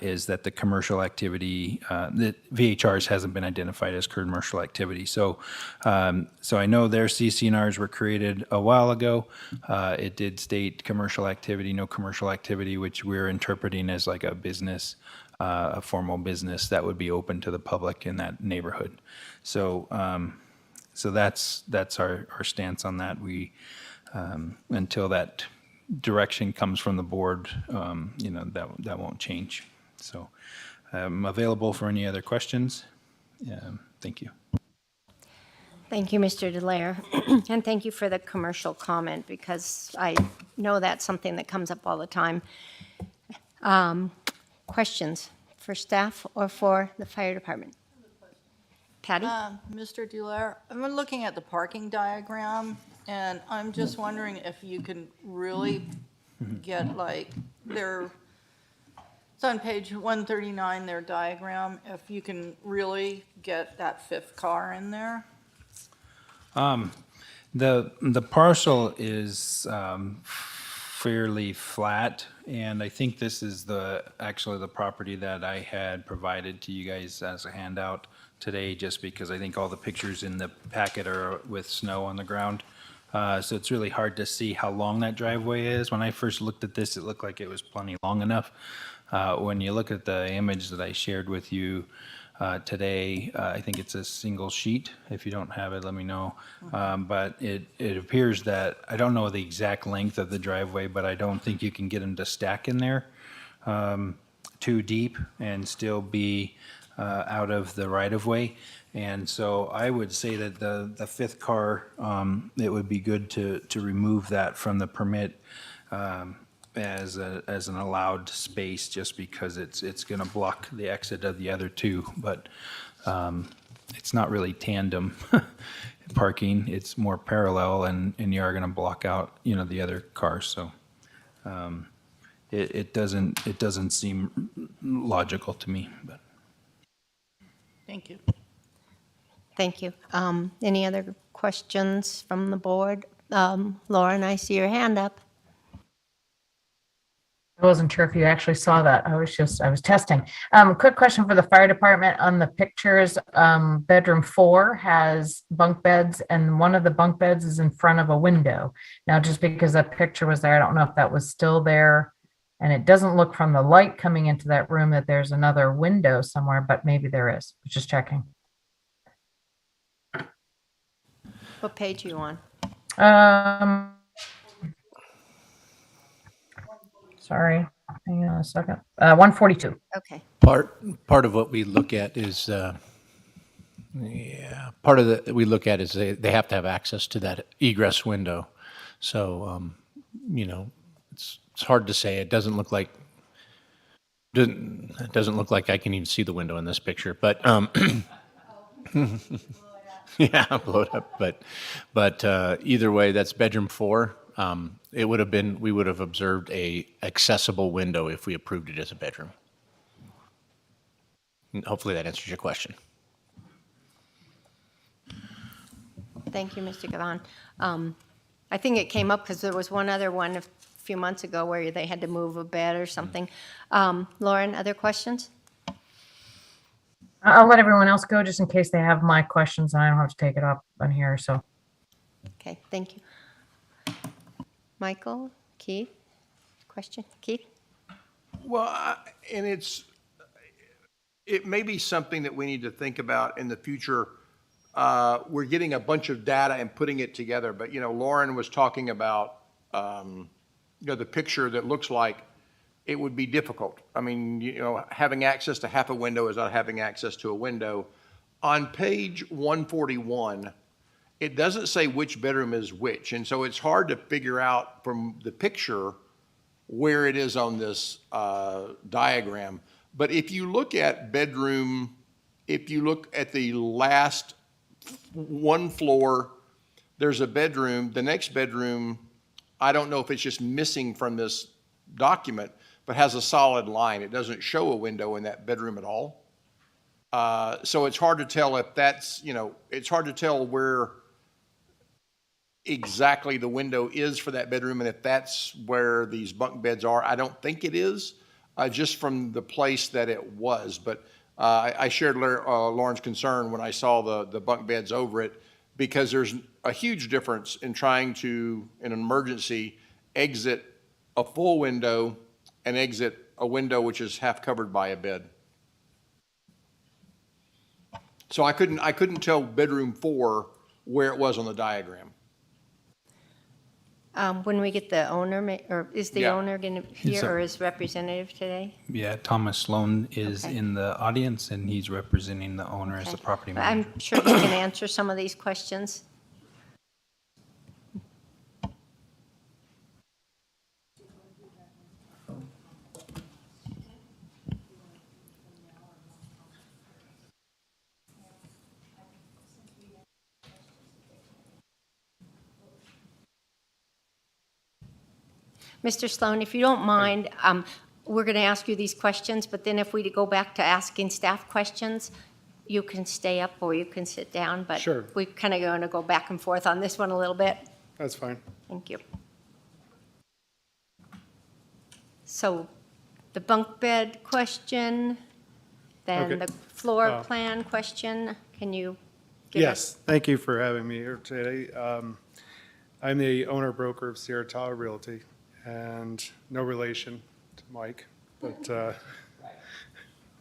is that the commercial activity, that VHRs hasn't been identified as commercial activity. So I know their CC&Rs were created a while ago. It did state commercial activity, no commercial activity, which we're interpreting as like a business, a formal business that would be open to the public in that neighborhood. So that's our stance on that. We, until that direction comes from the board, that won't change. So I'm available for any other questions. Thank you. Thank you, Mr. Delaire. And thank you for the commercial comment, because I know that's something that comes up all the time. Questions for staff or for the fire department? Patty? Mr. Dulaire, I'm looking at the parking diagram, and I'm just wondering if you can really get like it's on page 139, their diagram, if you can really get that fifth car in there? The parcel is fairly flat, and I think this is actually the property that I had provided to you guys as a handout today, just because I think all the pictures in the packet are with snow on the ground. So it's really hard to see how long that driveway is. When I first looked at this, it looked like it was plenty long enough. When you look at the image that I shared with you today, I think it's a single sheet. If you don't have it, let me know. But it appears that, I don't know the exact length of the driveway, but I don't think you can get them to stack in there too deep and still be out of the right-of-way. And so I would say that the fifth car, it would be good to remove that from the permit as an allowed space, just because it's going to block the exit of the other two. But it's not really tandem parking, it's more parallel, and you are going to block out, the other cars. So it doesn't seem logical to me. But Thank you. Thank you. Any other questions from the board? Lauren, I see your hand up. I wasn't sure if you actually saw that. I was testing. Quick question for the fire department on the pictures. Bedroom 4 has bunk beds, and one of the bunk beds is in front of a window. Now, just because that picture was there, I don't know if that was still there. And it doesn't look from the light coming into that room that there's another window somewhere, but maybe there is. Just checking. What page are you on? Sorry, hang on a second. 142. Okay. Part of what we look at is, we look at is they have to have access to that egress window. So, it's hard to say. It doesn't look like I can even see the window in this picture, but yeah, blow it up. But either way, that's bedroom 4. We would have observed a accessible window if we approved it as a bedroom. And hopefully that answers your question. Thank you, Mr. Gavon. I think it came up because there was one other one a few months ago where they had to move a bed or something. Lauren, other questions? I'll let everyone else go just in case they have my questions, and I don't have to take it up on here. So, Okay, thank you. Michael, Keith, question? Keith? Well, and it may be something that we need to think about in the future. We're getting a bunch of data and putting it together, but, Lauren was talking about, the picture that looks like it would be difficult. I mean, having access to half a window is not having access to a window. On page 141, it doesn't say which bedroom is which, and so it's hard to figure out from the picture where it is on this diagram. But if you look at the last one floor, there's a bedroom. The next bedroom, I don't know if it's just missing from this document, but has a solid line. It doesn't show a window in that bedroom at all. So it's hard to tell if that's, it's hard to tell where exactly the window is for that bedroom and if that's where these bunk beds are. I don't think it is, just from the place that it was. But I shared Lauren's concern when I saw the bunk beds over it, because there's a huge difference in trying to, in an emergency, exit a full window and exit a window which is half covered by a bed. So I couldn't tell bedroom 4 where it was on the diagram. When we get the owner, or is the Yeah. owner going to He's here, a- or is representative today? yeah, Thomas Sloan is Okay. in the audience, and he's representing the owner as the Okay. property manager. I'm sure he can answer some of these questions. Mr. Sloan, if you don't mind, we're going to ask you these questions, but then if we go back to asking staff questions, you can stay up or you can sit down. But Sure. we're kind of going to go back and forth on this one a little bit. That's fine. Thank you. So the bunk bed question, then Okay. the floor plan question, can you give us? Yes, thank you for having me here today. I'm the owner broker of Sierra Tower Realty, and no relation to Mike, but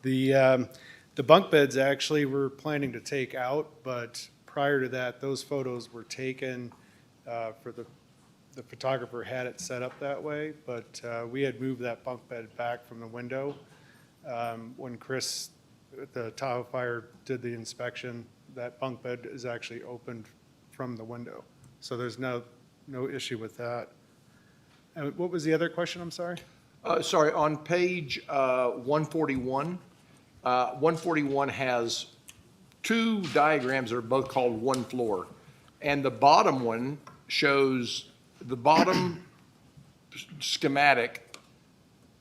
the bunk beds actually we're planning to take out, but prior to that, those photos were taken for the photographer had it set up that way, but we had moved that bunk bed back from the window. When Chris at the Tahoe Fire did the inspection, that bunk bed is actually opened from the window. So there's no issue with that. And what was the other question? I'm sorry. Sorry, on page 141, 141 has two diagrams that are both called one floor. And the bottom one shows the bottom schematic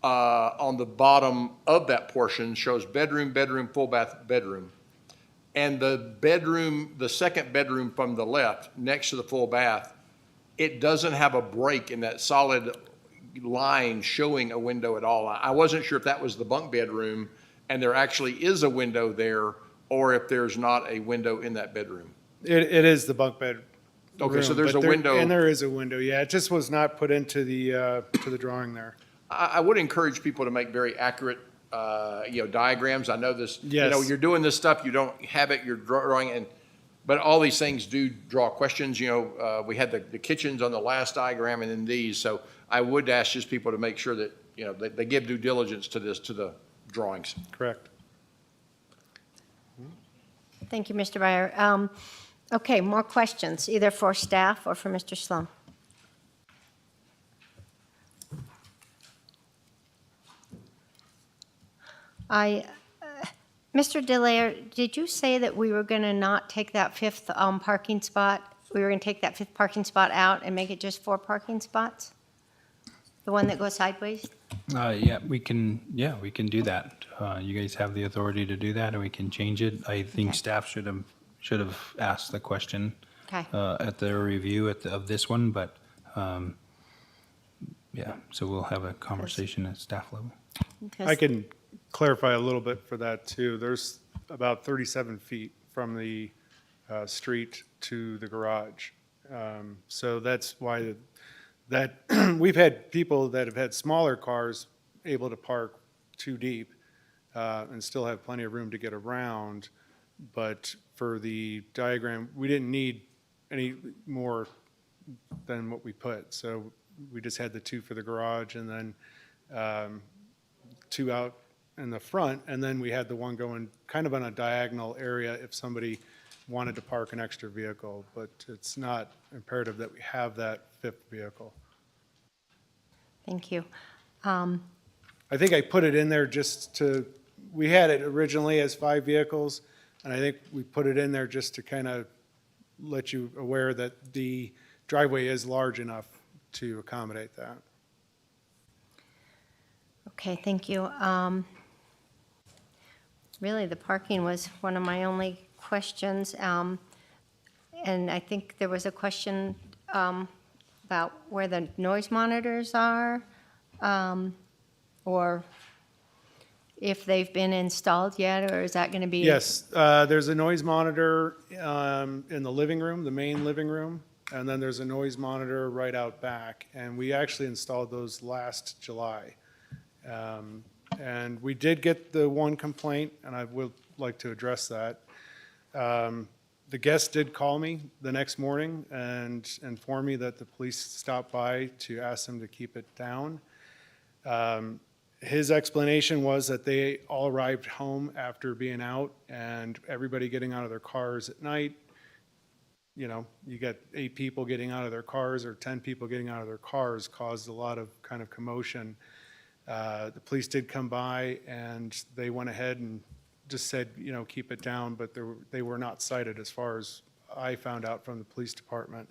on the bottom of that portion shows bedroom, bedroom, full bath, bedroom. And the bedroom, the second bedroom from the left, next to the full bath, it doesn't have a break in that solid line showing a window at all. I wasn't sure if that was the bunk bedroom and there actually is a window there, or if there's not a window in that bedroom. It is the bunk bed. Okay, so room, there's but a window. And there is a window, yeah. It just was not put into the drawing there. I would encourage people to make very accurate, diagrams. I know this, Yes. you're doing this stuff, you don't have it, you're drawing, but all these things do draw questions. We had the kitchens on the last diagram and then these. So I would ask just people to make sure that, they give due diligence to the drawings. Correct. Thank you, Mr. Byer. Okay, more questions, either for staff or for Mr. Sloan. Mr. Delaire, did you say that we were going to not take that fifth parking spot? We were going to take that fifth parking spot out and make it just 4 parking spots? The one that goes sideways? Yeah, we can do that. You guys have the authority to do that, and we can change it. I think Okay. staff should have asked the question Okay. at their review of this one, but yeah, so we'll have a conversation at staff level. I can clarify a little bit for that too. There's about 37 feet from the street to the garage. So that's why we've had people that have had smaller cars able to park too deep and still have plenty of room to get around. But for the diagram, we didn't need any more than what we put. So we just had the 2 for the garage and then 2 out in the front. And then we had the one going kind of on a diagonal area if somebody wanted to park an extra vehicle. But it's not imperative that we have that 5th vehicle. Thank you. I think I put it in there we had it originally as 5 vehicles, and I think we put it in there just to kind of let you aware that the driveway is large enough to accommodate that. Okay, thank you. Really, the parking was one of my only questions. And I think there was a question about where the noise monitors are, or if they've been installed yet, or is that going to be? Yes, there's a noise monitor in the living room, the main living room, and then there's a noise monitor right out back. And we actually installed those last July. And we did get the one complaint, and I would like to address that. The guest did call me the next morning and inform me that the police stopped by to ask them to keep it down. His explanation was that they all arrived home after being out, and everybody getting out of their cars at night. You got 8 people getting out of their cars or 10 people getting out of their cars caused a lot of kind of commotion. The police did come by and they went ahead and just said, keep it down, but they were not cited as far as I found out from the police department.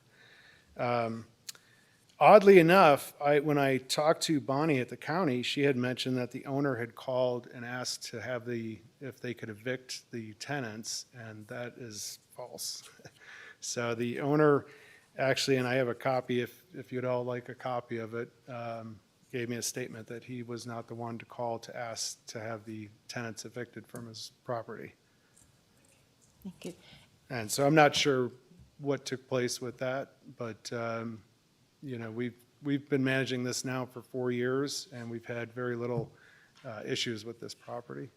Oddly enough, when I talked to Bonnie at the county, she had mentioned that the owner had called and asked to have if they could evict the tenants, and that is false. So the owner actually, and I have a copy, if you'd all like a copy of it, gave me a statement that he was not the one to call to ask to have the tenants evicted from his property. Thank you. And so I'm not sure what took place with that, but, we've been managing this now for 4 years, and we've had very little issues with this property.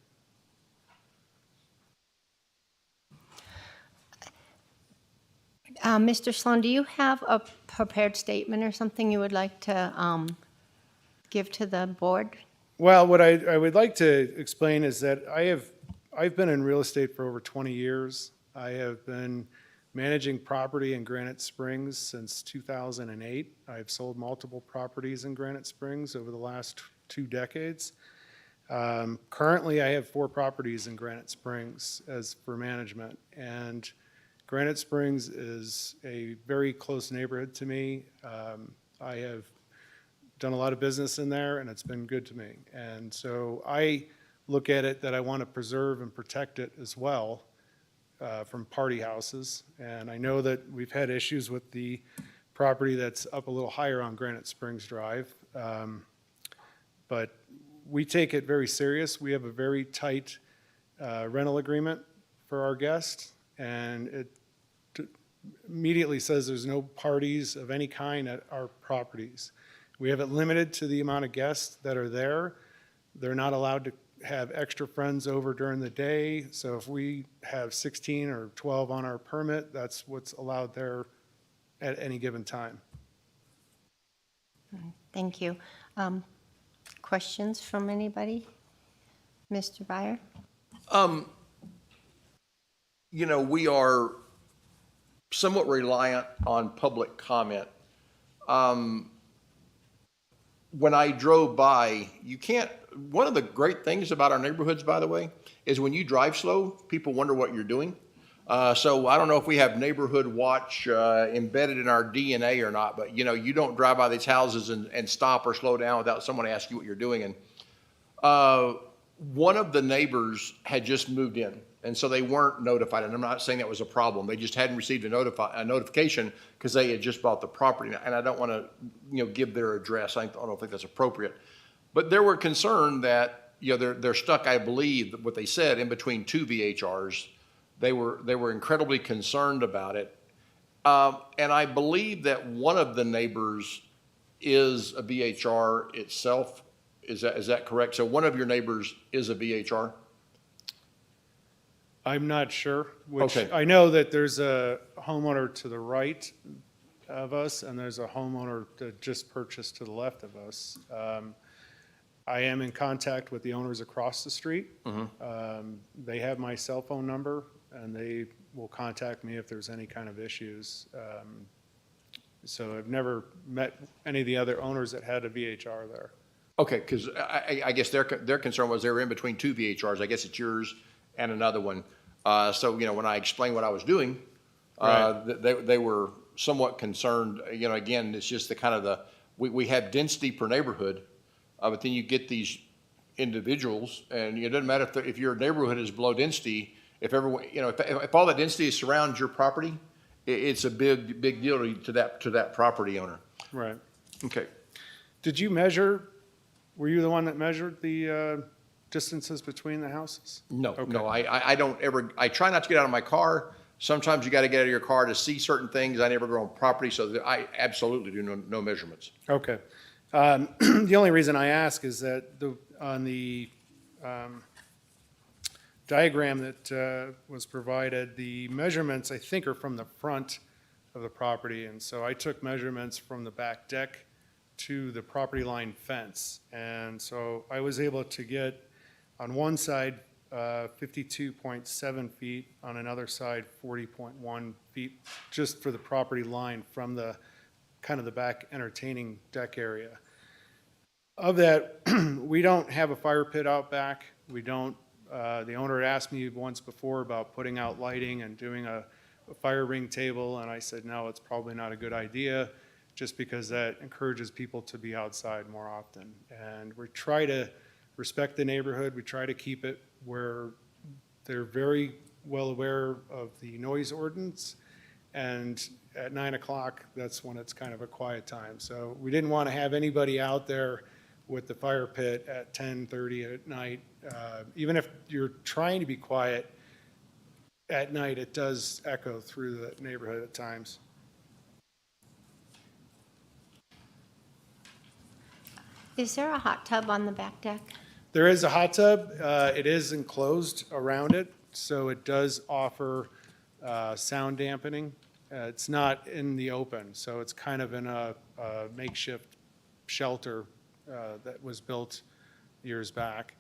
Mr. Sloan, do you have a prepared statement or something you would like to give to the board? Well, what I would like to explain is that I've been in real estate for over 20 years. I have been managing property in Granite Springs since 2008. I've sold multiple properties in Granite Springs over the last 2 decades. Currently, I have 4 properties in Granite Springs as for management, and Granite Springs is a very close neighborhood to me. I have done a lot of business in there, and it's been good to me. And so I look at it that I want to preserve and protect it as well from party houses. And I know that we've had issues with the property that's up a little higher on Granite Springs Drive. But we take it very serious. We have a very tight rental agreement for our guests, and it immediately says there's no parties of any kind at our properties. We have it limited to the amount of guests that are there. They're not allowed to have extra friends over during the day. So if we have 16 or 12 on our permit, that's what's allowed there at any given time. Thank you. Questions from anybody? Mr. Byer? We are somewhat reliant on public comment. When I drove by, one of the great things about our neighborhoods, by the way, is when you drive slow, people wonder what you're doing. So I don't know if we have neighborhood watch embedded in our DNA or not, but you don't drive by these houses and stop or slow down without someone asking you what you're doing. And one of the neighbors had just moved in, and so they weren't notified. And I'm not saying that was a problem. They just hadn't received a notification because they had just bought the property. And I don't want to, give their address. I don't think that's appropriate. But they were concerned that, they're stuck, I believe, what they said, in between 2 VHRs. They were incredibly concerned about it. And I believe that one of the neighbors is a VHR itself. Is that correct? So one of your neighbors is a VHR? I'm not sure. Okay. I know that there's a homeowner to the right of us, and there's a homeowner that just purchased to the left of us. I am in contact with the owners across the street. Mm-hmm. They have my cell phone number, and they will contact me if there's any kind of issues. So I've never met any of the other owners that had a VHR there. Okay, because I guess their concern was they were in between 2 VHRs. I guess it's yours and another one. So, when I explained what I was doing, they were somewhat concerned. Again, it's just the kind of we have density per neighborhood, but then you get these individuals, and it doesn't matter if your neighborhood is below density. If everyone, if all that density surrounds your property, it's a big deal to that property owner. Right. Okay. Did you measure? Were you the one that measured the distances between the houses? No, Okay. no, I don't ever, I try not to get out of my car. Sometimes you got to get out of your car to see certain things. I never go on property, so I absolutely do no measurements. Okay. The only reason I ask is that on the diagram that was provided, the measurements, I think, are from the front of the property. And so I took measurements from the back deck to the property line fence. And so I was able to get on one side 52.7 feet, on another side 40.1 feet, just for the property line from the kind of the back entertaining deck area. Of that, we don't have a fire pit out back. We don't, the owner had asked me once before about putting out lighting and doing a fire ring table, and I said, no, it's probably not a good idea. just because that encourages people to be outside more often. And we try to respect the neighborhood. We try to keep it where they're very well aware of the noise ordinance. And at 9 o'clock, that's when it's kind of a quiet time. So we didn't want to have anybody out there with the fire pit at 10:30 at night. Even if you're trying to be quiet, at night, it does echo through the neighborhood at times. Is there a hot tub on the back deck? There is a hot tub. It is enclosed around it, so it does offer sound dampening. It's not in the open, so it's kind of in a makeshift shelter that was built years back.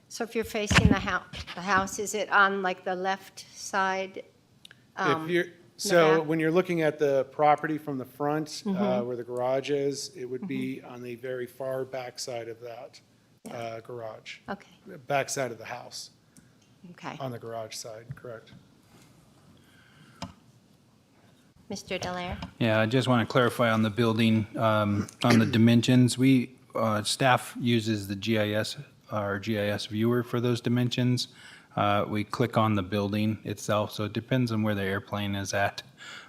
So if you're facing the house, is it on like the left side? If you're, the so back? when you're looking at the property from the front, Mhm. where the garage is, it would be on the very far back side of that garage. Okay, Back side of the house, okay. on the garage side, correct. Mr. Delaire? Yeah, I just want to clarify on the building, on the dimensions. We, staff uses the GIS, our GIS viewer for those dimensions. We click on the building itself, so it depends on where the airplane is at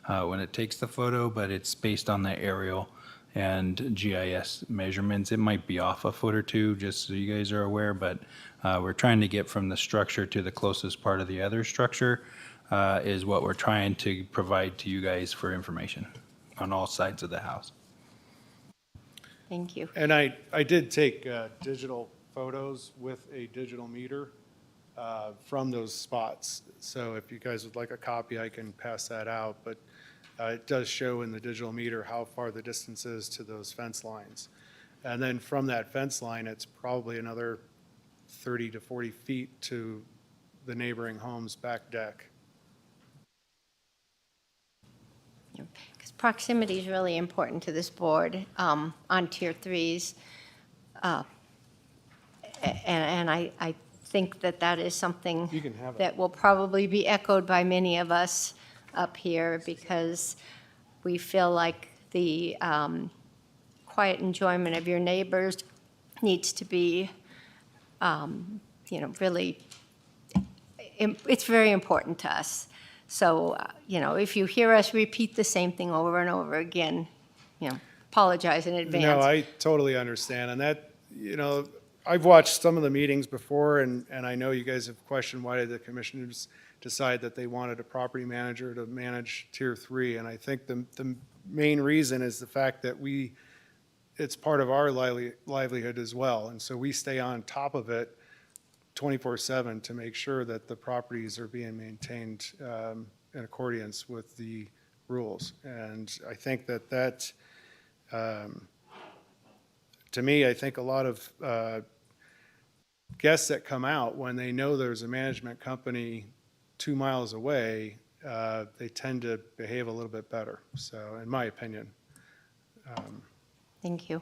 when it takes the photo, but it's based on the aerial and GIS measurements. It might be off a foot or two, just so you guys are aware, but we're trying to get from the structure to the closest part of the other structure is what we're trying to provide to you guys for information on all sides of the house. Thank you. And I did take digital photos with a digital meter from those spots. So if you guys would like a copy, I can pass that out. But it does show in the digital meter how far the distance is to those fence lines. And then from that fence line, it's probably another 30 to 40 feet to the neighboring home's back deck. Because proximity is really important to this board on tier threes. And I think that that is something You can have it. that will probably be echoed by many of us up here because we feel like the quiet enjoyment of your neighbors needs to be, really, it's very important to us. So, if you hear us repeat the same thing over and over again, apologize in advance. No, I totally understand. And that, I've watched some of the meetings before, and I know you guys have questioned why did the commissioners decide that they wanted a property manager to manage tier 3. And I think the main reason is the fact that it's part of our livelihood as well. And so we stay on top of it 24/7 to make sure that the properties are being maintained in accordance with the rules. And I think that to me, I think a lot of guests that come out, when they know there's a management company 2 miles away, they tend to behave a little bit better. So, in my opinion. Thank you.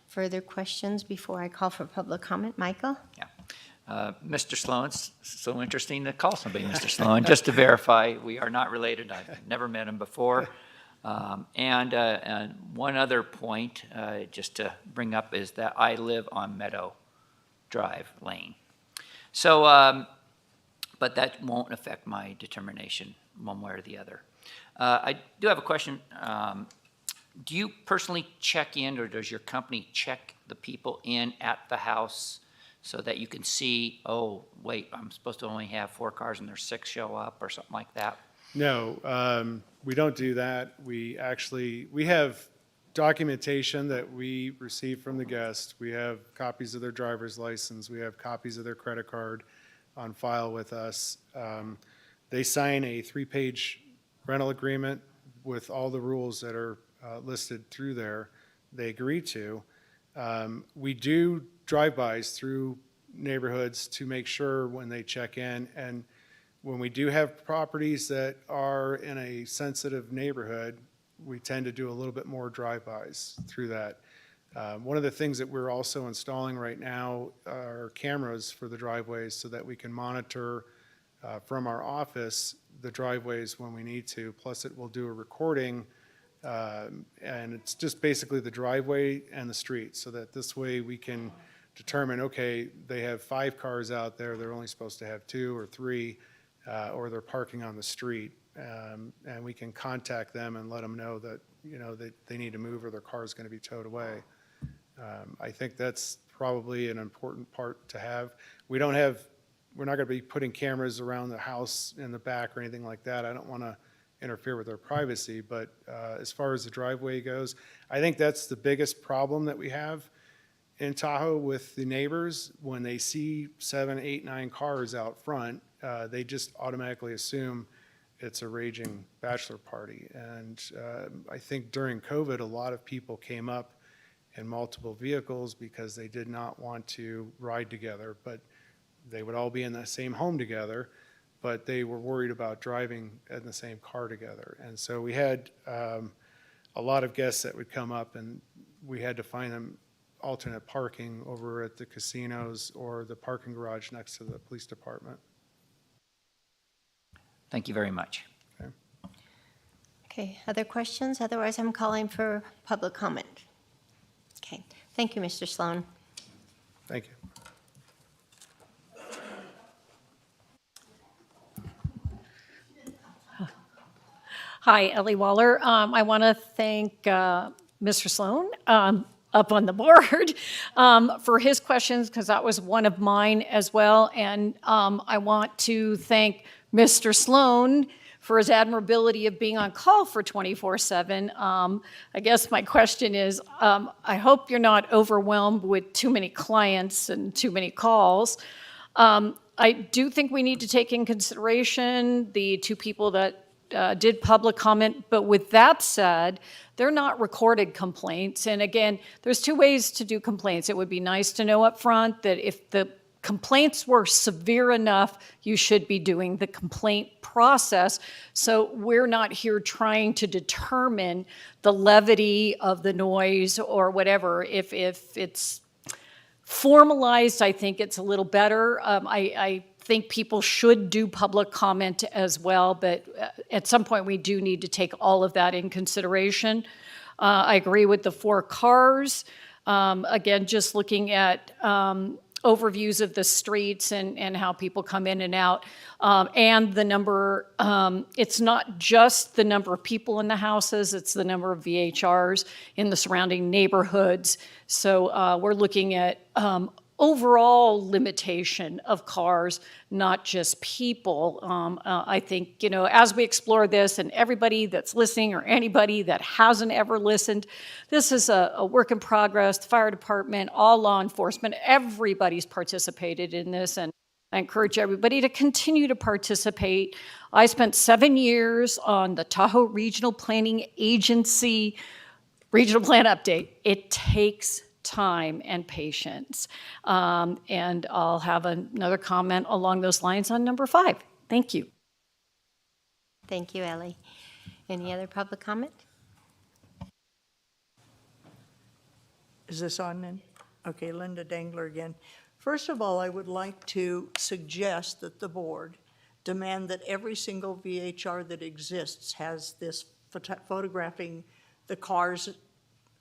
Further questions before I call for public comment? Michael? Mr. Sloan, it's so interesting to call somebody Mr. Sloan, just to verify we are not related. I've never met him before. And one other point, just to bring up, is that I live on Meadow Drive Lane. So, but that won't affect my determination one way or the other. I do have a question. Do you personally check in, or does your company check the people in at the house so that you can see, oh, wait, I'm supposed to only have 4 cars and there's 6 show up or something like that? No, we don't do that. We have documentation that we receive from the guest. We have copies of their driver's license. We have copies of their credit card on file with us. They sign a 3-page rental agreement with all the rules that are listed through there. They agree to. We do drive-bys through neighborhoods to make sure when they check in. And when we do have properties that are in a sensitive neighborhood, we tend to do a little bit more drive-bys through that. One of the things that we're also installing right now are cameras for the driveways so that we can monitor from our office the driveways when we need to. Plus, it will do a recording And it's just basically the driveway and the street, so that this way we can determine, okay, they have 5 cars out there, they're only supposed to have 2 or 3, or they're parking on the street. And we can contact them and let them know that, you know, that they need to move or their car is going to be towed away. I think that's probably an important part to have. We're not going to be putting cameras around the house in the back or anything like that. I don't want to interfere with their privacy, but as far as the driveway goes, I think that's the biggest problem that we have in Tahoe with the neighbors. When they see 7, 8, 9 cars out front, they just automatically assume it's a raging bachelor party. And I think during COVID, a lot of people came up in multiple vehicles because they did not want to ride together, but they would all be in the same home together, but they were worried about driving in the same car together. And so we had a lot of guests that would come up, and we had to find them alternate parking over at the casinos or the parking garage next to the police department. Thank you very much. Okay, other questions? Otherwise, I'm calling for public comment. Okay, thank you, Mr. Sloan. Thank you. Hi, Ellie Waller. I want to thank Mr. Sloan up on the board for his questions, because that was one of mine as well. And I want to thank Mr. Sloan for his admirability of being on call for 24/7. I guess my question is, I hope you're not overwhelmed with too many clients and too many calls. I do think we need to take in consideration the 2 people that did public comment, but with that said, they're not recorded complaints. And again, there's 2 ways to do complaints. It would be nice to know up front that if the complaints were severe enough, you should be doing the complaint process. So we're not here trying to determine the levity of the noise or whatever. If it's formalized, I think it's a little better. I think people should do public comment as well, but at some point we do need to take all of that in consideration. I agree with the 4 cars. Again, just looking at overviews of the streets and how people come in and out, and the number, it's not just the number of people in the houses, it's the number of VHRs in the surrounding neighborhoods. So we're looking at overall limitation of cars, not just people. I think, you know, as we explore this, and everybody that's listening or anybody that hasn't ever listened, this is a work in progress. The fire department, all law enforcement, everybody's participated in this, and I encourage everybody to continue to participate. I spent 7 years on the Tahoe Regional Planning Agency Regional Plan Update. It takes time and patience. And I'll have another comment along those lines on number 5. Thank you. Thank you, Ellie. Any other public comment? Is this on then? Okay, Linda Dangler again. First of all, I would like to suggest that the board demand that every single VHR that exists has this photographing the cars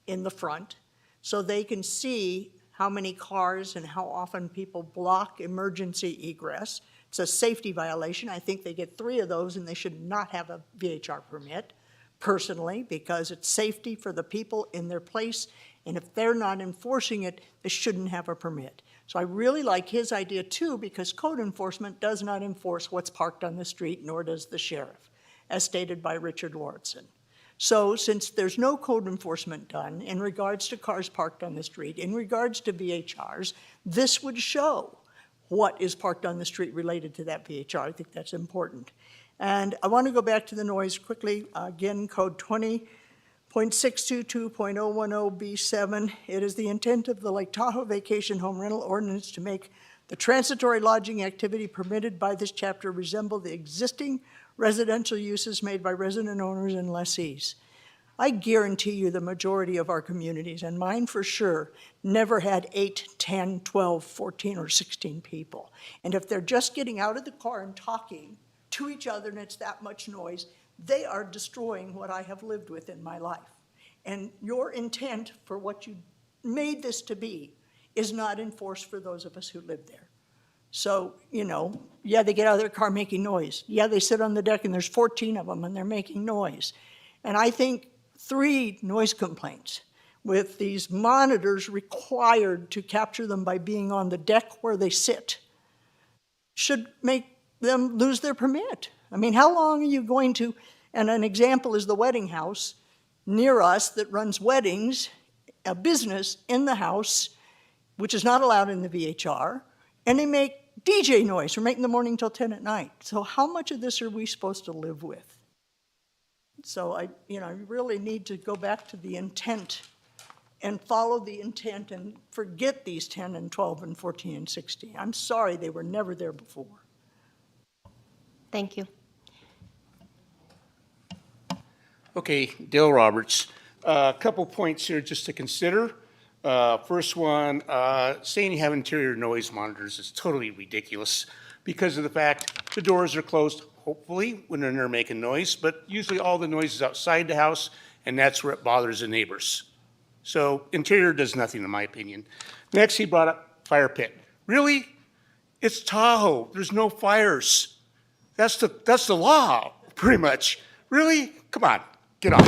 in the front, so they can see how many cars and how often people block emergency egress. It's a safety violation. I think they get 3 of those, and they should not have a VHR permit, personally, because it's safety for the people in their place, and if they're not enforcing it, they shouldn't have a permit. So I really like his idea too, because code enforcement does not enforce what's parked on the street, nor does the sheriff, as stated by Richard Lauritsen. So since there's no code enforcement done in regards to cars parked on the street, in regards to VHRs, this would show what is parked on the street related to that VHR. I think that's important. And I want to go back to the noise quickly. Again, code 20.622.010B7. It is the intent of the Lake Tahoe Vacation Home Rental Ordinance to make the transitory lodging activity permitted by this chapter resemble the existing residential uses made by resident owners and lessees. I guarantee you the majority of our communities, and mine for sure, never had 8, 10, 12, 14, or 16 people. And if they're just getting out of the car and talking to each other and it's that much noise, They are destroying what I have lived with in my life. And your intent for what you made this to be is not enforced for those of us who live there. So, you know, yeah, they get out of their car making noise. Yeah, they sit on the deck and there's 14 of them and they're making noise. And I think 3 noise complaints with these monitors required to capture them by being on the deck where they sit should make them lose their permit. I mean, how long are you going to, and an example is the wedding house near us that runs weddings, a business in the house, which is not allowed in the VHR, and they make DJ noise from 8 in the morning till 10 at night. So how much of this are we supposed to live with? So I really need to go back to the intent and follow the intent and forget these 10 and 12 and 14 and 16. I'm sorry they were never there before. Thank you. Okay, Dale Roberts. A couple points here just to consider. First one, saying you have interior noise monitors is totally ridiculous because of the fact the doors are closed, hopefully, when they're in there making noise, but usually all the noise is outside the house, and that's where it bothers the neighbors. So interior does nothing, in my opinion. Next, he brought up fire pit. Really? It's Tahoe. There's no fires. That's the law, pretty much. Really? Come on, get on.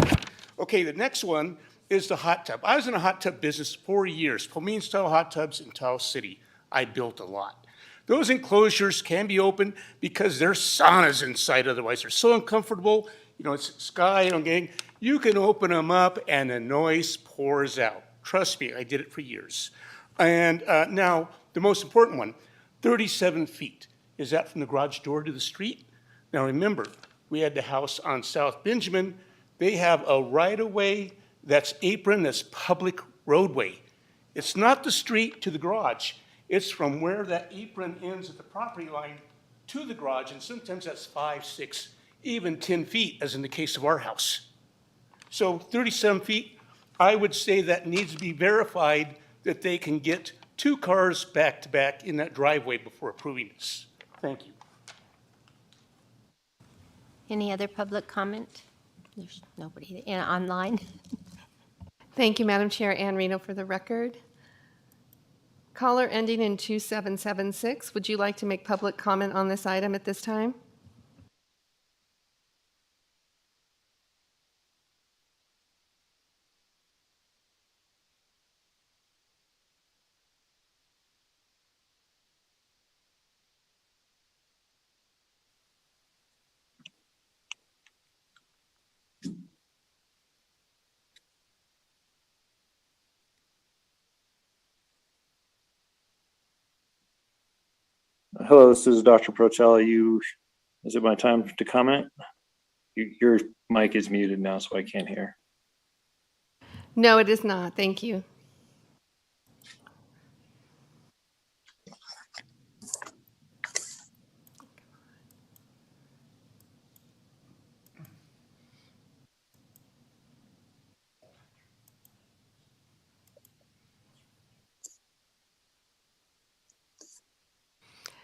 Okay, the next one is the hot tub. I was in a hot tub business 4 years, Pomine style hot tubs in Tahoe City. I built a lot. Those enclosures can be open because there's saunas inside, otherwise they're so uncomfortable. You know, it's sky, you know, gang. You can open them up and the noise pours out. Trust me, I did it for years. And now, the most important one, 37 feet. Is that from the garage door to the street? Now remember, we had the house on South Benjamin. They have a right-of-way that's apron, that's public roadway. It's not the street to the garage. It's from where that apron ends at the property line to the garage, and sometimes that's 5, 6, even 10 feet, as in the case of our house. So 37 feet, I would say that needs to be verified that they can get 2 cars back to back in that driveway before approving this. Thank you. Any other public comment? There's nobody online. Thank you, Madam Chair. Ann Reno for the record. Caller ending in 2776, would you like to make public comment on this item at this time? Hello, this is Dr. Procella. Is it my time to comment? Your mic is muted now, so I can't hear. No, it is not. Thank you.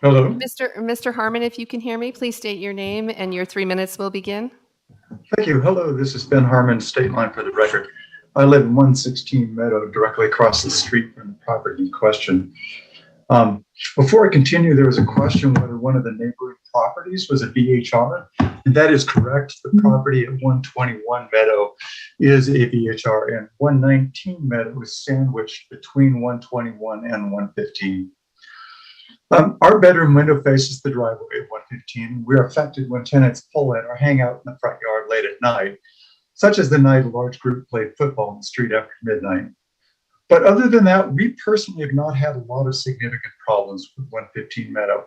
Hello. Mr. Harmon, if you can hear me, please state your name and your 3 minutes will begin. Thank you. Hello, this is Ben Harmon, State Line for the record. I live in 116 Meadow, directly across the street from the property in question. Before I continue, there was a question whether one of the neighboring properties was a VHR, and that is correct. The property at 121 Meadow is a VHR, and 119 Meadow is sandwiched between 121 and 115. Our bedroom window faces the driveway at 115. We're affected when tenants pull in or hang out in the front yard late at night, such as the night a large group played football in the street after midnight. But other than that, we personally have not had a lot of significant problems with 115 Meadow.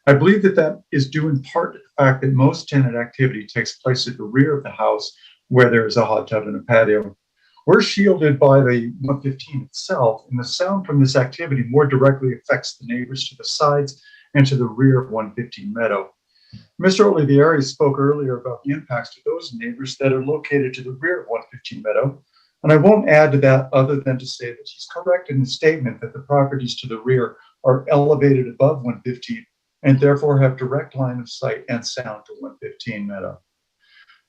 I believe that is due in part to the fact that most tenant activity takes place at the rear of the house where there is a hot tub and a patio. We're shielded by the 115 itself, and the sound from this activity more directly affects the neighbors to the sides and to the rear of 115 Meadow. Mr. Olivieri spoke earlier about the impacts to those neighbors that are located to the rear of 115 Meadow, and I won't add to that other than to say that he's correct in the statement that the properties to the rear are elevated above 115 and therefore have direct line of sight and sound to 115 Meadow.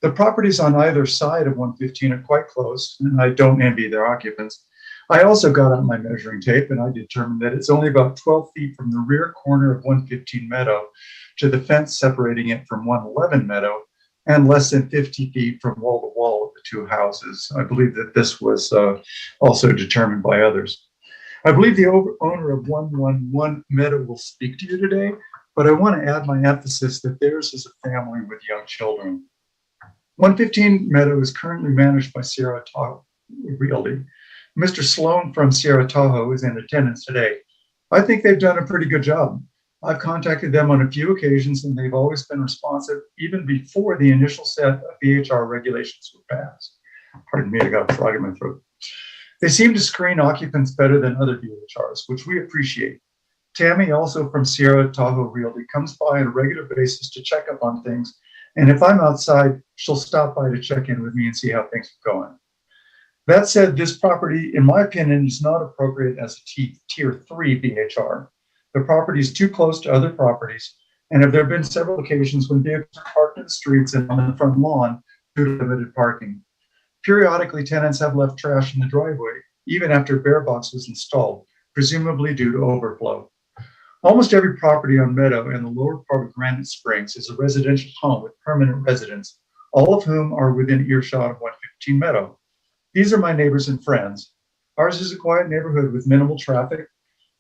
The properties on either side of 115 are quite close, and I don't envy their occupants. I also got out my measuring tape, and I determined that it's only about 12 feet from the rear corner of 115 Meadow to the fence separating it from 111 Meadow, and less than 50 feet from wall to wall of the two houses. I believe that this was also determined by others. I believe the owner of 111 Meadow will speak to you today, but I want to add my emphasis that theirs is a family with young children. 115 Meadow is currently managed by Sierra Tahoe Realty. Mr. Sloan from Sierra Tahoe is in attendance today. I think they've done a pretty good job. I've contacted them on a few occasions, and they've always been responsive even before the initial set of VHR regulations were passed. Pardon me, I got a frog in my throat. They seem to screen occupants better than other VHRs, which we appreciate. Tammy, also from Sierra Tahoe Realty, comes by on a regular basis to check up on things, and if I'm outside, she'll stop by to check in with me and see how things are going. That said, this property, in my opinion, is not appropriate as a Tier 3 VHR. The property is too close to other properties, and there have been several occasions when vehicles are parked in the streets and on the front lawn due to limited parking. Periodically, tenants have left trash in the driveway, even after Bear Box was installed, presumably due to overflow. Almost every property on Meadow and the lower part of Granite Springs is a residential home with permanent residents, all of whom are within earshot of 115 Meadow. These are my neighbors and friends. Ours is a quiet neighborhood with minimal traffic.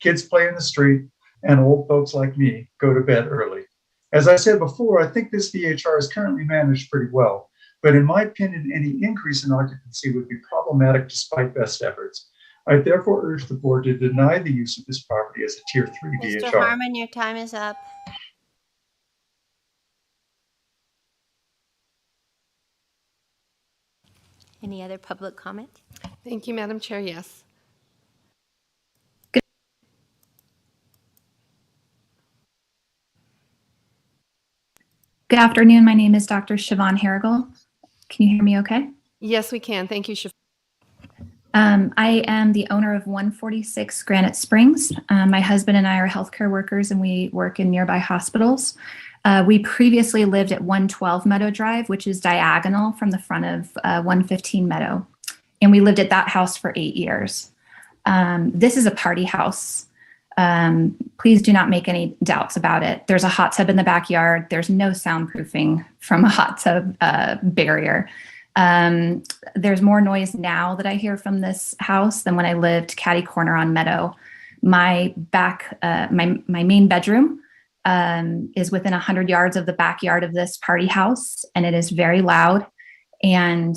Kids play in the street, and old folks like me go to bed early. As I said before, I think this VHR is currently managed pretty well, but in my opinion, any increase in occupancy would be problematic despite best efforts. I therefore urge the board to deny the use of this property as a Tier 3 Mr. VHR. Harmon, your time is up. Any other public comment? Thank you, Madam Chair. Yes. Good afternoon. My name is Dr. Siobhan Harrigal. Can you hear me okay? Yes, we can. Thank you, Shaf. I am the owner of 146 Granite Springs. My husband and I are healthcare workers, and we work in nearby hospitals. We previously lived at 112 Meadow Drive, which is diagonal from the front of 115 Meadow. And we lived at that house for 8 years. This is a party house. Please do not make any doubts about it. There's a hot tub in the backyard. There's no soundproofing from a hot tub barrier. There's more noise now that I hear from this house than when I lived catty corner on Meadow. My main bedroom is within 100 yards of the backyard of this party house, and it is very loud, and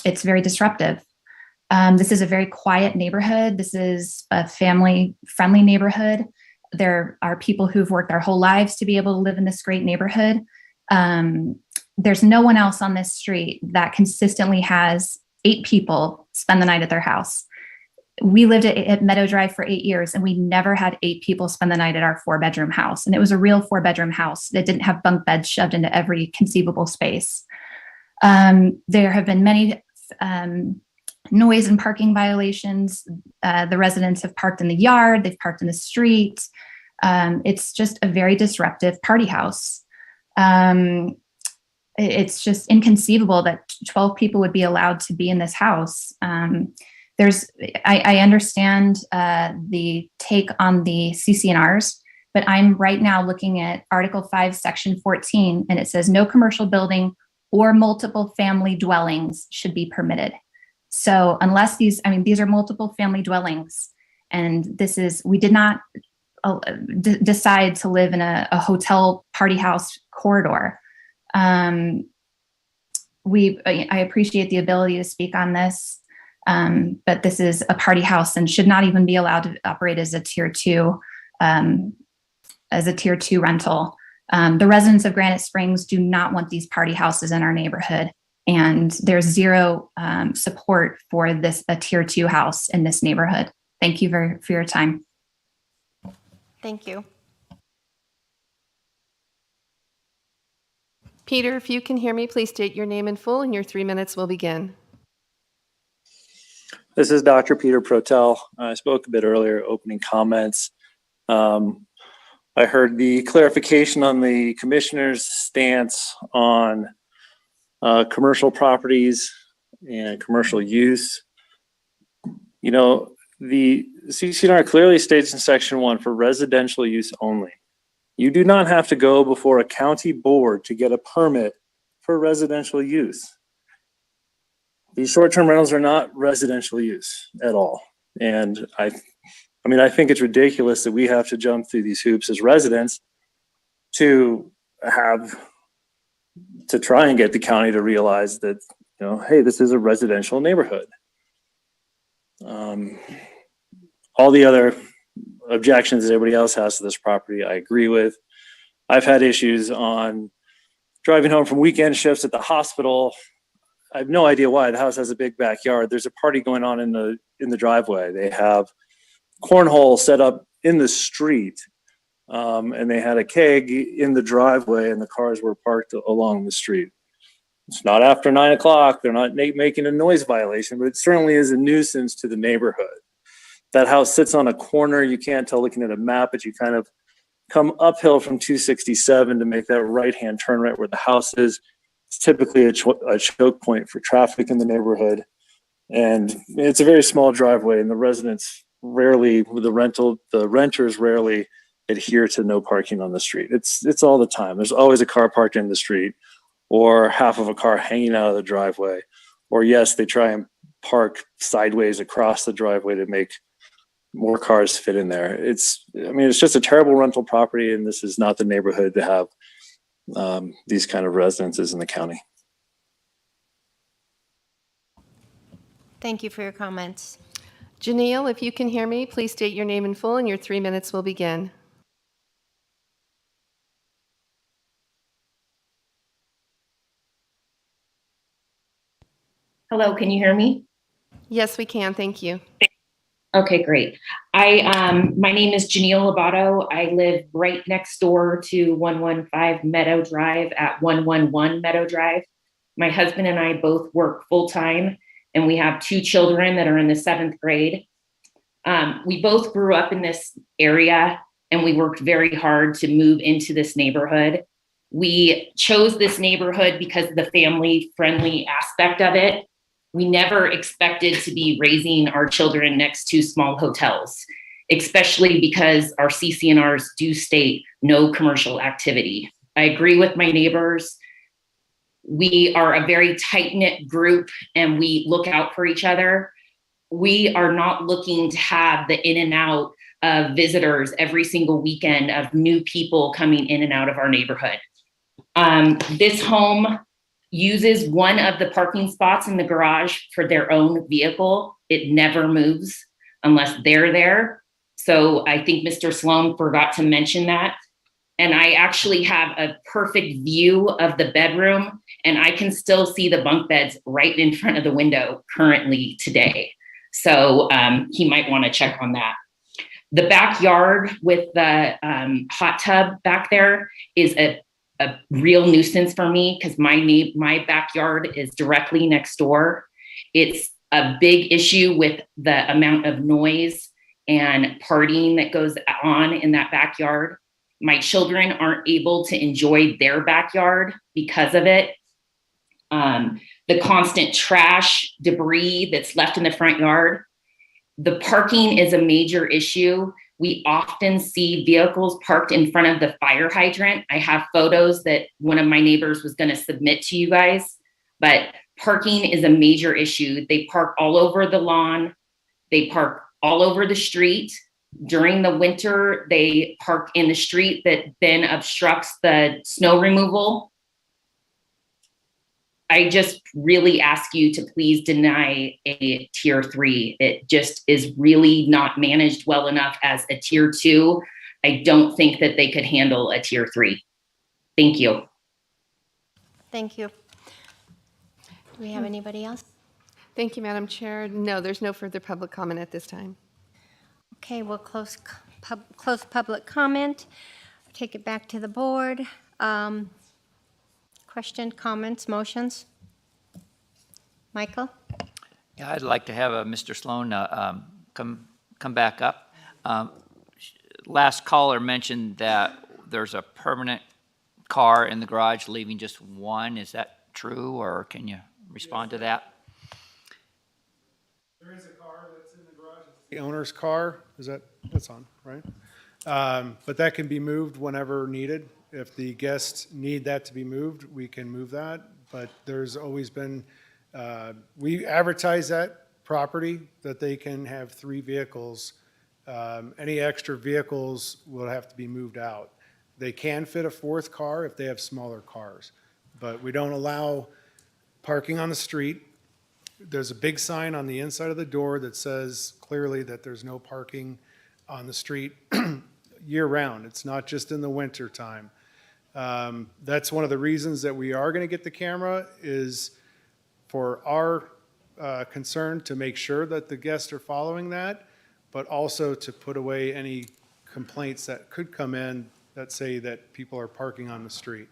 it's very disruptive. This is a very quiet neighborhood. This is a family-friendly neighborhood. There are people who've worked their whole lives to be able to live in this great neighborhood. There's no one else on this street that consistently has 8 people spend the night at their house. We lived at Meadow Drive for 8 years, and we never had 8 people spend the night at our 4-bedroom house. And it was a real 4-bedroom house that didn't have bunk beds shoved into every conceivable space. There have been many noise and parking violations. The residents have parked in the yard, they've parked in the street. It's just a very disruptive party house. It's just inconceivable that 12 people would be allowed to be in this house. I understand the take on the CC&Rs, but I'm right now looking at Article 5, Section 14, and it says no commercial building or multiple family dwellings should be permitted. So unless these are multiple family dwellings, and we did not decide to live in a hotel party house corridor. I appreciate the ability to speak on this, but this is a party house and should not even be allowed to operate as a tier 2 rental. The residents of Granite Springs do not want these party houses in our neighborhood, and there's zero support for a tier 2 house in this neighborhood. Thank you for your time. Thank you. Peter, if you can hear me, please state your name in full, and your 3 minutes will begin. This is Dr. Peter Protel. I spoke a bit earlier, opening comments. I heard the clarification on the commissioner's stance on commercial properties and commercial use. You know, the CCNR clearly states in section 1 for residential use only. You do not have to go before a county board to get a permit for residential use. These short-term rentals are not residential use at all. And I think it's ridiculous that we have to jump through these hoops as residents to try and get the county to realize that, you know, hey, this is a residential neighborhood. All the other objections that everybody else has to this property, I agree with. I've had issues on driving home from weekend shifts at the hospital. I have no idea why. The house has a big backyard. There's a party going on in the driveway. They have cornhole set up in the street, and they had a keg in the driveway, and the cars were parked along the street. It's not after 9 o'clock. They're not making a noise violation, but it certainly is a nuisance to the neighborhood. That house sits on a corner. You can't tell looking at a map, but you kind of come uphill from 267 to make that right-hand turn right where the house is. It's typically a choke point for traffic in the neighborhood. And it's a very small driveway, and the residents rarely, the renters rarely adhere to no parking on the street. It's all the time. There's always a car parked in the street, or half of a car hanging out of the driveway. Or yes, they try and park sideways across the driveway to make more cars fit in there. It's just a terrible rental property, and this is not the neighborhood to have these kind of residences in the county. Thank you for your comments. Janelle, if you can hear me, please state your name in full and your 3 minutes will begin. Hello, can you hear me? Yes, we can. Thank you. Okay, great. My name is Janelle Lobato. I live right next door to 115 Meadow Drive at 111 Meadow Drive. My husband and I both work full-time, and we have 2 children that are in the 7th grade. We both grew up in this area, and we worked very hard to move into this neighborhood. We chose this neighborhood because of the family-friendly aspect of it. We never expected to be raising our children next to small hotels, especially because our CCNRs do state no commercial activity. I agree with my neighbors. We are a very tight-knit group, and we look out for each other. We are not looking to have the in and out of visitors every single weekend of new people coming in and out of our neighborhood. This home uses one of the parking spots in the garage for their own vehicle. It never moves unless they're there. So I think Mr. Sloan forgot to mention that. And I actually have a perfect view of the bedroom, and I can still see the bunk beds right in front of the window currently today. So he might want to check on that. The backyard with the hot tub back there is a real nuisance for me because my backyard is directly next door. It's a big issue with the amount of noise and partying that goes on in that backyard. My children aren't able to enjoy their backyard because of it. The constant trash, debris that's left in the front yard. The parking is a major issue. We often see vehicles parked in front of the fire hydrant. I have photos that one of my neighbors was going to submit to you guys, but parking is a major issue. They park all over the lawn. They park all over the street. During the winter, they park in the street that then obstructs the snow removal. I just really ask you to please deny a tier 3. It just is really not managed well enough as a tier 2. I don't think that they could handle a tier 3. Thank you. Thank you. Do we have anybody else? Thank you, Madam Chair. No, there's no further public comment at this time. Okay, we'll close public comment. Take it back to the board. Question, comments, motions? Michael? Yeah, I'd like to have Mr. Sloan come back up. Last caller mentioned that there's a permanent car in the garage, leaving just one. Is that true, or can you respond to that? There is a car that's in the garage. It's the owner's car. That's on, right? But that can be moved whenever needed. If the guests need that to be moved, we can move that. But there's always been, we advertise that property that they can have 3 vehicles. Any extra vehicles will have to be moved out. They can fit a 4th car if they have smaller cars, but we don't allow parking on the street. There's a big sign on the inside of the door that says clearly that there's no parking on the street year round. It's not just in the winter time. That's one of the reasons that we are going to get the camera, is for our concern to make sure that the guests are following that, but also to put away any complaints that could come in that say that people are parking on the street.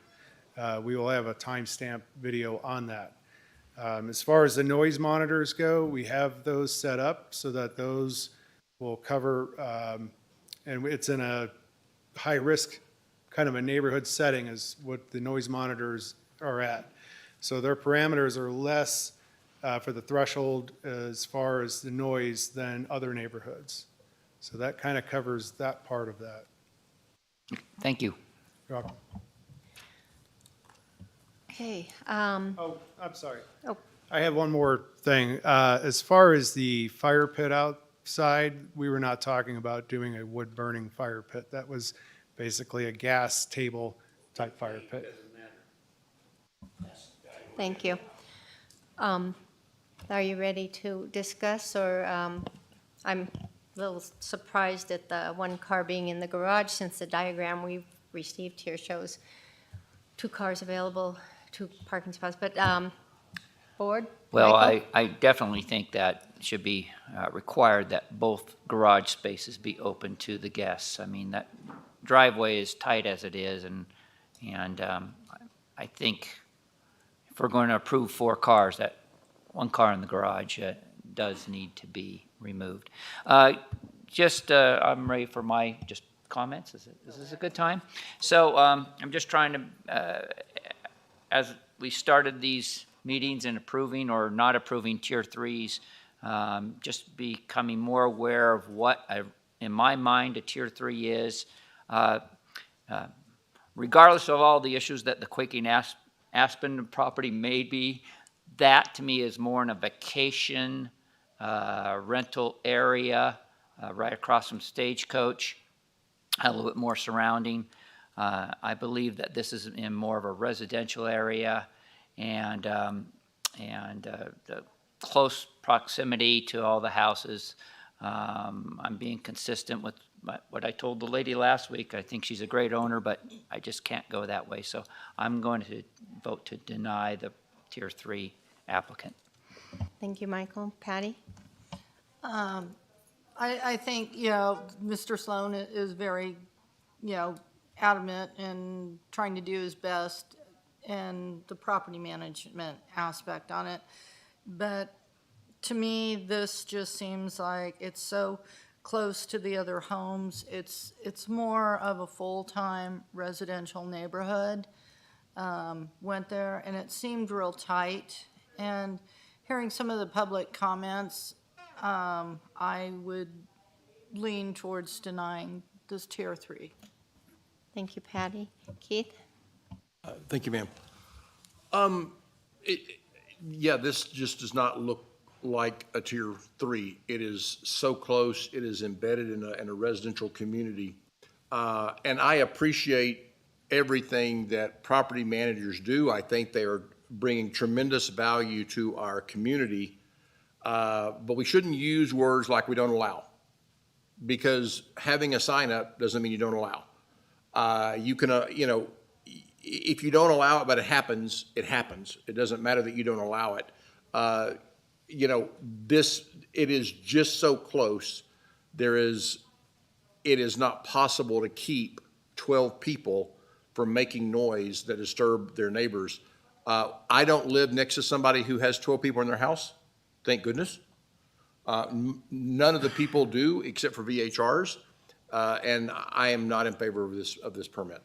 We will have a timestamp video on that. As far as the noise monitors go, we have those set up so that those will cover, and it's in a high-risk kind of a neighborhood setting is what the noise monitors are at. So their parameters are less for the threshold as far as the noise than other neighborhoods. So that kind of covers that part of that. Thank you. You're welcome. Okay. Oh, I'm sorry. Oh. I have one more thing. As far as the fire pit outside, we were not talking about doing a wood burning fire pit. That was basically a gas table type fire pit. Thank you. Are you ready to discuss, or I'm a little surprised at the 1 car being in the garage, since the diagram we've received here shows 2 cars available, 2 parking spots, but board? Well, Michael? I definitely think that should be required, that both garage spaces be open to the guests. I mean, that driveway is tight as it is, and I think if we're going to approve 4 cars, that 1 car in the garage does need to be removed. I'm ready for my comments. Is this a good time? So I'm just trying to, as we started these meetings and approving or not approving tier 3s, just becoming more aware of what, in my mind, a tier 3 is. Regardless of all the issues that the Quaking Aspen property may be, that to me is more in a vacation rental area right across from Stagecoach, a little bit more surrounding. I believe that this is in more of a residential area, and the close proximity to all the houses. I'm being consistent with what I told the lady last week. I think she's a great owner, but I just can't go that way. So I'm going to vote to deny the tier 3 applicant. Thank you, Michael. Patty? I think, Mr. Sloan is very, adamant in trying to do his best in the property management aspect on it. But to me, this just seems like it's so close to the other homes. It's more of a full-time residential neighborhood. Went there, and it seemed real tight. And hearing some of the public comments, I would lean towards denying this tier 3. Thank you, Patty. Keith? Thank you, ma'am. This just does not look like a tier 3. It is so close. It is embedded in a residential community. And I appreciate everything that property managers do. I think they are bringing tremendous value to our community. But we shouldn't use words like we don't allow, because having a sign up doesn't mean you don't allow. You can, if you don't allow it, but it happens, it happens. It doesn't matter that you don't allow it. It is just so close. It is not possible to keep 12 people from making noise that disturb their neighbors. I don't live next to somebody who has 12 people in their house, thank goodness. None of the people do, except for VHRs, and I am not in favor of this permit.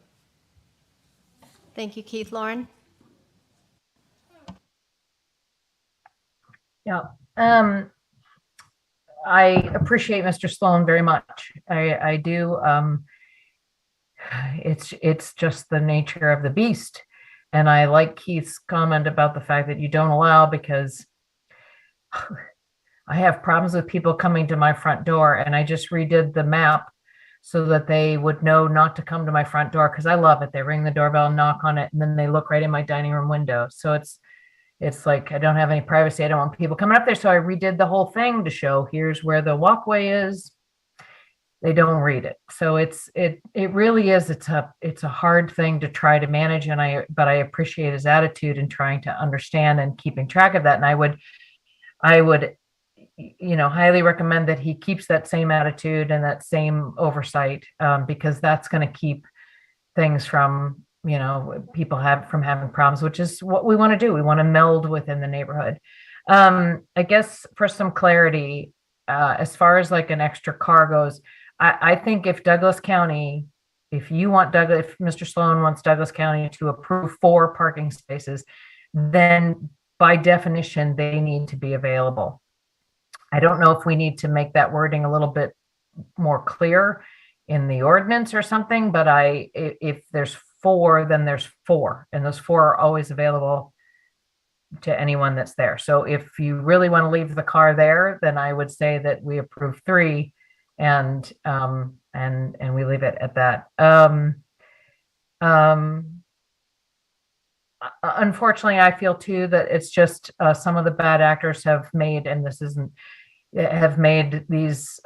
Thank you, Keith. Lauren? Yeah. I appreciate Mr. Sloan very much. I do. It's just the nature of the beast. And I like Keith's comment about the fact that you don't allow, because I have problems with people coming to my front door, and I just redid the map so that they would know not to come to my front door, because I love it. They ring the doorbell, knock on it, and then they look right in my dining room window. So it's like I don't have any privacy. I don't want people coming up there. So I redid the whole thing to show here's where the walkway is. They don't read it. So it really is, it's a hard thing to try to manage. But I appreciate his attitude in trying to understand and keeping track of that. And I would highly recommend that he keeps that same attitude and that same oversight, because that's going to keep things from, people from having problems, which is what we want to do. We want to meld within the neighborhood. I guess for some clarity, as far as like an extra car goes, I think if Douglas County, if Mr. Sloan wants Douglas County to approve 4 parking spaces, then by definition, they need to be available. I don't know if we need to make that wording a little bit more clear in the ordinance or something, but if there's 4, then there's 4, and those 4 are always available to anyone that's there. So if you really want to leave the car there, then I would say that we approve 3 and we leave it at that. Unfortunately, I feel too that it's just some of the bad actors have made, and this isn't, have made these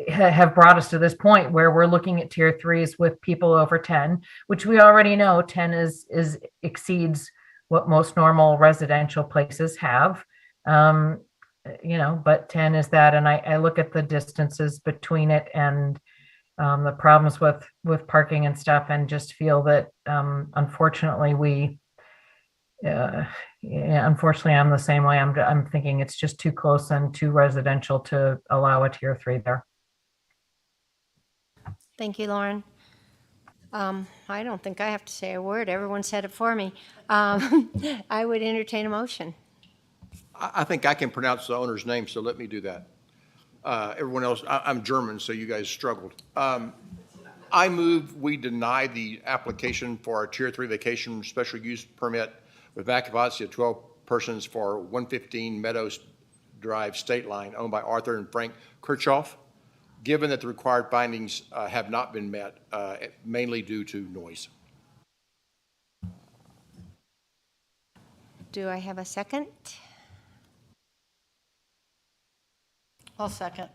have brought us to this point where we're looking at tier 3s with people over 10, which we already know 10 exceeds what most normal residential places have. But 10 is that, and I look at the distances between it and the problems with parking and stuff, and just feel that unfortunately unfortunately I'm the same way. I'm thinking it's just too close and too residential to allow a tier 3 there. Thank you, Lauren. I don't think I have to say a word. Everyone said it for me. I would entertain a motion. I think I can pronounce the owner's name, so let me do that. Everyone else, I'm German, so you guys struggled. I move we deny the application for our Tier 3 vacation special use permit with occupancy of 12 persons for 115 Meadows Drive State Line, owned by Arthur and Frank Kirchhoff, given that the required findings have not been met, mainly due to noise. Do I have a second? I'll second.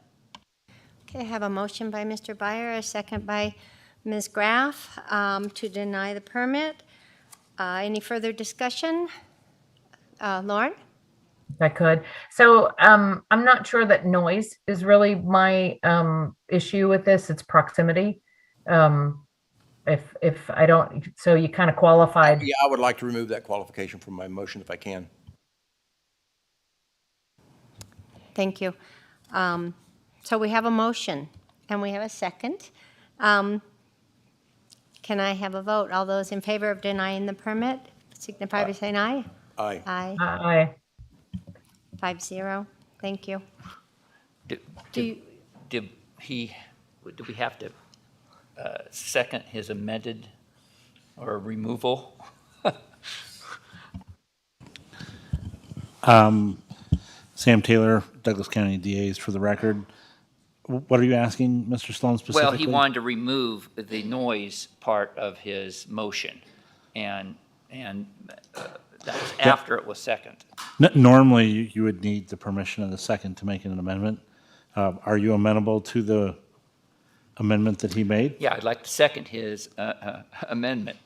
Okay, I have a motion by Mr. Byer, a second by Ms. Graff to deny the permit. Any further discussion? Lauren? If I could. So I'm not sure that noise is really my issue with this. It's proximity. If I don't, so you kind of qualified. Yeah, I would like to remove that qualification from my motion if I can. Thank you. So we have a motion and we have a second. Can I have a vote? All those in favor of denying the permit signify by saying aye. Aye. Aye. Aye. 5-0. Thank you. Do we have to second his amended or removal? Sam Taylor, Douglas County DAs for the record. What are you asking, Mr. Sloan, specifically? Well, he wanted to remove the noise part of his motion, and that was after it was second. Normally, you would need the permission of the second to make an amendment. Are you amenable to the amendment that he made? Yeah, I'd like to second his amendment.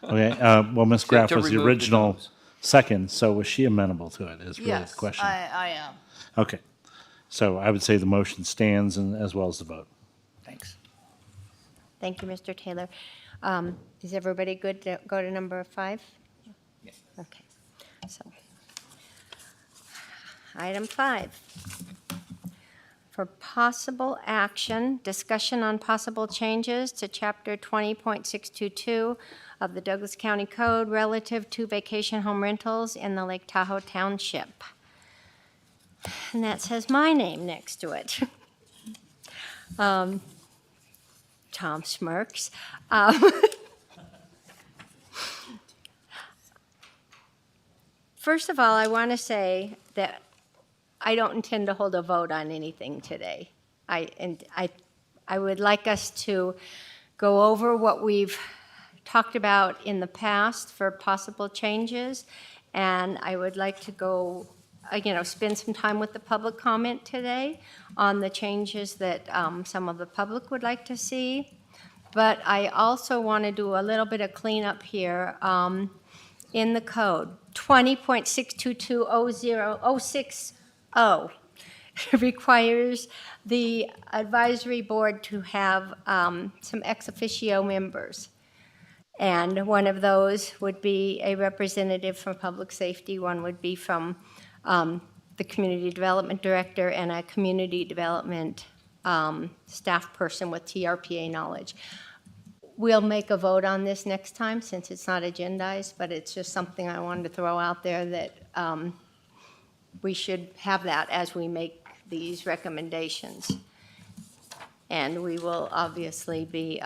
Okay, well, Ms. Graff To was the remove the original noise. second, so was she amenable to it, is really the Yes, question. I am. Okay, so I would say the motion stands, and as well as the vote. Thanks. Thank you, Mr. Taylor. Is everybody good to go to number 5? Yes. Okay. So, item 5. for possible action, discussion on possible changes to Chapter 20.622 of the Douglas County Code relative to vacation home rentals in the Lake Tahoe Township. And that says my name next to it. Tom smirks. First of all, I want to say that I don't intend to hold a vote on anything today. I would like us to go over what we've talked about in the past for possible changes, and I would like to go, spend some time with the public comment today on the changes that some of the public would like to see. But I also want to do a little bit of cleanup here in the code. 20.6220060 requires the advisory board to have some ex officio members. And one of those would be a representative from public safety, one would be from the community development director, and a community development staff person with TRPA knowledge. We'll make a vote on this next time since it's not agendized, but it's just something I wanted to throw out there that we should have that as we make these recommendations. And we will obviously be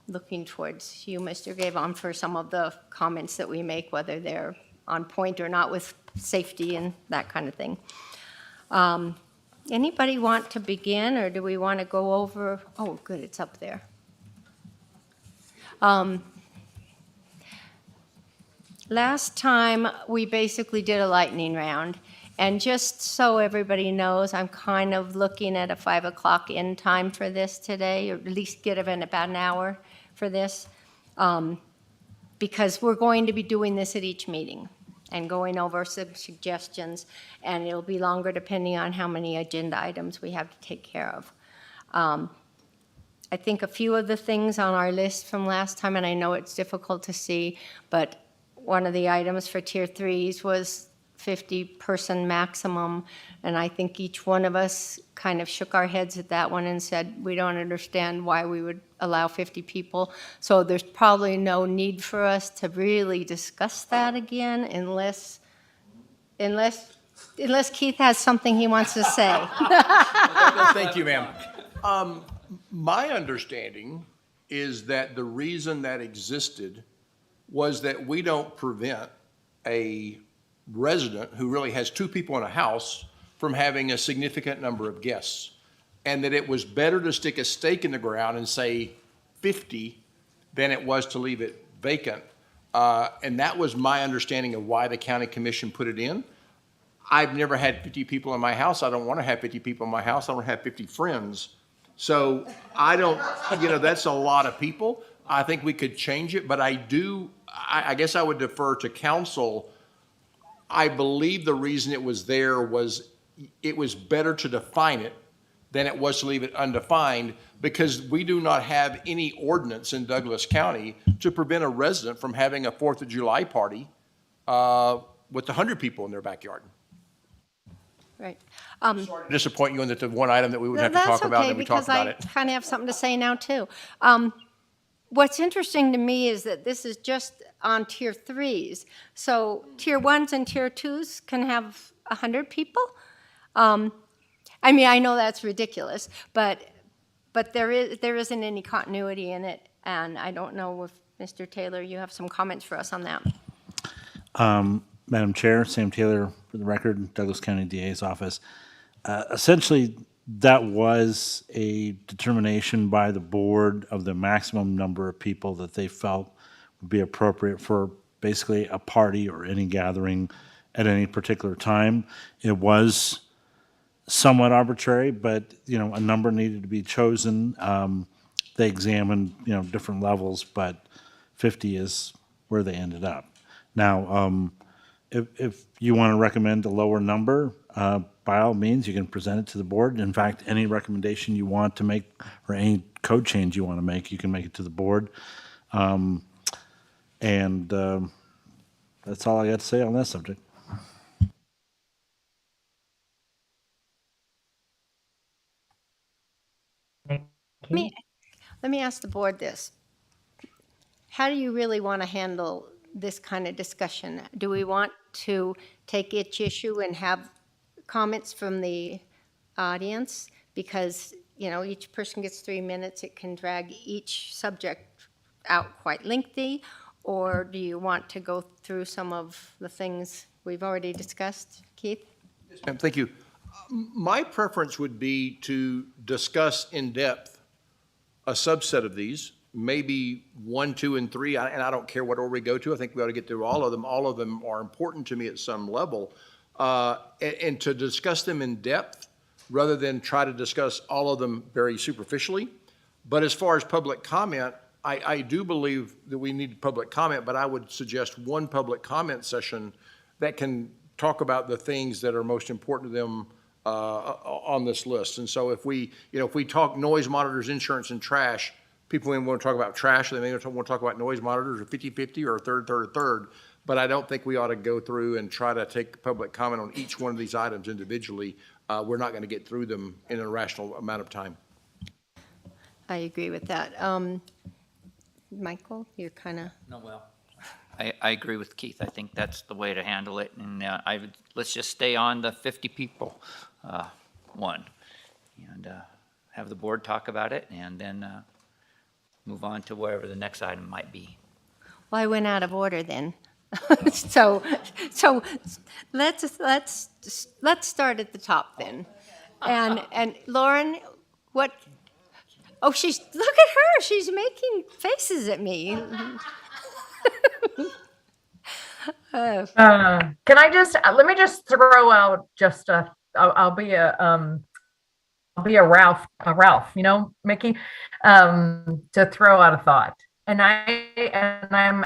looking towards you, Mr. Gavon, for some of the comments that we make, whether they're on point or not with safety and that kind of thing. Anybody want to begin, or do we want to go over? Oh, good, it's up there. Last time, we basically did a lightning round. And just so everybody knows, I'm kind of looking at a 5 o'clock end time for this today, or at least get about an hour for this, because we're going to be doing this at each meeting and going over some suggestions, and it'll be longer depending on how many agenda items we have to take care of. I think a few of the things on our list from last time, and I know it's difficult to see, but one of the items for tier 3s was 50-person maximum, and I think each one of us kind of shook our heads at that one and said, we don't understand why we would allow 50 people. So there's probably no need for us to really discuss that again unless Keith has something he wants to say. Thank you, ma'am. My understanding is that the reason that existed was that we don't prevent a resident who really has 2 people in a house from having a significant number of guests. And that it was better to stick a stake in the ground and say 50 than it was to leave it vacant. And that was my understanding of why the county commission put it in. I've never had 50 people in my house. I don't want to have 50 people in my house. I don't have 50 friends. So I don't, that's a lot of people. I think we could change it, but I guess I would defer to council. I believe the reason it was there was it was better to define it than it was to leave it undefined, because we do not have any ordinance in Douglas County to prevent a resident from having a 4th of July party with 100 people in their backyard. Right. Sorry to disappoint you in that the one item that we would have to talk about, and we talked about it. That's okay, because I kind of have something to say now, too. What's interesting to me is that this is just on tier 3s. So tier 1s and tier 2s can have 100 people. I mean, I know that's ridiculous, but there isn't any continuity in it, and I don't know if, Mr. Taylor, you have some comments for us on that. Madam Chair, Sam Taylor, for the record, Douglas County DA's office. Essentially, that was a determination by the board of the maximum number of people that they felt would be appropriate for basically a party or any gathering at any particular time. It was somewhat arbitrary, but a number needed to be chosen. They examined different levels, but 50 is where they ended up. Now, if you want to recommend a lower number, by all means, you can present it to the board. In fact, any recommendation you want to make or any code change you want to make, you can make it to the board. That's all I got to say on that subject. Let me ask the board this. How do you really want to handle this kind of discussion? Do we want to take each issue and have comments from the audience? Because, each person gets 3 minutes. It can drag each subject out quite lengthy. Or do you want to go through some of the things we've already discussed? Keith? Ma'am, thank you. My preference would be to discuss in depth a subset of these, maybe 1, 2, and 3, and I don't care what order we go to. I think we ought to get through all of them. All of them are important to me at some level. And to discuss them in depth rather than try to discuss all of them very superficially. But as far as public comment, I do believe that we need public comment, but I would suggest one public comment session that can talk about the things that are most important to them on this list. And so if we talk noise monitors, insurance, and trash, people may want to talk about trash, they may want to talk about noise monitors, or 50-50, or a third. But I don't think we ought to go through and try to take public comment on each one of these items individually. We're not going to get through them in a rational amount of time. I agree with that. Michael, you're kind of... No, well, I agree with Keith. I think that's the way to handle it. And let's just stay on the 50 people one and have the board talk about it and then move on to wherever the next item might be. Well, I went out of order then. So let's start at the top then. And Lauren, what? Oh, look at her. She's making faces at me. Can I just, let me just throw out just I'll be a Ralph, Mickey, to throw out a thought. And I'm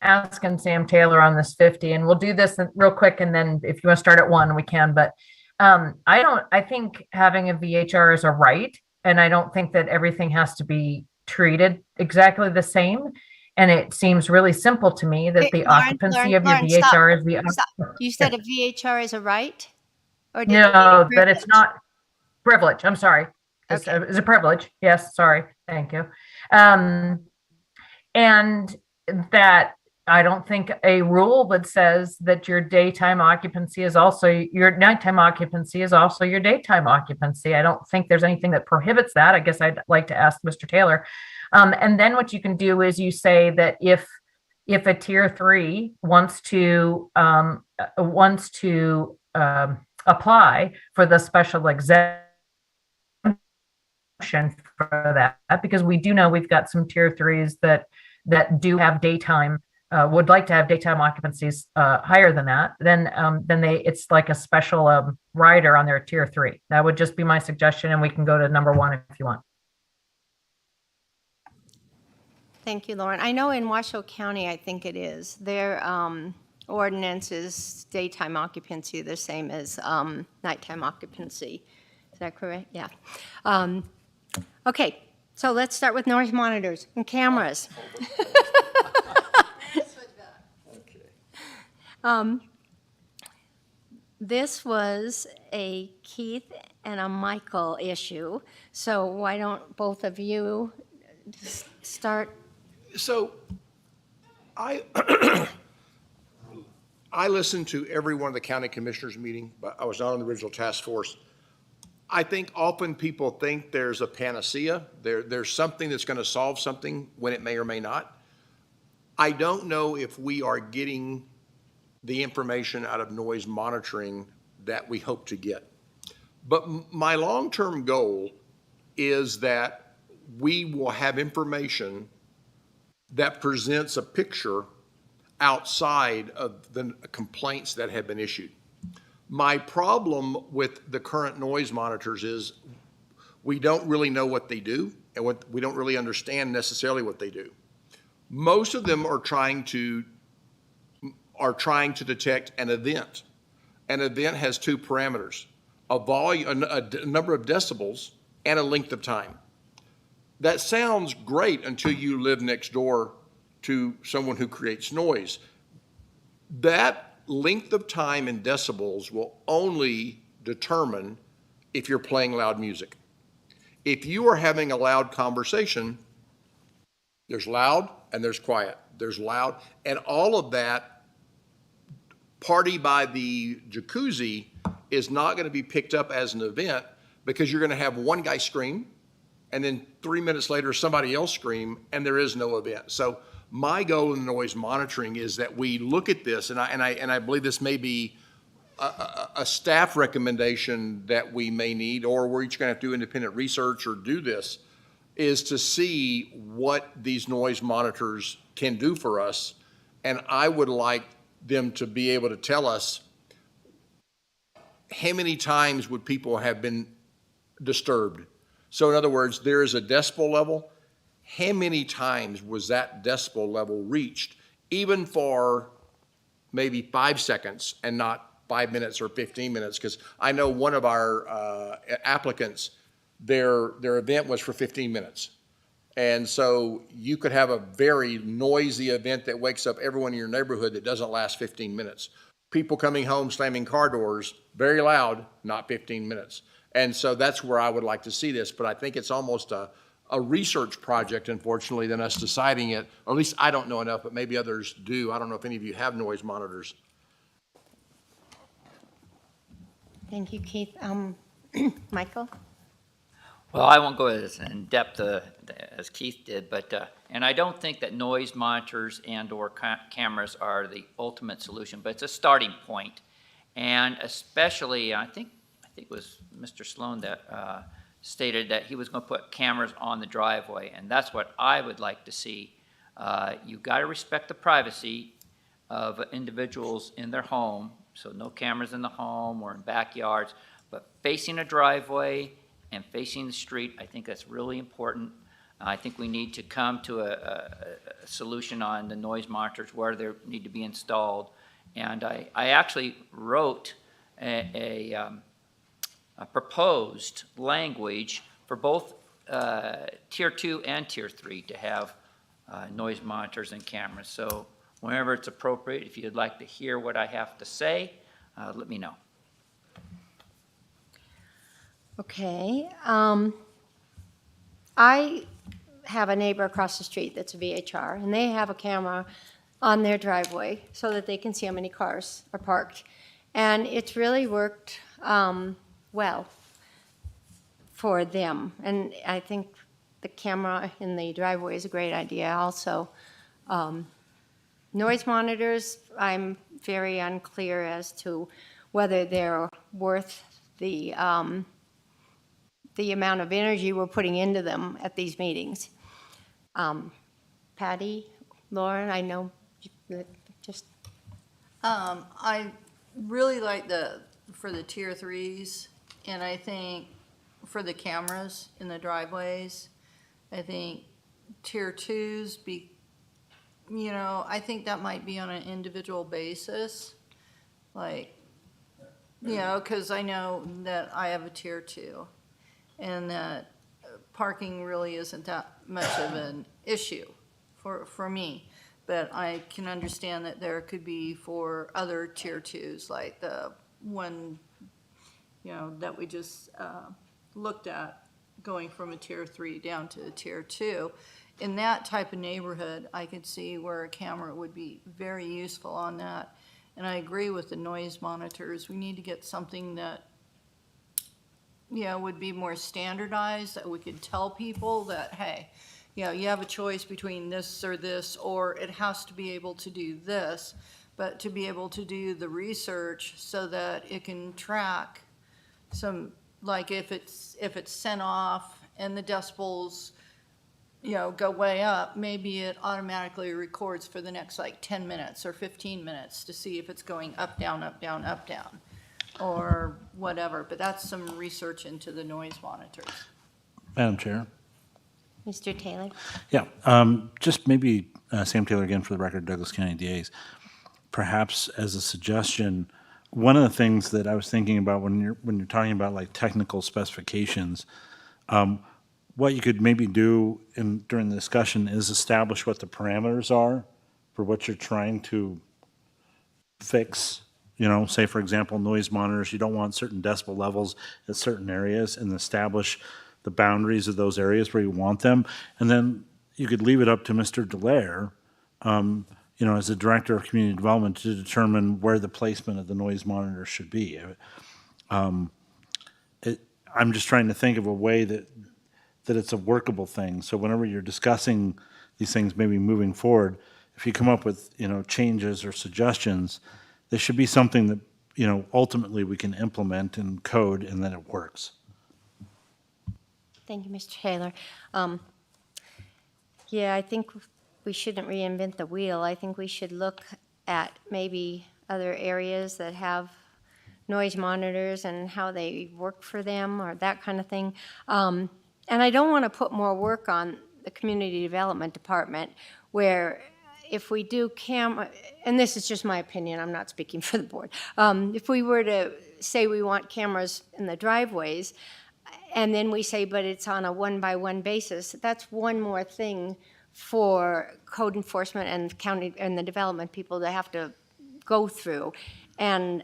asking Sam Taylor on this 50, and we'll do this real quick. And then if you want to start at 1, we can, but I think having a VHR is a right. And I don't think that everything has to be treated exactly the same. And it seems really simple to me that the occupancy of your VHR is the... Stop. You said a VHR is a right? Or no, that it's not privilege. I'm sorry. It's a privilege. Yes, sorry. Thank you. And that I don't think a rule that says that your daytime occupancy is also your nighttime occupancy is also your daytime occupancy. I don't think there's anything that prohibits that. I guess I'd like to ask Mr. Taylor. And then what you can do is you say that if a tier 3 wants to apply for the special exemption for that, because we do know we've got some tier 3s that do have daytime, would like to have daytime occupancies higher than that, then it's like a special rider on their tier 3. That would just be my suggestion, and we can go to number 1 if you want. Thank you, Lauren. I know in Washoe County, I think it is, their ordinance is daytime occupancy the same as nighttime occupancy. Is that correct? Yeah. Okay, so let's start with noise monitors and cameras. This was a Keith and a Michael issue, so why don't both of you start? So I listened to every one of the county commissioners meeting, but I was not on the original task force. I think often people think there's a panacea. There's something that's going to solve something when it may or may not. I don't know if we are getting the information out of noise monitoring that we hope to get. But my long-term goal is that we will have information that presents a picture outside of the complaints that have been issued. My problem with the current noise monitors is we don't really know what they do, and we don't really understand necessarily what they do. Most of them are trying to detect an event. An event has 2 parameters, a volume, a number of decibels, and a length of time. That sounds great until you live next door to someone who creates noise. That length of time in decibels will only determine if you're playing loud music. if you are having a loud conversation, there's loud and there's quiet. There's loud, and all of that party by the jacuzzi is not going to be picked up as an event because you're going to have one guy scream, and then 3 minutes later, somebody else scream, and there is no event. So my goal in noise monitoring is that we look at this, and I believe this may be a staff recommendation that we may need, or we're each going to have to do independent research or do this, is to see what these noise monitors can do for us. And I would like them to be able to tell us how many times would people have been disturbed. So in other words, there is a decibel level. How many times was that decibel level reached, even for maybe 5 seconds and not 5 minutes or 15 minutes? Because I know one of our applicants, their event was for 15 minutes. And so you could have a very noisy event that wakes up everyone in your neighborhood that doesn't last 15 minutes. People coming home, slamming car doors, very loud, not 15 minutes. And so that's where I would like to see this, but I think it's almost a research project, unfortunately, than us deciding it. Or at least I don't know enough, but maybe others do. I don't know if any of you have noise monitors. Thank you, Keith. Michael? Well, I won't go as in depth as Keith did, but, and I don't think that noise monitors and/or cameras are the ultimate solution, but it's a starting point. And especially, I think it was Mr. Sloan that stated that he was going to put cameras on the driveway, and that's what I would like to see. You've got to respect the privacy of individuals in their home, so no cameras in the home or in backyards, but facing a driveway and facing the street, I think that's really important. I think we need to come to a solution on the noise monitors, where they need to be installed. And I actually wrote a proposed language for both Tier 2 and Tier 3 to have noise monitors and cameras. So whenever it's appropriate, if you'd like to hear what I have to say, let me know. Okay. I have a neighbor across the street that's a VHR, and they have a camera on their driveway so that they can see how many cars are parked. And it's really worked well for them. And I think the camera in the driveway is a great idea also. Noise monitors, I'm very unclear as to whether they're worth the amount of energy we're putting into them at these meetings. Patty, Lauren, I know, just. I really like for the Tier 3s, and I think for the cameras in the driveways, I think Tier 2s I think that might be on an individual basis. Like, because I know that I have a Tier 2. And that parking really isn't that much of an issue for me. But I can understand that there could be for other Tier 2s, like the one, that we just looked at, going from a Tier 3 down to a Tier 2. In that type of neighborhood, I could see where a camera would be very useful on that. And I agree with the noise monitors. We need to get something that would be more standardized, that we could tell people that, hey, you have a choice between this or this, or it has to be able to do this, but to be able to do the research so that it can track some, like if it's sent off and the decibels, go way up, maybe it automatically records for the next 10 minutes or 15 minutes to see if it's going up, down, up, down, up, down, or whatever. But that's some research into the noise monitors. Madam Chair. Mr. Taylor? Yeah, just maybe Sam Taylor again for the record, Douglas County DAs. Perhaps as a suggestion, one of the things that I was thinking about when you're talking about technical specifications, what you could maybe do during the discussion is establish what the parameters are for what you're trying to fix. Say for example, noise monitors, you don't want certain decibel levels at certain areas, and establish the boundaries of those areas where you want them. And then you could leave it up to Mr. Dallaire, as the Director of Community Development, to determine where the placement of the noise monitor should be. I'm just trying to think of a way that it's a workable thing. So whenever you're discussing these things, maybe moving forward, if you come up with, changes or suggestions, there should be something that, ultimately we can implement in code and then it works. Thank you, Mr. Taylor. Yeah, I think we shouldn't reinvent the wheel. I think we should look at maybe other areas that have noise monitors and how they work for them or that kind of thing. And I don't want to put more work on the Community Development Department where if we do and this is just my opinion, I'm not speaking for the board. If we were to say we want cameras in the driveways, and then we say, but it's on a one-by-one basis, that's one more thing for code enforcement and county and the development people to have to go through. And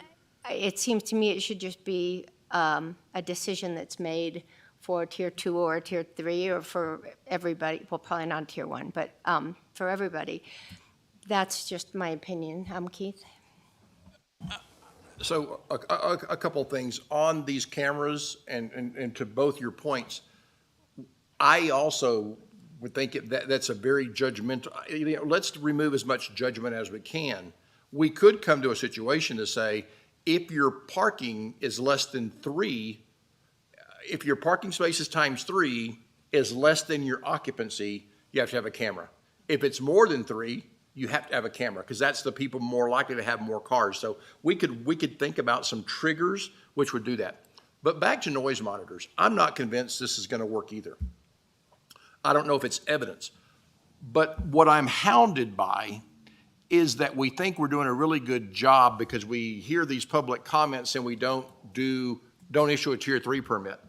it seems to me it should just be a decision that's made for Tier 2 or Tier 3 or for everybody. Well, probably not Tier 1, but for everybody. That's just my opinion. Keith? So a couple of things on these cameras and to both your points. I also would think that's a very judgmental, let's remove as much judgment as we can. We could come to a situation to say, if your parking is less than 3, if your parking spaces times 3 is less than your occupancy, you have to have a camera. If it's more than 3, you have to have a camera because that's the people more likely to have more cars. So we could think about some triggers which would do that. But back to noise monitors, I'm not convinced this is going to work either. I don't know if it's evidence, but what I'm hounded by is that we think we're doing a really good job because we hear these public comments and we don't issue a Tier 3 permit.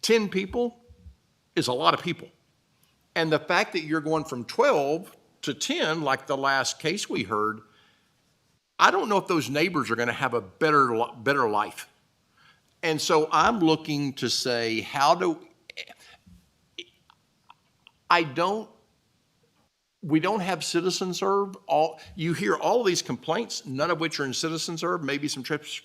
10 people is a lot of people. And the fact that you're going from 12 to 10, like the last case we heard, I don't know if those neighbors are going to have a better life. And so I'm looking to say, we don't have citizen serve. You hear all of these complaints, none of which are in citizen serve, maybe some trips.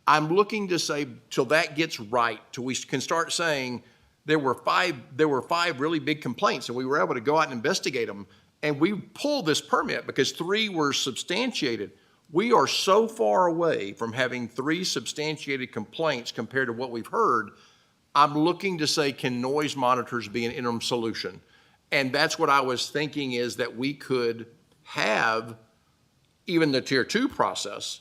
I'm looking to say till that gets right, till we can start saying there were five really big complaints and we were able to go out and investigate them. And we pulled this permit because 3 were substantiated. We are so far away from having 3 substantiated complaints compared to what we've heard. I'm looking to say, can noise monitors be an interim solution? And that's what I was thinking is that we could have even the Tier 2 process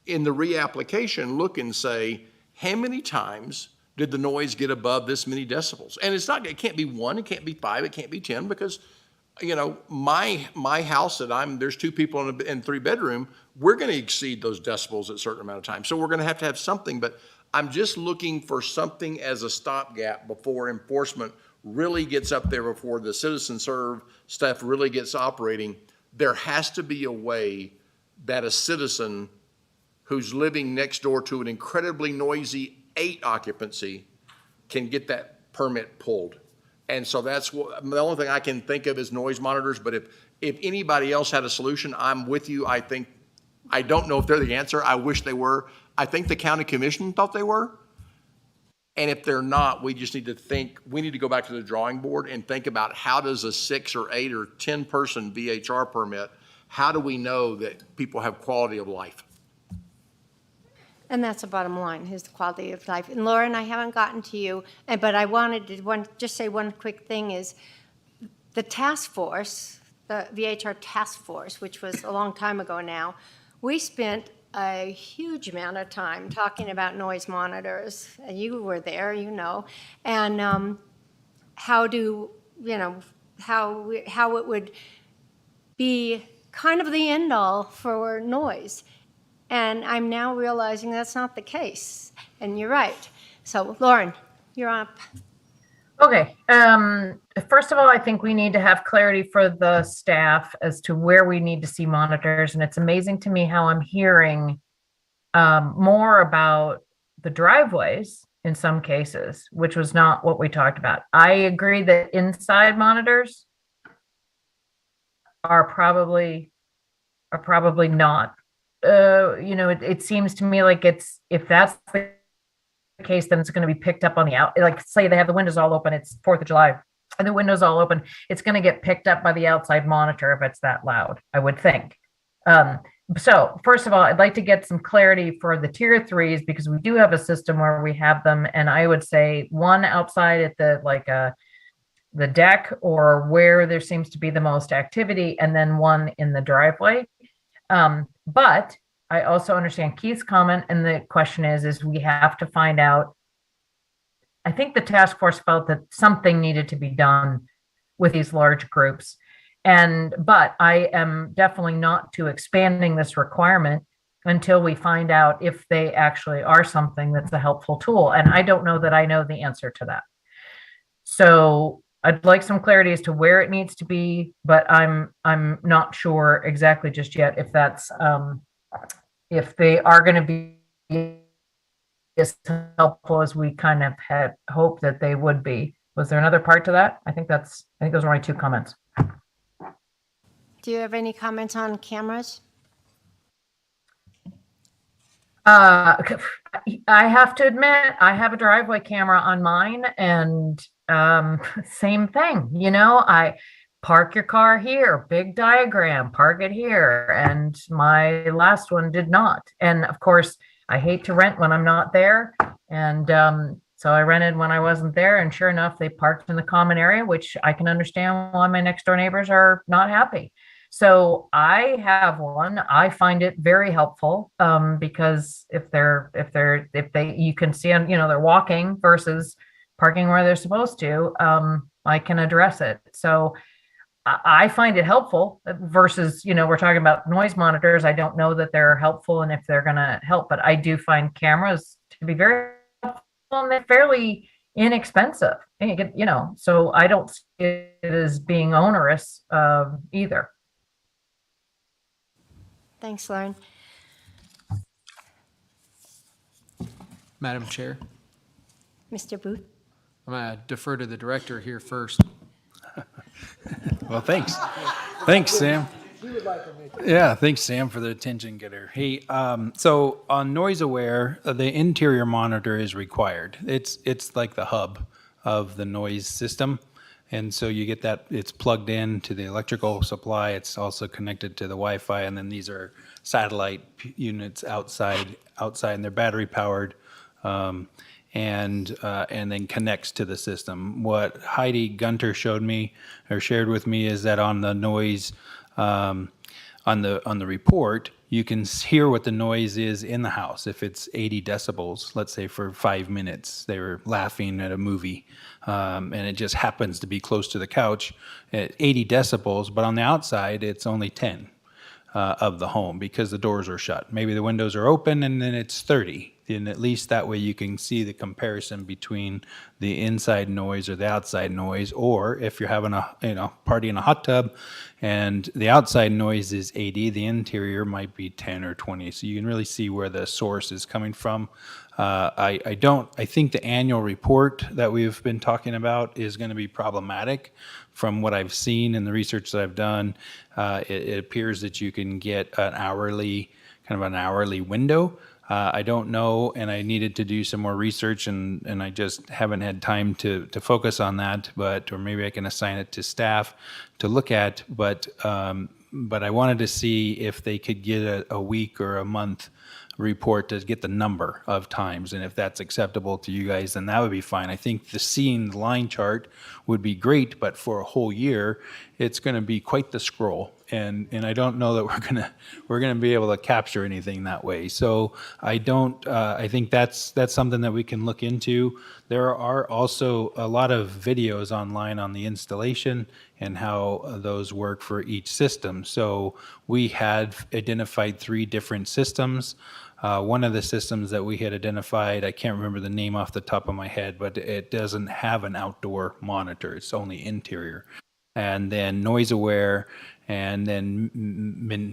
in the reapplication look and say, how many times did the noise get above this many decibels? And it can't be 1, it can't be 5, it can't be 10 because my house that there's 2 people in 3 bedroom, we're going to exceed those decibels at a certain amount of time. So we're going to have something, but I'm just looking for something as a stopgap before enforcement really gets up there, before the citizen serve stuff really gets operating. There has to be a way that a citizen who's living next door to an incredibly noisy 8 occupancy can get that permit pulled. And so that's the only thing I can think of is noise monitors. But if anybody else had a solution, I'm with you. I don't know if they're the answer. I wish they were. I think the county commission thought they were. And if they're not, we just need to go back to the drawing board and think about how does a 6 or 8 or 10 person VHR permit, how do we know that people have quality of life? And that's the bottom line, is the quality of life. And Lauren, I haven't gotten to you, but I wanted to just say one quick thing is the task force, the VHR task force, which was a long time ago now, we spent a huge amount of time talking about noise monitors. You were there, and how it would be kind of the end all for noise. And I'm now realizing that's not the case. And you're right. So Lauren, you're up. Okay. First of all, I think we need to have clarity for the staff as to where we need to see monitors. And it's amazing to me how I'm hearing more about the driveways in some cases, which was not what we talked about. I agree that inside monitors are probably not. It seems to me like if that's the case, then it's going to be picked up on the out. Like say they have the windows all open, it's 4th of July, and the windows all open, it's going to get picked up by the outside monitor if it's that loud, I would think. So first of all, I'd like to get some clarity for the tier 3s because we do have a system where we have them, and I would say one outside at the deck or where there seems to be the most activity, and then one in the driveway. But I also understand Keith's comment, and the question is we have to find out. I think the task force felt that something needed to be done with these large groups. But I am definitely not to expanding this requirement until we find out if they actually are something that's a helpful tool. And I don't know that I know the answer to that. So I'd like some clarity as to where it needs to be, but I'm not sure exactly just yet if that's if they are going to be as helpful as we kind of had hoped that they would be. Was there another part to that? I think those were my 2 comments. Do you have any comments on cameras? I have to admit, I have a driveway camera on mine, and same thing. I park your car here, big diagram, park it here, and my last one did not. And of course, I hate to rent when I'm not there, and so I rented when I wasn't there, and sure enough, they parked in the common area, which I can understand why my next door neighbors are not happy. So I have one. I find it very helpful because if you can see them, they're walking versus parking where they're supposed to, I can address it. So I find it helpful versus, we're talking about noise monitors. I don't know that they're helpful and if they're going to help, but I do find cameras to be very helpful and they're fairly inexpensive. So I don't see it as being onerous either. Thanks, Lauren. Madam Chair, Mr. Booth? I'm going to defer to the director here first. Well, thanks. Thanks, Sam. Yeah, thanks, Sam, for the attention getter. Hey, so on noise aware, the interior monitor is required. It's like the hub of the noise system. And so you get that, it's plugged in to the electrical supply. It's also connected to the Wi-Fi. And then these are satellite units outside, and they're battery powered. And then connects to the system. What Heidi Gunter shared with me is that on the noise, on the report, you can hear what the noise is in the house. If it's 80 decibels, let's say for 5 minutes, they were laughing at a movie, and it just happens to be close to the couch at 80 decibels, but on the outside, it's only 10 of the home because the doors are shut. Maybe the windows are open and then it's 30. And at least that way you can see the comparison between the inside noise or the outside noise, or if you're having a party in a hot tub and the outside noise is 80, the interior might be 10 or 20. So you can really see where the source is coming from. I think the annual report that we've been talking about is going to be problematic. From what I've seen in the research that I've done, it appears that you can get an hourly window. I don't know, and I needed to do some more research, and I just haven't had time to focus on that. Or maybe I can assign it to staff to look at. But I wanted to see if they could get a week or a month report to get the number of times, and if that's acceptable to you guys, then that would be fine. I think seeing the line chart would be great, but for a whole year, it's going to be quite the scroll, and I don't know that we're gonna be able to capture anything that way. So I think that's something that we can look into. There are also a lot of videos online on the installation and how those work for each system. So we had identified 3 different systems. One of the systems that we had identified, I can't remember the name off the top of my head, but it doesn't have an outdoor monitor. It's only interior. And then noise aware And then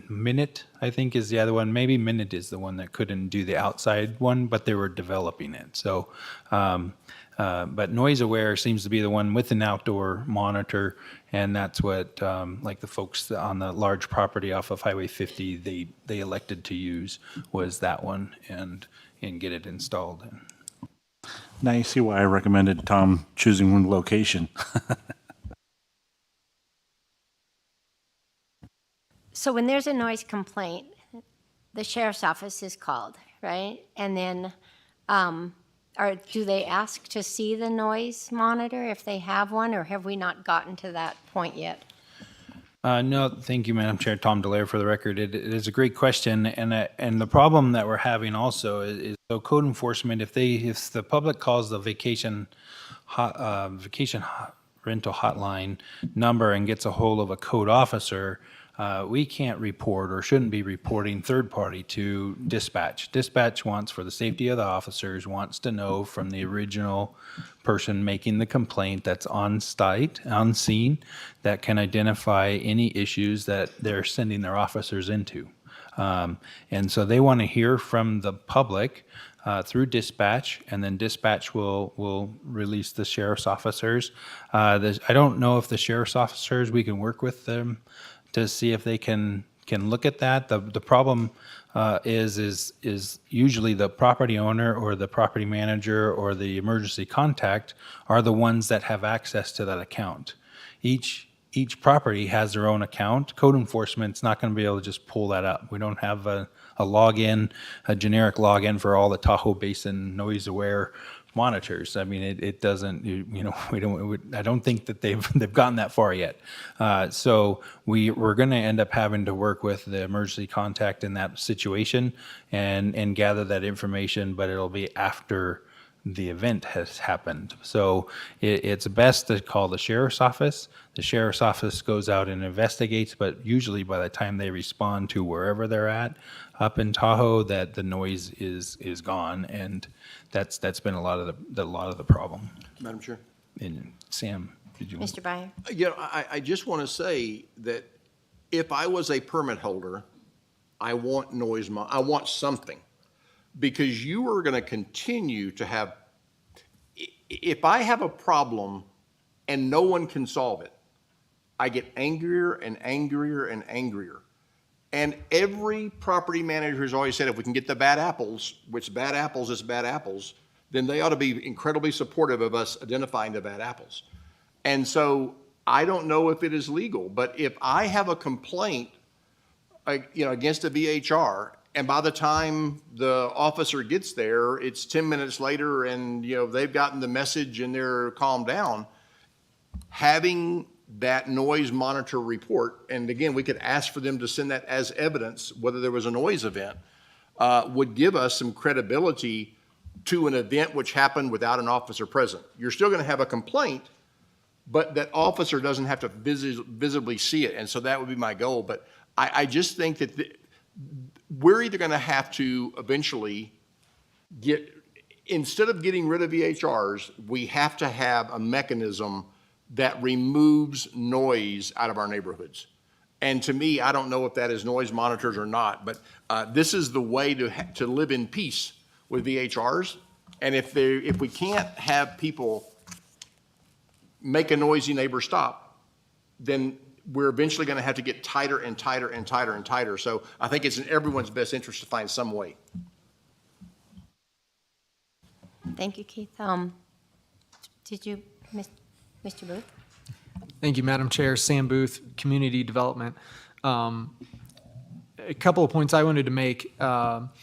Minute, I think, is the other one. Maybe Minute is the one that couldn't do the outside one, but they were developing it. So, but Noise Aware seems to be the one with an outdoor monitor, and that's what, like the folks on the large property off of Highway 50, they elected to use, was that one, and get it installed. Now you see why I recommended Tom choosing one location. So when there's a noise complaint, the sheriff's office is called, right? And then, or do they ask to see the noise monitor if they have one, or have we not gotten to that point yet? No, thank you, Madam Chair. Tom Delaire for the record. It is a great question, and the problem that we're having also is so code enforcement. If the public calls the vacation rental hotline number and gets a hold of a code officer, we can't report or shouldn't be reporting third party to dispatch. Dispatch wants, for the safety of the officers, wants to know from the original person making the complaint that's on site, on scene, that can identify any issues that they're sending their officers into. And so they want to hear from the public through dispatch, and then dispatch will release the sheriff's officers. I don't know if the sheriff's officers, we can work with them to see if they can look at that. The problem is usually the property owner or the property manager or the emergency contact are the ones that have access to that account. Each property has their own account. Code enforcement's not going to be able to just pull that up. We don't have a login, a generic login for all the Tahoe Basin Noise Aware monitors. I mean, it doesn't, I don't think that they've gotten that far yet. So we're going to end up having to work with the emergency contact in that situation and gather that information, but it'll be after the event has happened. So it's best to call the sheriff's office. The sheriff's office goes out and investigates, but usually by the time they respond to wherever they're at up in Tahoe, that the noise is gone, and that's been a lot of the problem. Madam Chair? And Sam, did you? Mr. Byer? I just want to say that if I was a permit holder, I want I want something, because you are going to continue to have, if I have a problem and no one can solve it, I get angrier and angrier and angrier. And every property manager has always said, if we can get the bad apples, which bad apples is bad apples, then they ought to be incredibly supportive of us identifying the bad apples. And so I don't know if it is legal, but if I have a complaint, against a VHR, and by the time the officer gets there, it's 10 minutes later, and they've gotten the message and they're calmed down, having that noise monitor report, and again, we could ask for them to send that as evidence, whether there was a noise event, would give us some credibility to an event which happened without an officer present. You're still going to have a complaint, but that officer doesn't have to visibly see it, and so that would be my goal. But I just think that we're either going to have to eventually instead of getting rid of VHRs, we have to have a mechanism that removes noise out of our neighborhoods. And to me, I don't know if that is noise monitors or not, but this is the way to live in peace with VHRs. And if we can't have people make a noisy neighbor stop, then we're eventually going to have to get tighter and tighter and tighter and tighter. So I think it's in everyone's best interest to find some way. Thank you, Keith. Did you, Mr. Booth? Thank you, Madam Chair. Sam Booth, Community Development. A couple of points I wanted to make. Mr.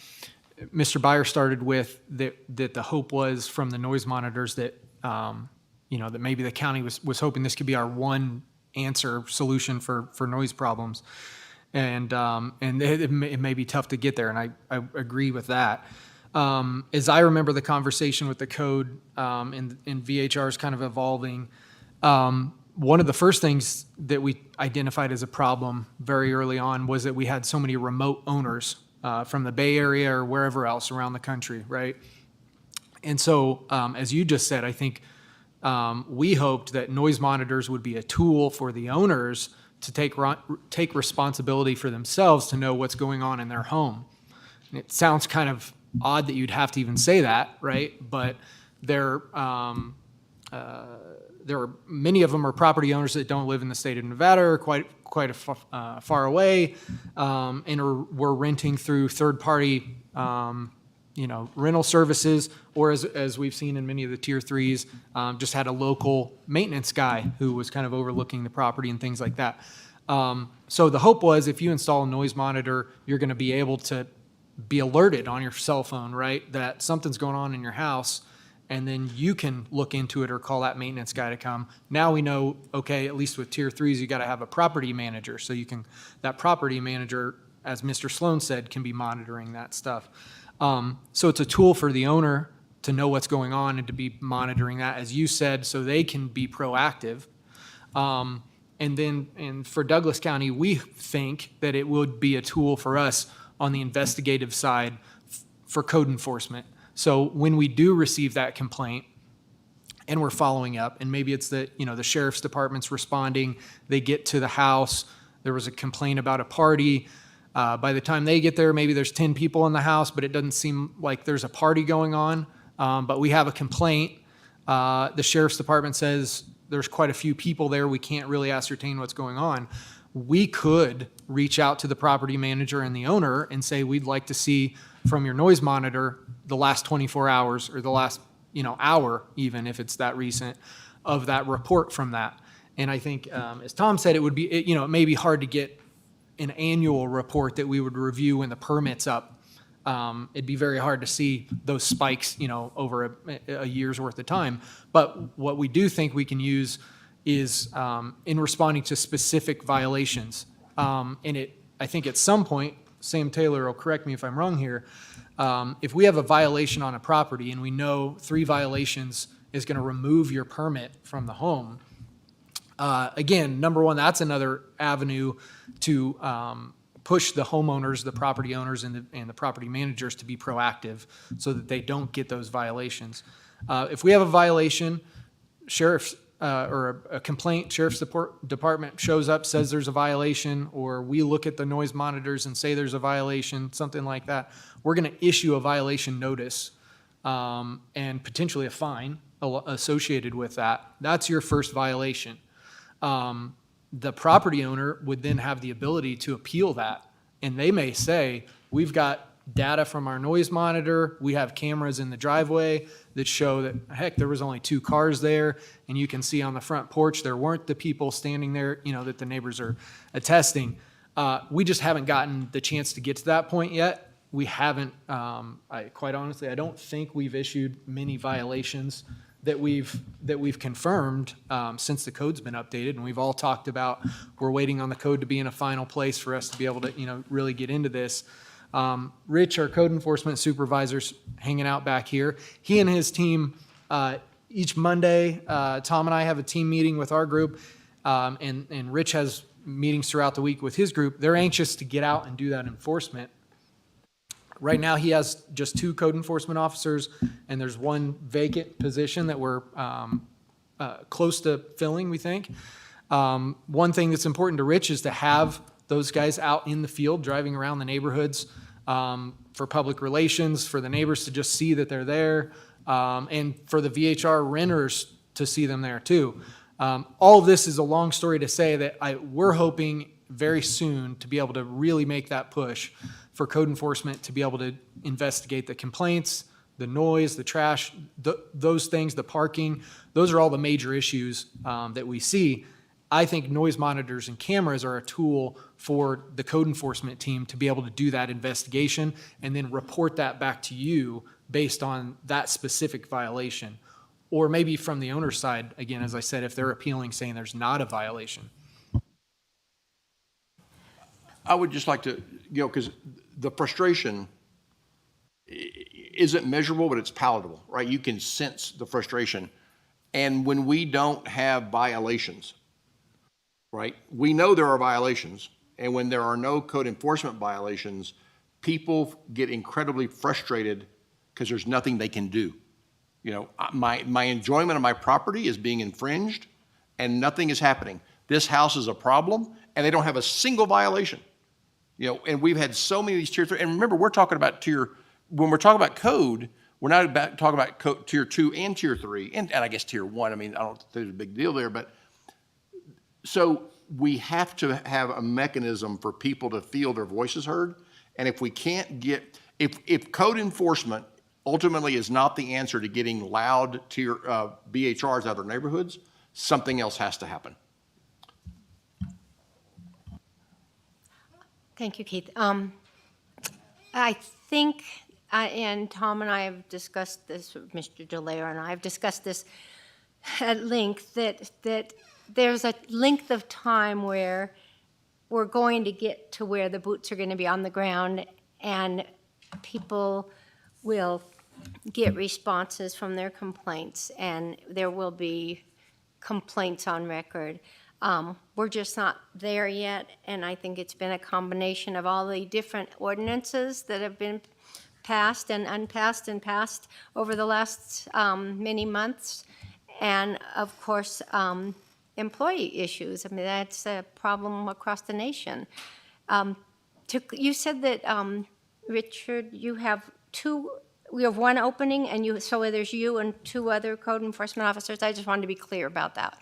Byer started with that the hope was from the noise monitors that that maybe the county was hoping this could be our one answer solution for noise problems, and it may be tough to get there, and I agree with that. As I remember the conversation with the code and VHR's kind of evolving, one of the first things that we identified as a problem very early on was that we had so many remote owners from the Bay Area or wherever else around the country, right? And so, as you just said, I think we hoped that noise monitors would be a tool for the owners to take responsibility for themselves to know what's going on in their home. And it sounds kind of odd that you'd have to even say that, right? But there are many of them are property owners that don't live in the state of Nevada or quite far away, and were renting through third-party rental services, or as we've seen in many of the tier threes, just had a local maintenance guy who was kind of overlooking the property and things like that. So the hope was if you install a noise monitor, you're going to be able to be alerted on your cell phone, right, that something's going on in your house, and then you can look into it or call that maintenance guy to come. Now we know, okay, at least with tier threes, you got to have a property manager. So that property manager, as Mr. Sloan said, can be monitoring that stuff. So it's a tool for the owner to know what's going on and to be monitoring that, as you said, so they can be proactive. And for Douglas County, we think that it would be a tool for us on the investigative side for code enforcement. So when we do receive that complaint and we're following up, and maybe it's the sheriff's department's responding, they get to the house, there was a complaint about a party. By the time they get there, maybe there's 10 people in the house, but it doesn't seem like there's a party going on. But we have a complaint. The sheriff's department says there's quite a few people there. We can't really ascertain what's going on. We could reach out to the property manager and the owner and say, we'd like to see from your noise monitor the last 24 hours or the last hour, even if it's that recent, of that report from that. And I think, as Tom said, it would be, it may be hard to get an annual report that we would review when the permit's up. It'd be very hard to see those spikes, over a year's worth of time. But what we do think we can use is in responding to specific violations. I think at some point, Sam Taylor will correct me if I'm wrong here, if we have a violation on a property and we know 3 violations is going to remove your permit from the home, again, number one, that's another avenue to push the homeowners, the property owners, and the property managers to be proactive so that they don't get those violations. If we have a violation, or a complaint, sheriff's department shows up, says there's a violation, or we look at the noise monitors and say there's a violation, something like that, we're going to issue a violation notice and potentially a fine associated with that. That's your first violation. The property owner would then have the ability to appeal that. And they may say, we've got data from our noise monitor, we have cameras in the driveway that show that, heck, there was only 2 cars there, and you can see on the front porch there weren't the people standing there, that the neighbors are attesting. We just haven't gotten the chance to get to that point yet. We haven't, quite honestly, I don't think we've issued many violations that we've confirmed since the code's been updated, and we've all talked about we're waiting on the code to be in a final place for us to be able to really get into this. Rich, our code enforcement supervisor's hanging out back here. He and his team, each Monday, Tom and I have a team meeting with our group, and Rich has meetings throughout the week with his group. They're anxious to get out and do that enforcement. Right now, he has just 2 code enforcement officers, and there's 1 vacant position that we're close to filling, we think. One thing that's important to Rich is to have those guys out in the field driving around the neighborhoods for public relations, for the neighbors to just see that they're there, and for the VHR renters to see them there too. All of this is a long story to say that we're hoping very soon to be able to really make that push for code enforcement to be able to investigate the complaints, the noise, the trash, those things, the parking. Those are all the major issues that we see. I think noise monitors and cameras are a tool for the code enforcement team to be able to do that investigation and then report that back to you based on that specific violation. Or maybe from the owner's side, again, as I said, if they're appealing saying there's not a violation. I would just like to, because the frustration isn't measurable, but it's palatable, right? You can sense the frustration. And when we don't have violations, right, we know there are violations. And when there are no code enforcement violations, people get incredibly frustrated because there's nothing they can do. My enjoyment of my property is being infringed and nothing is happening. this house is a problem, and they don't have a single violation. You know, and we've had so many of these tier 3, and remember, we're talking about when we're talking about code, we're not talking about tier 2 and tier 3, and I guess tier 1. I mean, I don't think there's a big deal there, but so we have to have a mechanism for people to feel their voices heard. And if we can't get, if code enforcement ultimately is not the answer to getting loud tier VHRs out of their neighborhoods, something else has to happen. Thank you, Keith. I think, and Tom and I have discussed this, Mr. Delaire and I have discussed this at length, that there's a length of time where we're going to get to where the boots are going to be on the ground and people will get responses from their complaints and there will be complaints on record. We're just not there yet, and I think it's been a combination of all the different ordinances that have been passed and unpassed and passed over the last many months, and of course, employee issues. I mean, that's a problem across the nation. You said that, Richard, you have one opening, and so there's you and 2 other code enforcement officers. I just wanted to be clear about that.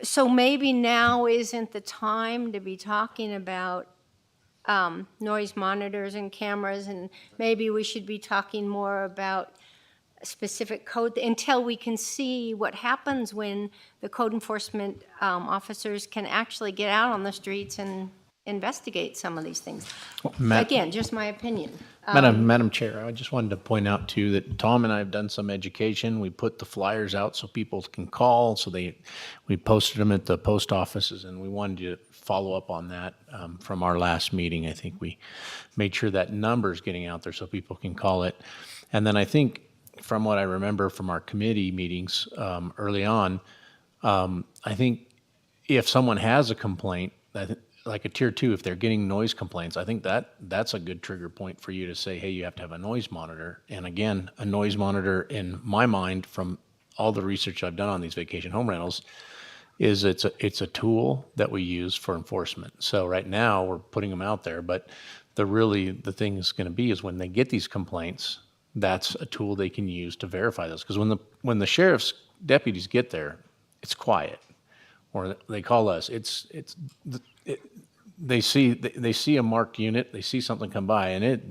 So maybe now isn't the time to be talking about noise monitors and cameras, and maybe we should be talking more about specific code until we can see what happens when the code enforcement officers can actually get out on the streets and investigate some of these things. Again, just my opinion. Madam Chair, I just wanted to point out too that Tom and I have done some education. We put the flyers out so people can call. So we posted them at the post offices, and we wanted to follow up on that from our last meeting. I think we made sure that number is getting out there so people can call it. And then I think from what I remember from our committee meetings early on, I think if someone has a complaint, like a tier 2, if they're getting noise complaints, I think that's a good trigger point for you to say, hey, you have to have a noise monitor. And again, a noise monitor, in my mind, from all the research I've done on these vacation home rentals, is it's a tool that we use for enforcement. So right now we're putting them out there, but the thing is going to be is when they get these complaints, that's a tool they can use to verify those. Because when the sheriff's deputies get there, it's quiet, or they call us. They see a marked unit, they see something come by, and it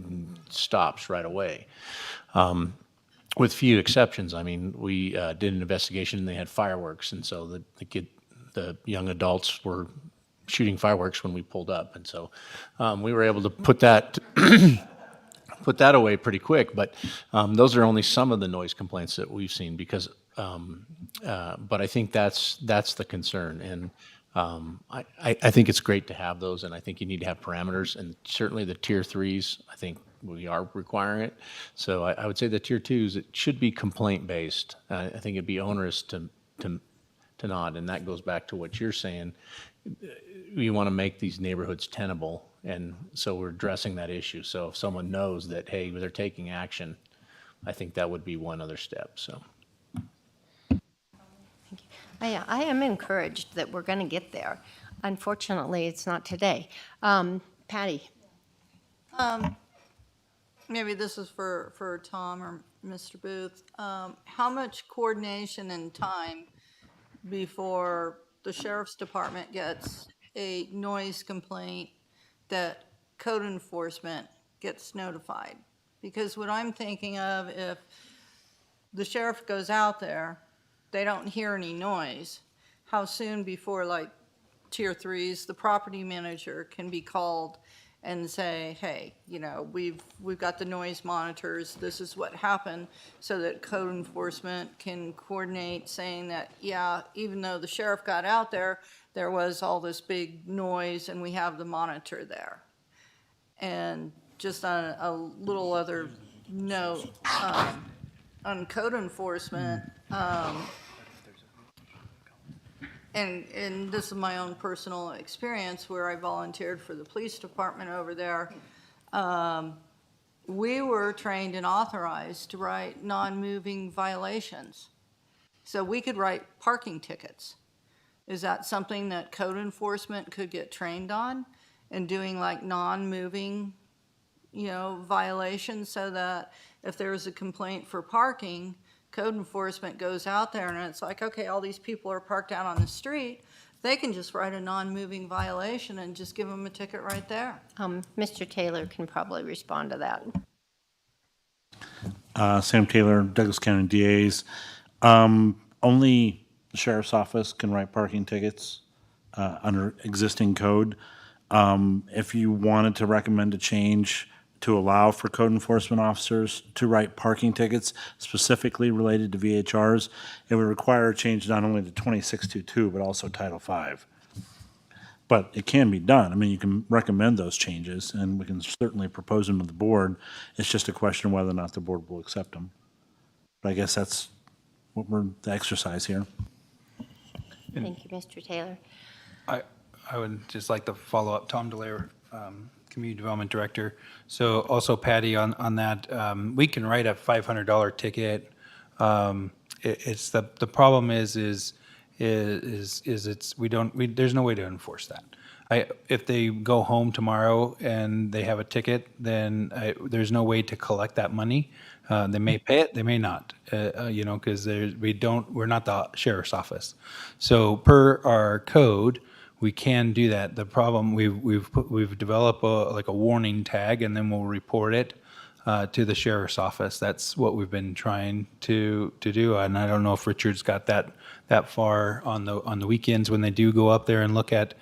stops right away. With few exceptions. I mean, we did an investigation and they had fireworks, and so the young adults were shooting fireworks when we pulled up, and so we were able to put that away pretty quick. But those are only some of the noise complaints that we've seen, because but I think that's the concern. And I think it's great to have those, and I think you need to have parameters, and certainly the tier 3s, I think we are requiring it. So I would say the tier 2s, it should be complaint based. I think it'd be onerous to not, and that goes back to what you're saying. We want to make these neighborhoods tenable, and so we're addressing that issue. So if someone knows that, hey, they're taking action, I think that would be one other step. So. I am encouraged that we're going to get there. Unfortunately, it's not today. Patty? Maybe this is for Tom or Mr. Booth. How much coordination and time before the sheriff's department gets a noise complaint that code enforcement gets notified? Because what I'm thinking of, if the sheriff goes out there, they don't hear any noise, how soon before, like tier 3s, the property manager can be called and say, hey, you know, we've got the noise monitors, this is what happened, so that code enforcement can coordinate saying that, yeah, even though the sheriff got out there, there was all this big noise and we have the monitor there. And just on a little other note, on code enforcement, and this is my own personal experience where I volunteered for the police department over there. We were trained and authorized to write non-moving violations. So we could write parking tickets. Is that something that code enforcement could get trained on and doing like non-moving, violations so that if there's a complaint for parking, code enforcement goes out there and it's like, okay, all these people are parked out on the street. They can just write a non-moving violation and just give them a ticket right there. Mr. Taylor can probably respond to that. Sam Taylor, Douglas County DAs. Only the sheriff's office can write parking tickets under existing code. If you wanted to recommend a change to allow for code enforcement officers to write parking tickets specifically related to VHRs, it would require a change not only to 2622, but also Title V. But it can be done. I mean, you can recommend those changes, and we can certainly propose them to the board. It's just a question of whether or not the board will accept them. But I guess that's what we're, the exercise here. Thank you, Mr. Taylor. I would just like to follow up, Tom Delaire, Community Development Director. So also Patty on that, we can write a $500 ticket. It's the problem is it's there's no way to enforce that. If they go home tomorrow and they have a ticket, then there's no way to collect that money. They may pay it, they may not, because we're not the sheriff's office. So per our code, we can do that. The problem, we've developed a warning tag, and then we'll report it to the sheriff's office. That's what we've been trying to do. And I don't know if Richard's got that far on the weekends when they do go up there and look at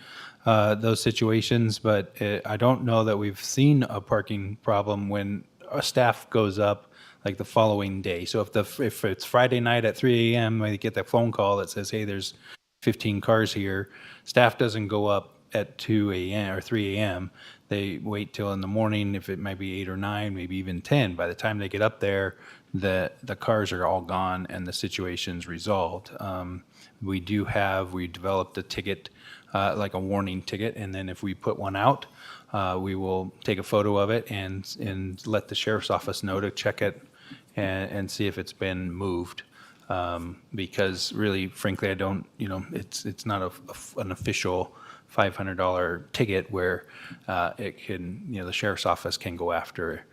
those situations. But I don't know that we've seen a parking problem when a staff goes up like the following day. So if it's Friday night at 3 a.m., they get that phone call that says, hey, there's 15 cars here. Staff doesn't go up at 2 a.m. or 3 a.m. They wait till in the morning, if it might be 8 or 9, maybe even 10. By the time they get up there, the cars are all gone and the situation's resolved. We developed a ticket, like a warning ticket, and then if we put one out, we will take a photo of it and let the sheriff's office know to check it and see if it's been moved. Because really, frankly, I don't, it's not an official $500 ticket where it can, the sheriff's office can go after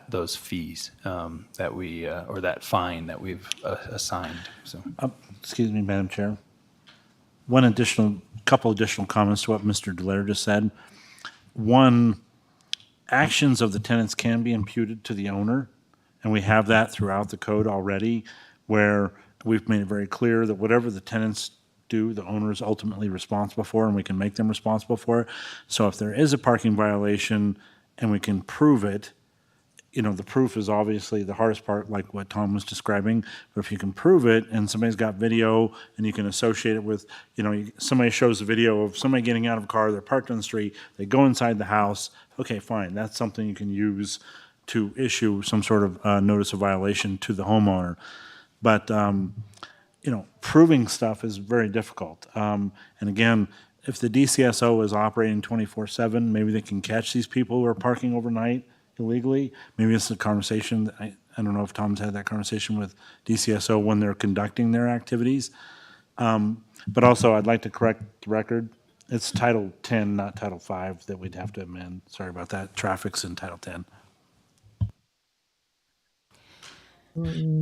those fees that we, or that fine that we've assigned. So, excuse me, Madam Chair. Couple additional comments to what Mr. Delaire just said. One, actions of the tenants can be imputed to the owner, and we have that throughout the code already, where we've made it very clear that whatever the tenants do, the owner is ultimately responsible for, and we can make them responsible for it. So if there is a parking violation and we can prove it, the proof is obviously the hardest part, like what Tom was describing. But if you can prove it and somebody's got video and you can associate it with, somebody shows a video of somebody getting out of a car, they're parked on the street, they go inside the house, okay, fine, that's something you can use to issue some sort of notice of violation to the homeowner. But, proving stuff is very difficult. And again, if the DCSO is operating 24/7, maybe they can catch these people who are parking overnight illegally. Maybe it's a conversation that I don't know if Tom's had that conversation with DCSO when they're conducting their activities. But also, I'd like to correct the record. It's Title 10, not Title 5, that we'd have to amend. Sorry about that. Traffic's in Title 10.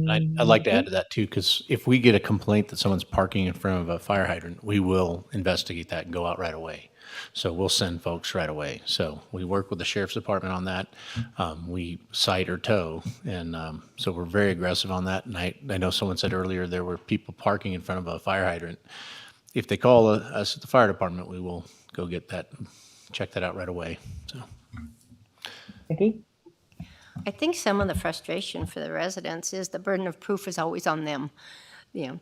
I'd like to add to that too, because if we get a complaint that someone's parking in front of a fire hydrant, we will investigate that and go out right away. So we'll send folks right away. So we work with the sheriff's department on that. We cite or tow, and so we're very aggressive on that. And I know someone said earlier there were people parking in front of a fire hydrant. If they call us at the fire department, we will go get that, check that out right away. So. Vicki? I think some of the frustration for the residents is the burden of proof is always on them.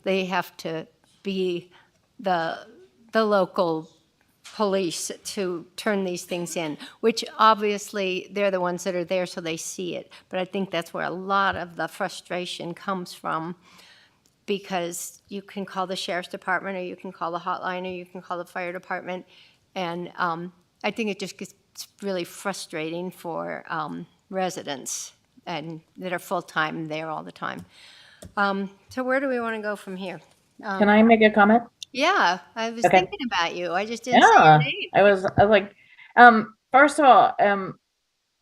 They have to be the local police to turn these things in, which obviously they're the ones that are there so they see it. But I think that's where a lot of the frustration comes from, because you can call the sheriff's department, or you can call the hotline, or you can call the fire department. And I think it just gets really frustrating for residents and that are full-time there all the time. So where do we want to go from here? Can I make a comment? Yeah, I was Okay. thinking about you. I just didn't say your Yeah, name. I was like, first of all,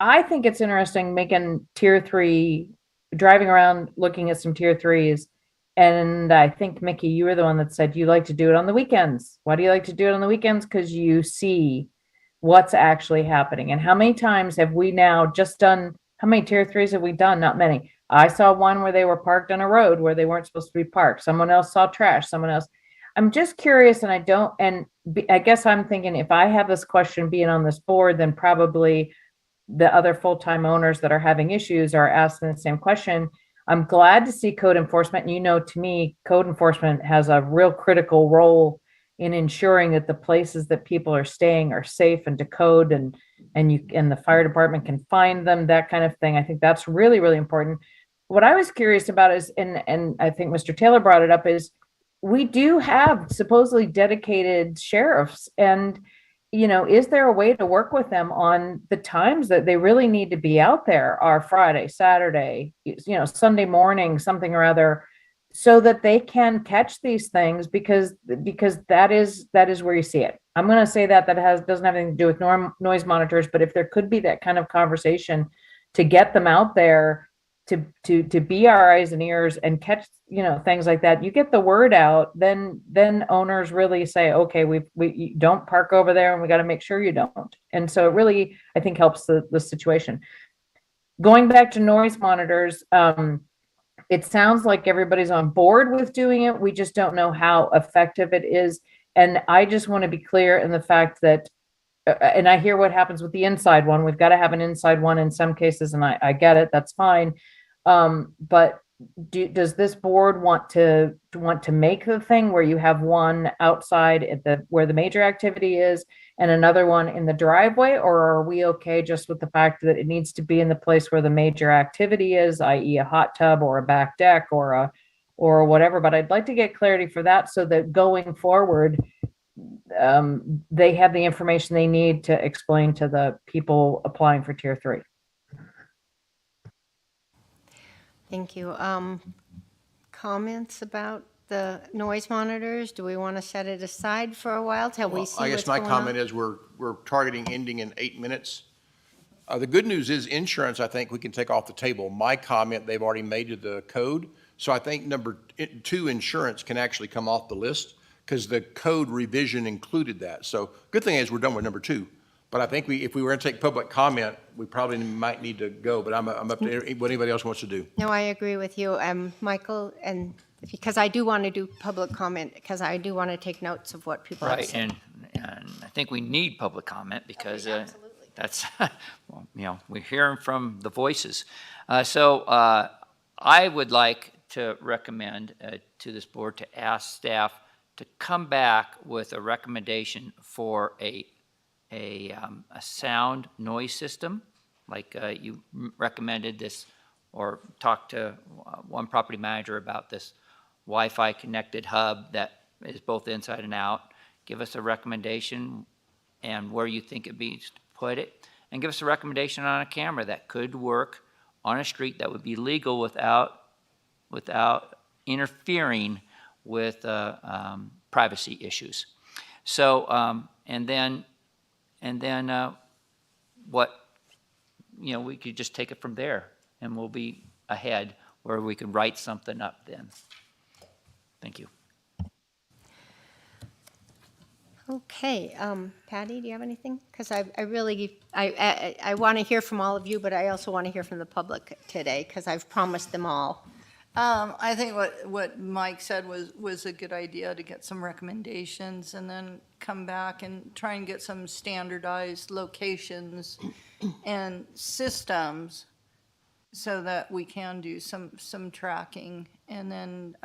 I think it's interesting making tier 3, driving around looking at some tier 3s. And I think, Mickey, you were the one that said you like to do it on the weekends. Why do you like to do it on the weekends? Because you see what's actually happening. And how many times have we now just done, how many tier 3s have we done? Not many. I saw one where they were parked on a road where they weren't supposed to be parked. Someone else saw trash, someone else. I'm just curious, and I guess I'm thinking if I have this question being on this board, then probably the other full-time owners that are having issues are asking the same question. I'm glad to see code enforcement. And to me, code enforcement has a real critical role in ensuring that the places that people are staying are safe and to code, and the fire department can find them, that kind of thing. I think that's really, really important. What I was curious about is, and I think Mr. Taylor brought it up, is we do have supposedly dedicated sheriffs, and is there a way to work with them on the times that they really need to be out there, are Friday, Saturday, Sunday morning, something or other, so that they can catch these things, because that is where you see it. I'm going to say that doesn't have anything to do with noise monitors, but if there could be that kind of conversation to get them out there to be our eyes and ears and catch things like that, you get the word out, then owners really say, okay, we don't park over there, and we got to make sure you don't. And so it really, I think, helps the situation. Going back to noise monitors, it sounds like everybody's on board with doing it. We just don't know how effective it is. And I just want to be clear in the fact that and I hear what happens with the inside one. We've got to have an inside one in some cases, and I get it. That's fine. But does this board want to make the thing where you have one outside at where the major activity is and another one in the driveway, or are we okay just with the fact that it needs to be in the place where the major activity is, i.e., a hot tub or a back deck or whatever? But I'd like to get clarity for that so that going forward, they have the information they need to explain to the people applying for tier 3. Thank you. Comments about the noise monitors? Do we want to set it aside for a while till we see I guess what's my going comment on? is we're targeting ending in 8 minutes. The good news is insurance, I think we can take off the table. My comment, they've already made to the code. So I think number 2, insurance, can actually come off the list because the code revision included that. So good thing is we're done with number 2. But I think if we were to take public comment, we probably might need to go, but I'm up to what anybody else wants to do. No, I agree with you, Michael, and because I do want to do public comment, because I do want to take notes of what people have Right, said. and I think we need public comment because Absolutely. that's, well, we're hearing from the voices. So I would like to recommend to this board to ask staff to come back with a recommendation for a sound noise system, like you recommended this, or talked to one property manager about this Wi-Fi connected hub that is both inside and out. Give us a recommendation and where you think it be to put it, and give us a recommendation on a camera that could work on a street that would be legal without interfering with privacy issues. So, and then what, we could just take it from there, and we'll be ahead where we can write something up then. Thank you. Okay, Patty, do you have anything? Because I really want to hear from all of you, but I also want to hear from the public today, because I've promised them all. I think what Mike said was a good idea, to get some recommendations and then come back and try and get some standardized locations and systems so that we can do some tracking, and then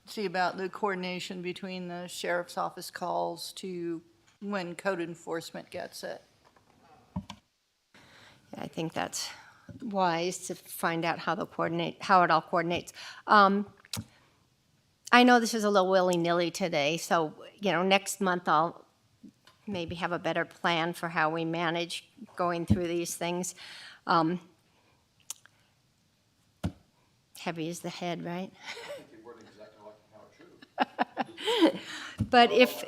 see about the coordination between the sheriff's office calls to when code enforcement gets it. Yeah, I think that's wise to find out how it all coordinates. I know this is a little willy-nilly today, so next month I'll maybe have a better plan for how we manage going through these things. Heavy is the head, right? But if.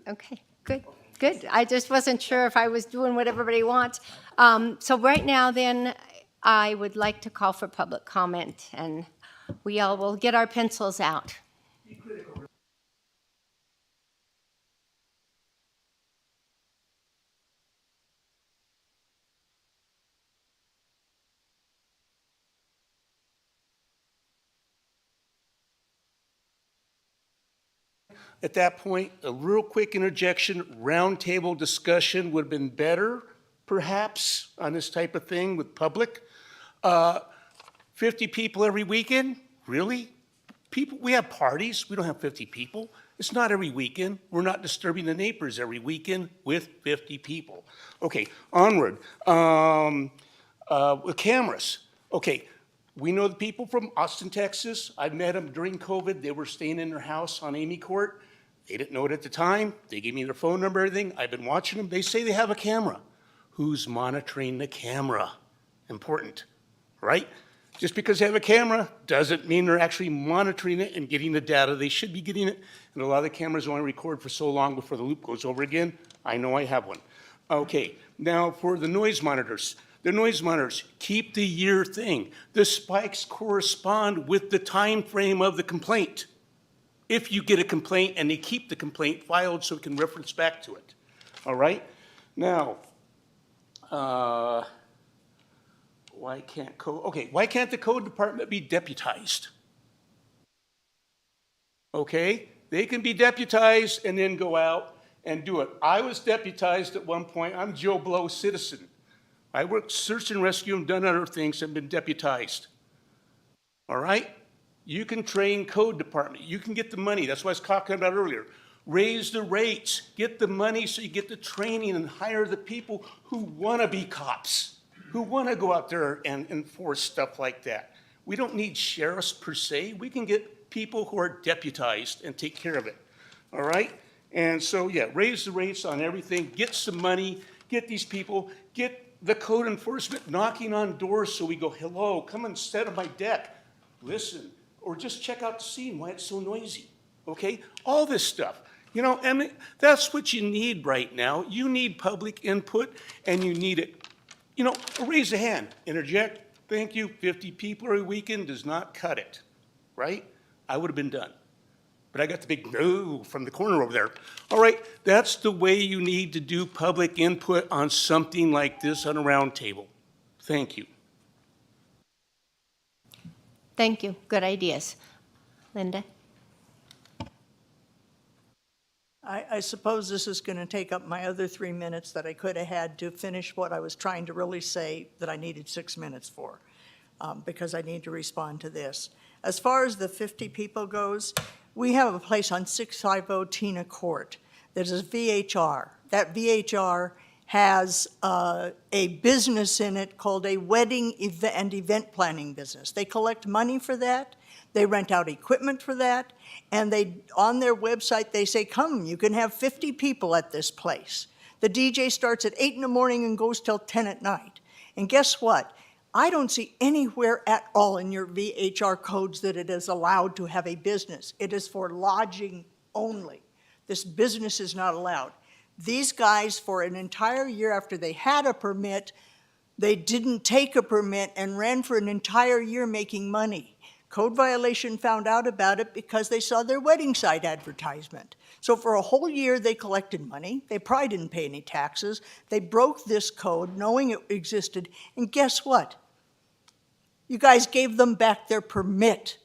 Okay, good, good. I just wasn't sure if I was doing what everybody wants. So right now then, I would like to call for public comment, and we all will get our pencils out. At that point, a real quick interjection, roundtable discussion would have been better, perhaps, on this type of thing with public. 50 people every weekend? Really? People, we have parties, we don't have 50 people. It's not every weekend. We're not disturbing the neighbors every weekend with 50 people. Okay, onward. With cameras. Okay, we know the people from Austin, Texas. I met them during COVID. They were staying in their house on Amy Court. They didn't know it at the time. They gave me their phone number, everything. I've been watching them. They say they have a camera. Who's monitoring the camera? Important, right? Just because they have a camera doesn't mean they're actually monitoring it and getting the data. They should be getting it. And a lot of the cameras only record for so long before the loop goes over again. I know I have one. Okay, now for the noise monitors. The noise monitors keep the year thing. The spikes correspond with the time frame of the complaint. If you get a complaint and they keep the complaint filed so it can reference back to it. All right? Now, why can't the code department be deputized? Okay, they can be deputized and then go out and do it. I was deputized at one point. I'm Joe Blow citizen. I worked search and rescue and done other things and been deputized. All right? You can train code department. You can get the money. That's what I was talking about earlier. Raise the rates. Get the money so you get the training and hire the people who want to be cops, who want to go out there and enforce stuff like that. We don't need sheriffs per se. We can get people who are deputized and take care of it. All right? And so, yeah, raise the rates on everything. Get some money. Get these people. Get the code enforcement knocking on doors so we go, hello, come and sit on my deck. Listen. Or just check out the scene, why it's so noisy, okay? All this stuff. You know, and that's what you need right now. You need public input, and you need it. You know, raise a hand, interject, thank you, 50 people every weekend does not cut it, right? I would have been done. But I got the big no from the corner over there. All right, that's the way you need to do public input on something like this on a round table. Thank you. Thank you. Good ideas. Linda? I suppose this is going to take up my other 3 minutes that I could have had to finish what I was trying to really say that I needed 6 minutes for, because I need to respond to this. As far as the 50 people goes, we have a place on 650 Tina Court that is VHR. That VHR has a business in it called a wedding and event planning business. They collect money for that, they rent out equipment for that, and on their website they say, come, you can have 50 people at this place. The DJ starts at 8 in the morning and goes till 10 at night. And guess what? I don't see anywhere at all in your VHR codes that it is allowed to have a business. It is for lodging only. This business is not allowed. These guys, for an entire year after they had a permit, they didn't take a permit and ran for an entire year making money. Code violation found out about it because they saw their wedding site advertisement. So for a whole year, they collected money. They probably didn't pay any taxes. They broke this code knowing it existed. And guess what? You guys gave them back their permit,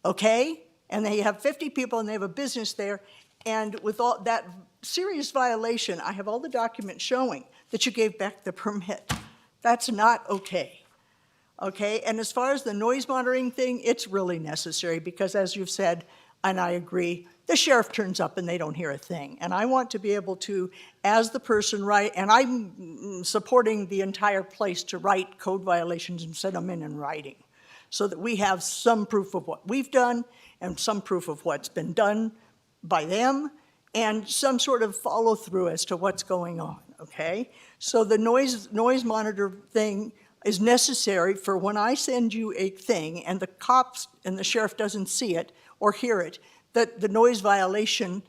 okay? And they have 50 people and they have a business there. And with all that serious violation, I have all the documents showing that you gave back the permit. That's not okay. Okay, and as far as the noise monitoring thing, it's really necessary because as you've said, and I agree, the sheriff turns up and they don't hear a thing. And I want to be able to, as the person write, and I'm supporting the entire place to write code violations and send them in writing so that we have some proof of what we've done and some proof of what's been done by them and some sort of follow through as to what's going on, okay? So the noise monitor thing is necessary for when I send you a thing and the cops and the sheriff doesn't see it, or hear it, that the noise violation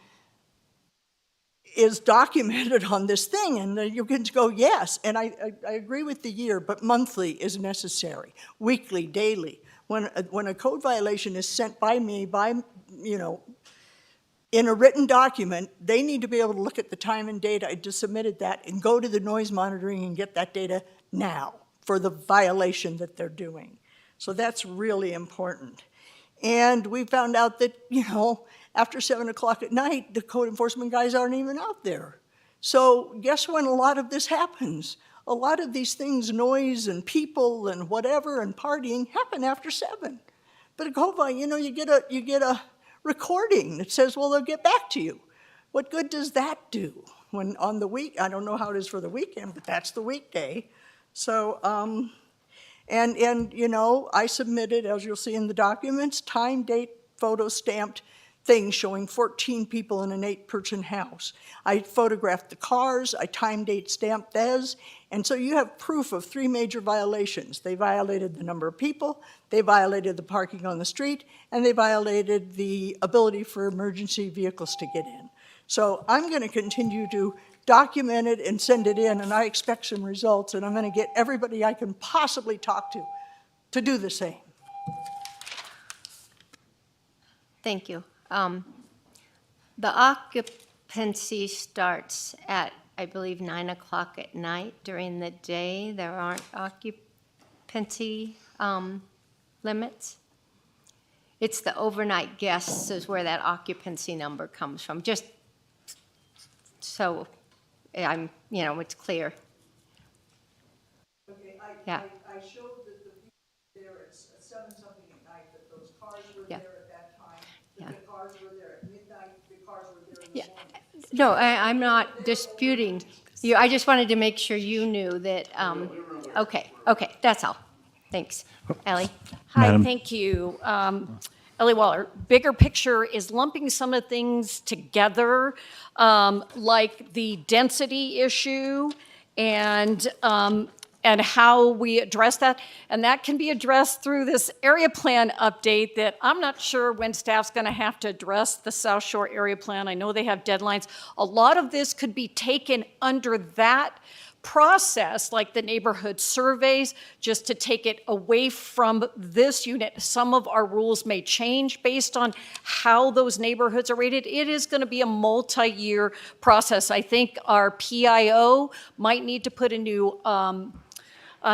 is documented on this thing, and you can go, yes, and I agree with the year, but monthly is necessary, weekly, daily. When a code violation is sent by me, in a written document, they need to be able to look at the time and date I just submitted that and go to the noise monitoring and get that data now for the violation that they're doing. So that's really important. And we found out that, after 7 o'clock at night, the code enforcement guys aren't even out there. So guess when a lot of this happens? A lot of these things, noise and people and whatever and partying, happen after 7. But at Cova, you get a recording that says, well, they'll get back to you. What good does that do? When on the week, I don't know how it is for the weekend, but that's the weekday. So, I submitted, as you'll see in the documents, time, date, photo stamped things showing 14 people in an 8-person house. I photographed the cars, I time, date stamped those, and so you have proof of 3 major violations. They violated the number of people, they violated the parking on the street, and they violated the ability for emergency vehicles to get in. So I'm going to continue to document it and send it in, and I expect some results, and I'm going to get everybody I can possibly talk to do the same. Thank you. The occupancy starts at, I believe, 9 o'clock at night. During the day, there aren't occupancy limits. It's the overnight guests is where that occupancy number comes from, just so it's clear. Okay, Yeah. I showed that the people there at 7-something at night, that those cars were Yeah. there at that time, that Yeah. the cars were there at midnight, the cars were there in the Yeah. morning. No, I'm not disputing you. I just wanted to make sure you knew that, okay, that's all. Thanks. Ellie? Hi, Madam- thank you. Ellie Waller, bigger picture is lumping some of the things together, like the density issue and how we address that. And that can be addressed through this area plan update that I'm not sure when staff's going to have to address the South Shore area plan. I know they have deadlines. A lot of this could be taken under that process, like the neighborhood surveys, just to take it away from this unit. Some of our rules may change based on how those neighborhoods are rated. It is going to be a multi-year process. I think our PIO might need to put a new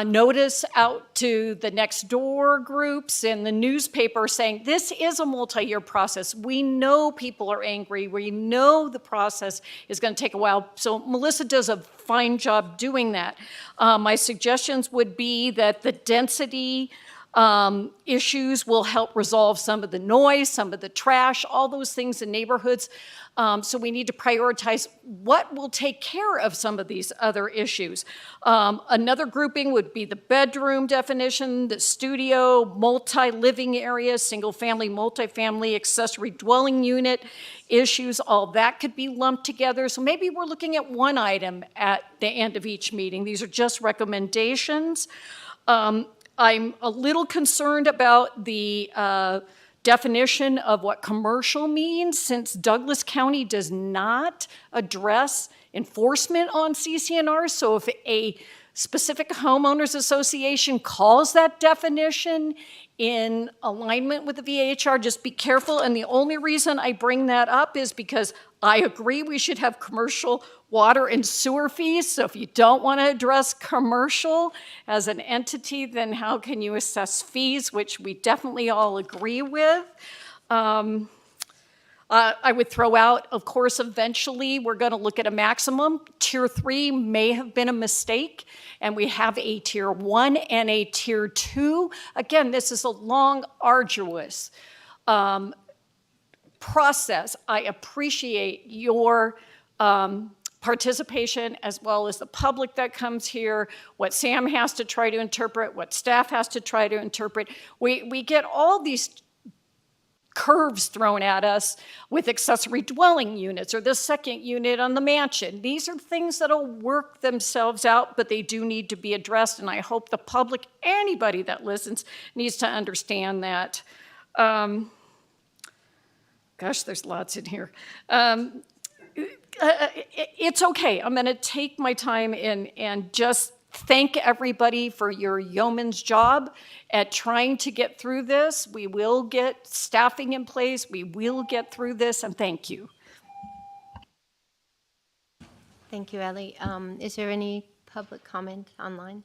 notice out to the next door groups and the newspaper saying this is a multi-year process. We know people are angry. We know the process is going to take a while. So Melissa does a fine job doing that. My suggestions would be that the density issues will help resolve some of the noise, some of the trash, all those things in neighborhoods. So we need to prioritize what will take care of some of these other issues. Another grouping would be the bedroom definition, the studio, multi-living areas, single-family, multifamily, accessory dwelling unit issues. All that could be lumped together. So maybe we're looking at one item at the end of each meeting. These are just recommendations. I'm a little concerned about the definition of what commercial means, since Douglas County does not address enforcement on CCNR. So if a specific homeowners association calls that definition in alignment with the VHR, just be careful. And the only reason I bring that up is because I agree we should have commercial water and sewer fees. So if you don't want to address commercial as an entity, then how can you assess fees, which we definitely all agree with? I would throw out, of course, eventually we're going to look at a maximum. Tier 3 may have been a mistake, and we have a Tier 1 and a Tier 2. Again, this is a long, arduous process. I appreciate your participation as well as the public that comes here, what Sam has to try to interpret, what staff has to try to interpret. We get all these curves thrown at us with accessory dwelling units or the second unit on the mansion. These are things that'll work themselves out, but they do need to be addressed, and I hope the public, anybody that listens, needs to understand that. Gosh, there's lots in here. It's okay. I'm going to take my time and just thank everybody for your yeoman's job at trying to get through this. We will get staffing in place. We will get through this, and thank you. Thank you, Ellie. Is there any public comment online?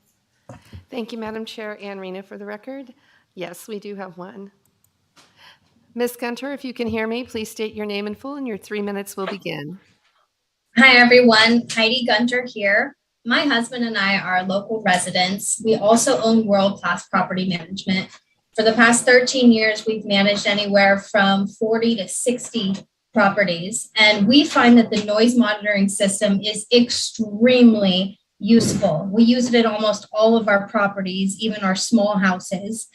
Thank you, Madam Chair. Ann Rena for the record. Yes, we do have one. Ms. Gunter, if you can hear me, please state your name in full and your 3 minutes will begin. Hi, everyone. Heidi Gunter here. My husband and I are local residents. We also own world-class property management. For the past 13 years, we've managed anywhere from 40 to 60 properties, and we find that the noise monitoring system is extremely useful. We use it in almost all of our properties, even our small houses.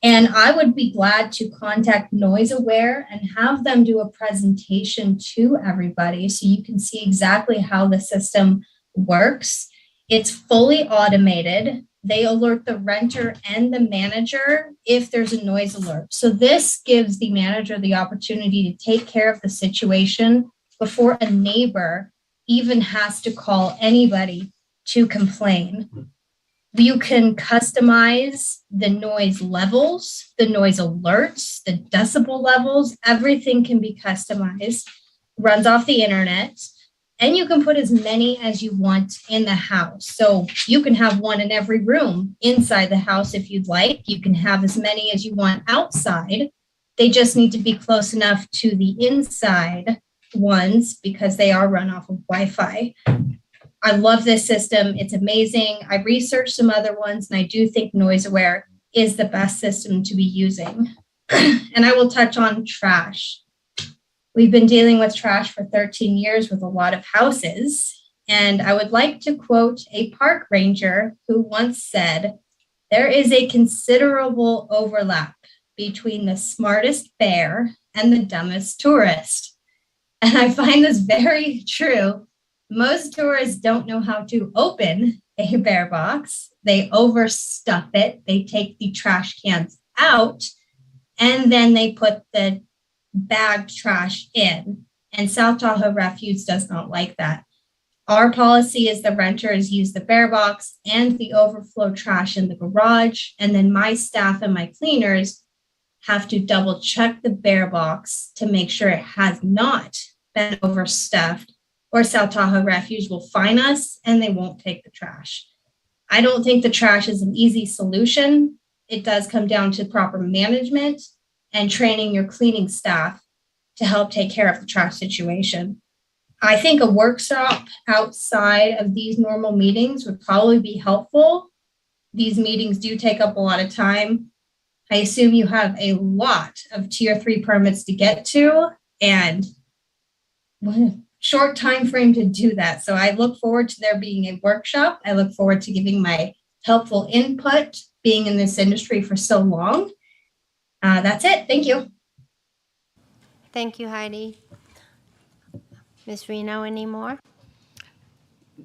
And I would be glad to contact Noise Aware and have them do a presentation to everybody so you can see exactly how the system works. It's fully automated. They alert the renter and the manager if there's a noise alert. So this gives the manager the opportunity to take care of the situation before a neighbor even has to call anybody to complain. You can customize the noise levels, the noise alerts, the decibel levels, everything can be customized, runs off the internet, and you can put as many as you want in the house. So you can have one in every room inside the house if you'd like. You can have as many as you want outside. They just need to be close enough to the inside ones because they are run off of Wi-Fi. I love this system. It's amazing. I researched some other ones, and I do think Noise Aware is the best system to be using. And I will touch on trash. We've been dealing with trash for 13 years with a lot of houses. And I would like to quote a park ranger who once said, "There is a considerable overlap between the smartest bear and the dumbest tourist." And I find this very true. Most tourists don't know how to open a bear box. They overstuff it. They take the trash cans out, and then they put the bagged trash in. And South Tahoe Refuge does not like that. Our policy is the renters use the bear box and the overflow trash in the garage. And then my staff and my cleaners have to double check the bear box to make sure it has not been overstuffed, or South Tahoe Refuge will fine us and they won't take the trash. I don't think the trash is an easy solution. It does come down to proper management and training your cleaning staff to help take care of the trash situation. I think a workshop outside of these normal meetings would probably be helpful. These meetings do take up a lot of time. I assume you have a lot of tier 3 permits to get to, and short time frame to do that. So I look forward to there being a workshop. I look forward to giving my helpful input, being in this industry for so long. That's it. Thank you. Thank you, Heidi. Ms. Reno, any more?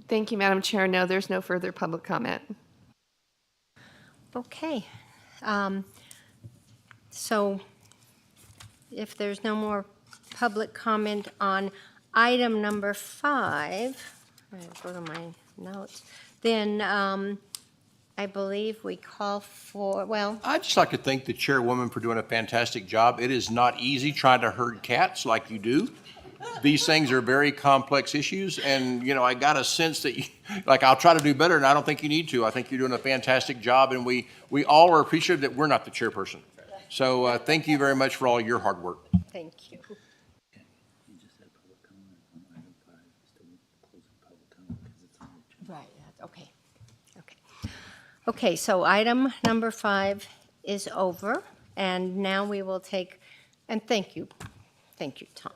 Thank you, Madam Chair. No, there's no further public comment. Okay. So if there's no more public comment on item number 5, I'll go to my notes, then I believe we call for, well, I'd just like to thank the chairwoman for doing a fantastic job. It is not easy trying to herd cats like you do. These things are very complex issues, and, you know, I got a sense that, I'll try to do better, and I don't think you need to. I think you're doing a fantastic job, and we all are appreciative that we're not the chairperson. So thank you very much for all your hard work. thank you. Right, okay. Okay, so item number 5 is over, and now we will take, and thank you, Tom,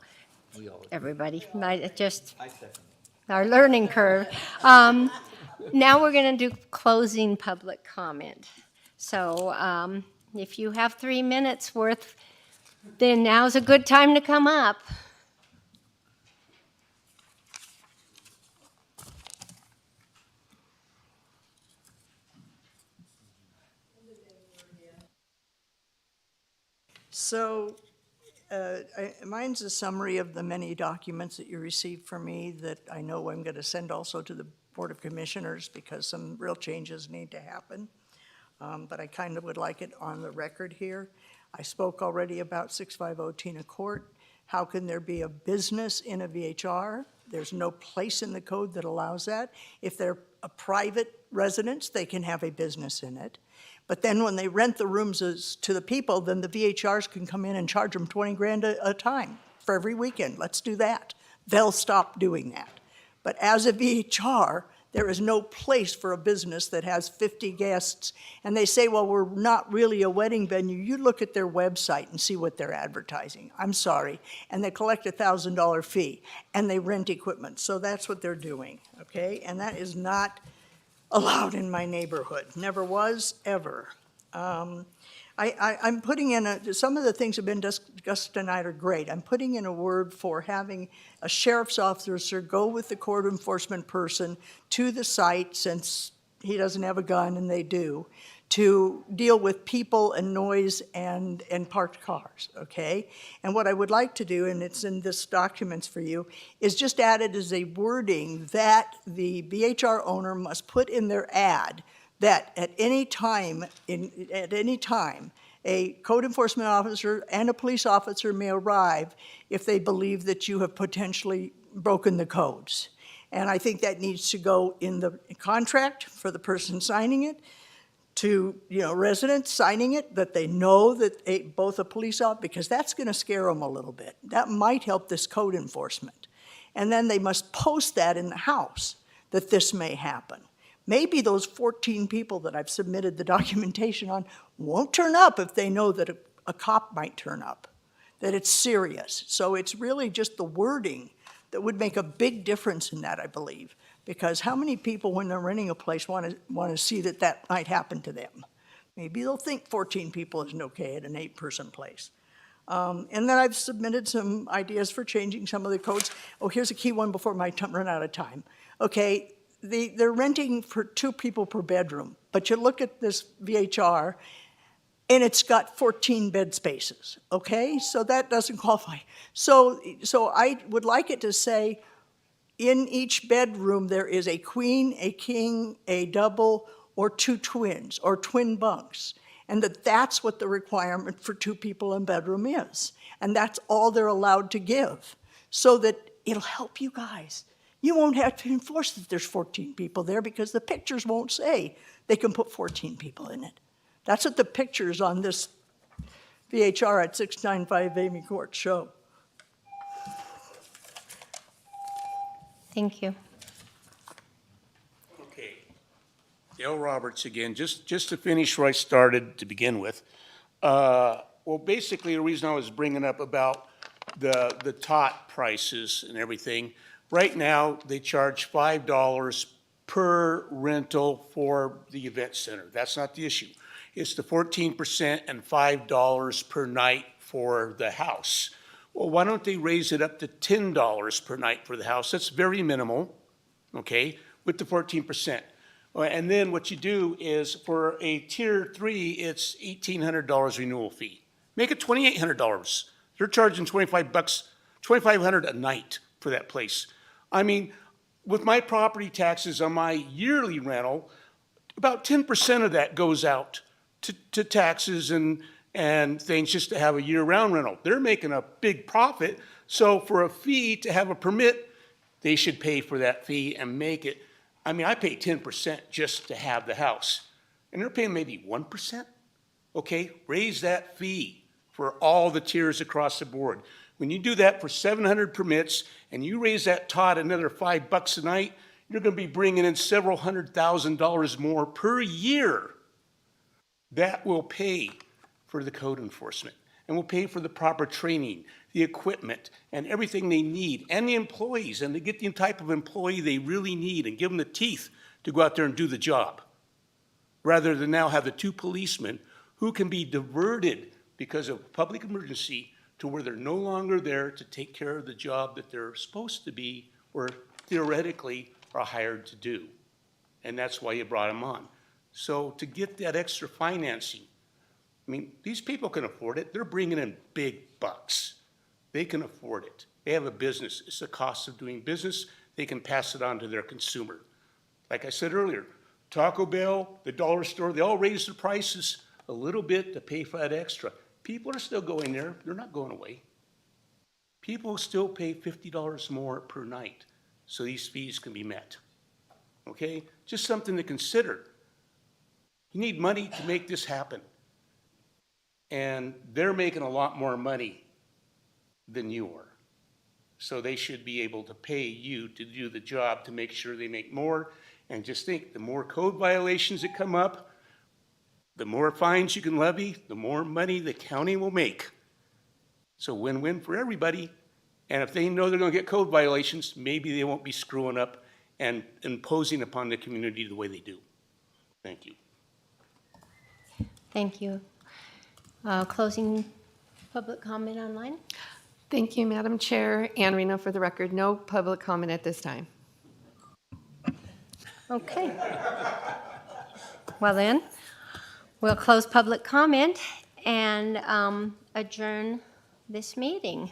everybody. Our learning curve. Now we're going to do closing public comment. So if you have 3 minutes worth, then now's a good time to come up. So Mine's a summary of the many documents that you received from me that I know I'm going to send also to the Board of Commissioners because some real changes need to happen. But I kind of would like it on the record here. I spoke already about 650 Tina Court. How can there be a business in a VHR? There's no place in the code that allows that. If they're a private residence, they can have a business in it. But then when they rent the rooms to the people, then the VHRs can come in and charge them 20 grand a time for every weekend. Let's do that. They'll stop doing that. But as a VHR, there is no place for a business that has 50 guests. And they say, well, we're not really a wedding venue. You look at their website and see what they're advertising. I'm sorry. And they collect a $1,000 fee and they rent equipment. So that's what they're doing, okay? And that is not allowed in my neighborhood. Never was, ever. I'm putting in some of the things have been discussed tonight are great. I'm putting in a word for having a sheriff's officer go with the code enforcement person to the site, since he doesn't have a gun and they do, to deal with people and noise and parked cars, okay? And what I would like to do, and it's in this documents for you, is just add it as a wording that the VHR owner must put in their ad that at any time, a code enforcement officer and a police officer may arrive if they believe that you have potentially broken the codes. And I think that needs to go in the contract for the person signing it, to residents signing it, that they know that both a police officer, because that's going to scare them a little bit. That might help this code enforcement. And then they must post that in the house that this may happen. Maybe those 14 people that I've submitted the documentation on won't turn up if they know that a cop might turn up, that it's serious. So it's really just the wording that would make a big difference in that, I believe. Because how many people, when they're renting a place, want to see that might happen to them? Maybe they'll think 14 people isn't okay at an 8-person place. And then I've submitted some ideas for changing some of the codes. Oh, here's a key one before I run out of time. Okay, they're renting for 2 people per bedroom, but you look at this VHR, and it's got 14 bed spaces, okay? So that doesn't qualify. So I would like it to say, in each bedroom, there is a queen, a king, a double, or 2 twins, or twin bunks. And that's what the requirement for 2 people in bedroom is. And that's all they're allowed to give. So that it'll help you guys. You won't have to enforce that there's 14 people there because the pictures won't say they can put 14 people in it. That's what the pictures on this VHR at 695 Amy Court show. Thank you. Okay. Dale Roberts again, just to finish where I started to begin with. Well, basically, the reason I was bringing up about the tot prices and everything, right now, they charge $5 per rental for the event center. That's not the issue. It's the 14% and $5 per night for the house. Well, why don't they raise it up to $10 per night for the house? That's very minimal, okay, with the 14%. And then what you do is for a tier 3, it's $1,800 renewal fee. Make it $2,800. They're charging $2,500 a night for that place. I mean, with my property taxes on my yearly rental, about 10% of that goes out to taxes and things just to have a year-round rental. They're making a big profit, so for a fee to have a permit, they should pay for that fee and make it. I mean, I pay 10% just to have the house, and they're paying maybe 1%. Okay, raise that fee for all the tiers across the board. When you do that for 700 permits, and you raise that tot another $5 a night, you're gonna be bringing in several $100,000 more per year. That will pay for the code enforcement, and will pay for the proper training, the equipment, and everything they need, and the employees, and to get the type of employee they really need and give them the teeth to go out there and do the job, rather than now have the 2 policemen who can be diverted because of public emergency to where they're no longer there to take care of the job that they're supposed to be or theoretically are hired to do. And that's why you brought them on. So to get that extra financing, I mean, these people can afford it. They're bringing in big bucks. They can afford it. They have a business. It's the cost of doing business. They can pass it on to their consumer. Like I said earlier, Taco Bell, the dollar store, they all raise their prices a little bit to pay for that extra. People are still going there. They're not going away. People still pay $50 more per night so these fees can be met. Okay? Just something to consider. You need money to make this happen. And they're making a lot more money than you are. So they should be able to pay you to do the job to make sure they make more. And just think, the more code violations that come up, the more fines you can levy, the more money the county will make. So win-win for everybody. And if they know they're going to get code violations, maybe they won't be screwing up and imposing upon the community the way they do. Thank you. Thank you. Closing public comment online? Thank you, Madam Chair. Ann Reno for the record. No public comment at this time. Okay. Well then, we'll close public comment and adjourn this meeting.